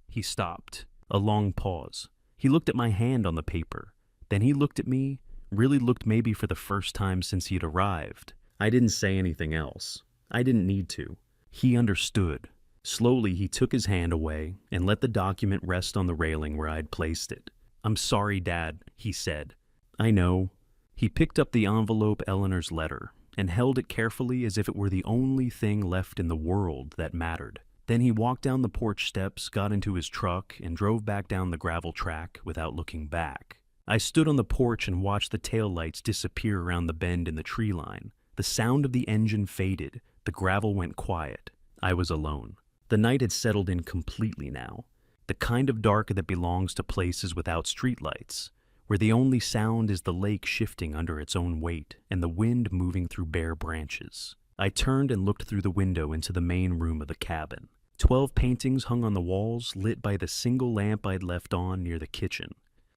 He stopped. A long pause. He looked at my hand on the paper. Then he looked at me, really looked maybe for the first time since he'd arrived. I didn't say anything else. I didn't need to. He understood. Slowly he took his hand away and let the document rest on the railing where I'd placed it. "I'm sorry, Dad," he said. "I know." He picked up the envelope, Eleanor's letter, and held it carefully as if it were the only thing left in the world that mattered. Then he walked down the porch steps, got into his truck, and drove back down the gravel track without looking back. I stood on the porch and watched the taillights disappear around the bend in the tree line. The sound of the engine faded. The gravel went quiet. I was alone. The night had settled in completely now. The kind of dark that belongs to places without streetlights, where the only sound is the lake shifting under its own weight and the wind moving through bare branches. I turned and looked through the window into the main room of the cabin. 12 paintings hung on the walls, lit by the single lamp I'd left on near the kitchen.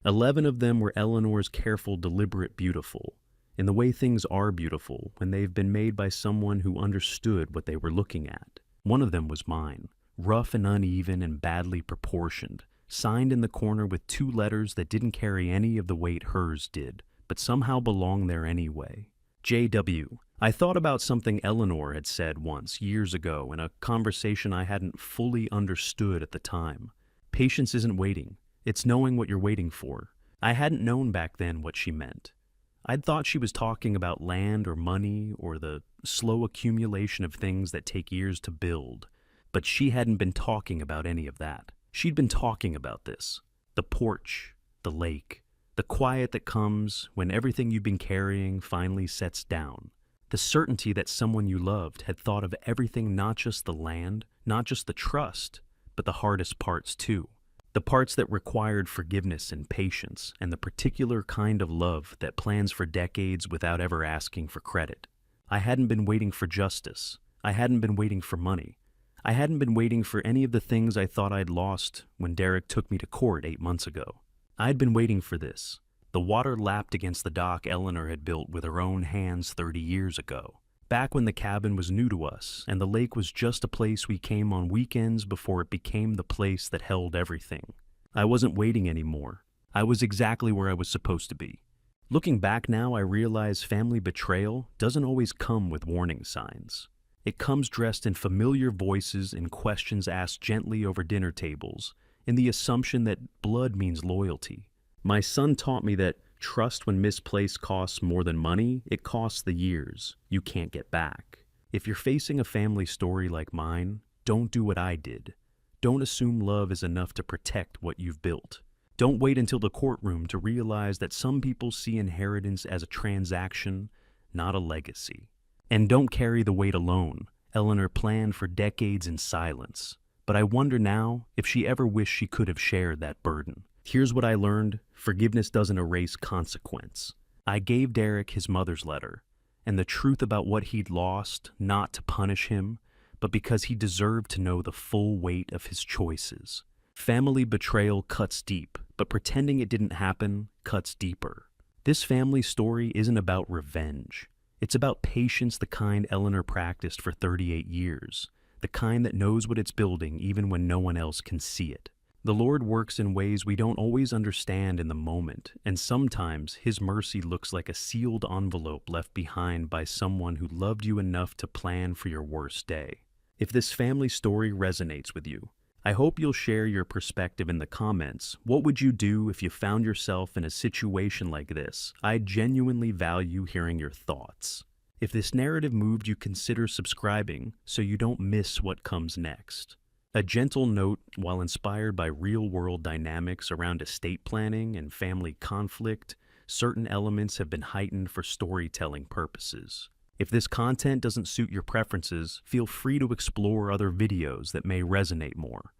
11 of them were Eleanor's careful, deliberate beautiful, in the way things are beautiful when they've been made by someone who understood what they were looking at. One of them was mine, rough and uneven and badly proportioned, signed in the corner with 2 letters that didn't carry any of the weight hers did, but somehow belonged there anyway. J.W. I thought about something Eleanor had said once, years ago, in a conversation I hadn't fully understood at the time. Patience isn't waiting. It's knowing what you're waiting for. I hadn't known back then what she meant. I'd thought she was talking about land or money or the slow accumulation of things that take years to build. But she hadn't been talking about any of that. She'd been talking about this. The porch, the lake, the quiet that comes when everything you've been carrying finally sets down. The certainty that someone you loved had thought of everything, not just the land, not just the trust, but the hardest parts too. The parts that required forgiveness and patience and the particular kind of love that plans for decades without ever asking for credit. I hadn't been waiting for justice. I hadn't been waiting for money. I hadn't been waiting for any of the things I thought I'd lost when Derek took me to court 8 months ago. I'd been waiting for this. The water lapped against the dock Eleanor had built with her own hands 30 years ago, back when the cabin was new to us and the lake was just a place we came on weekends before it became the place that held everything. I wasn't waiting anymore. I was exactly where I was supposed to be. Looking back now, I realize family betrayal doesn't always come with warning signs. It comes dressed in familiar voices and questions asked gently over dinner tables, in the assumption that blood means loyalty. My son taught me that trust, when misplaced, costs more than money. It costs the years you can't get back. If you're facing a family story like mine, don't do what I did. Don't assume love is enough to protect what you've built. Don't wait until the courtroom to realize that some people see inheritance as a transaction, not a legacy. And don't carry the weight alone. Eleanor planned for decades in silence, but I wonder now if she ever wished she could have shared that burden. Here's what I learned. Forgiveness doesn't erase consequence. I gave Derek his mother's letter. and the truth about what he'd lost, not to punish him, but because he deserved to know the full weight of his choices. Family betrayal cuts deep, but pretending it didn't happen cuts deeper. This family story isn't about revenge. It's about patience, the kind Eleanor practiced for 38 years, the kind that knows what it's building even when no one else can see it. The Lord works in ways we don't always understand in the moment, and sometimes His mercy looks like a sealed envelope left behind by someone who loved you enough to plan for your worst day. If this family story resonates with you, I hope you'll share your perspective in the comments. What would you do if you found yourself in a situation like this? I genuinely value hearing your thoughts. If this narrative moved you, consider subscribing so you don't miss what comes next. A gentle note: while inspired by real-world dynamics around estate planning and family conflict, certain elements have been heightened for storytelling purposes. If this content doesn't suit your preferences, feel free to explore other videos that may resonate more.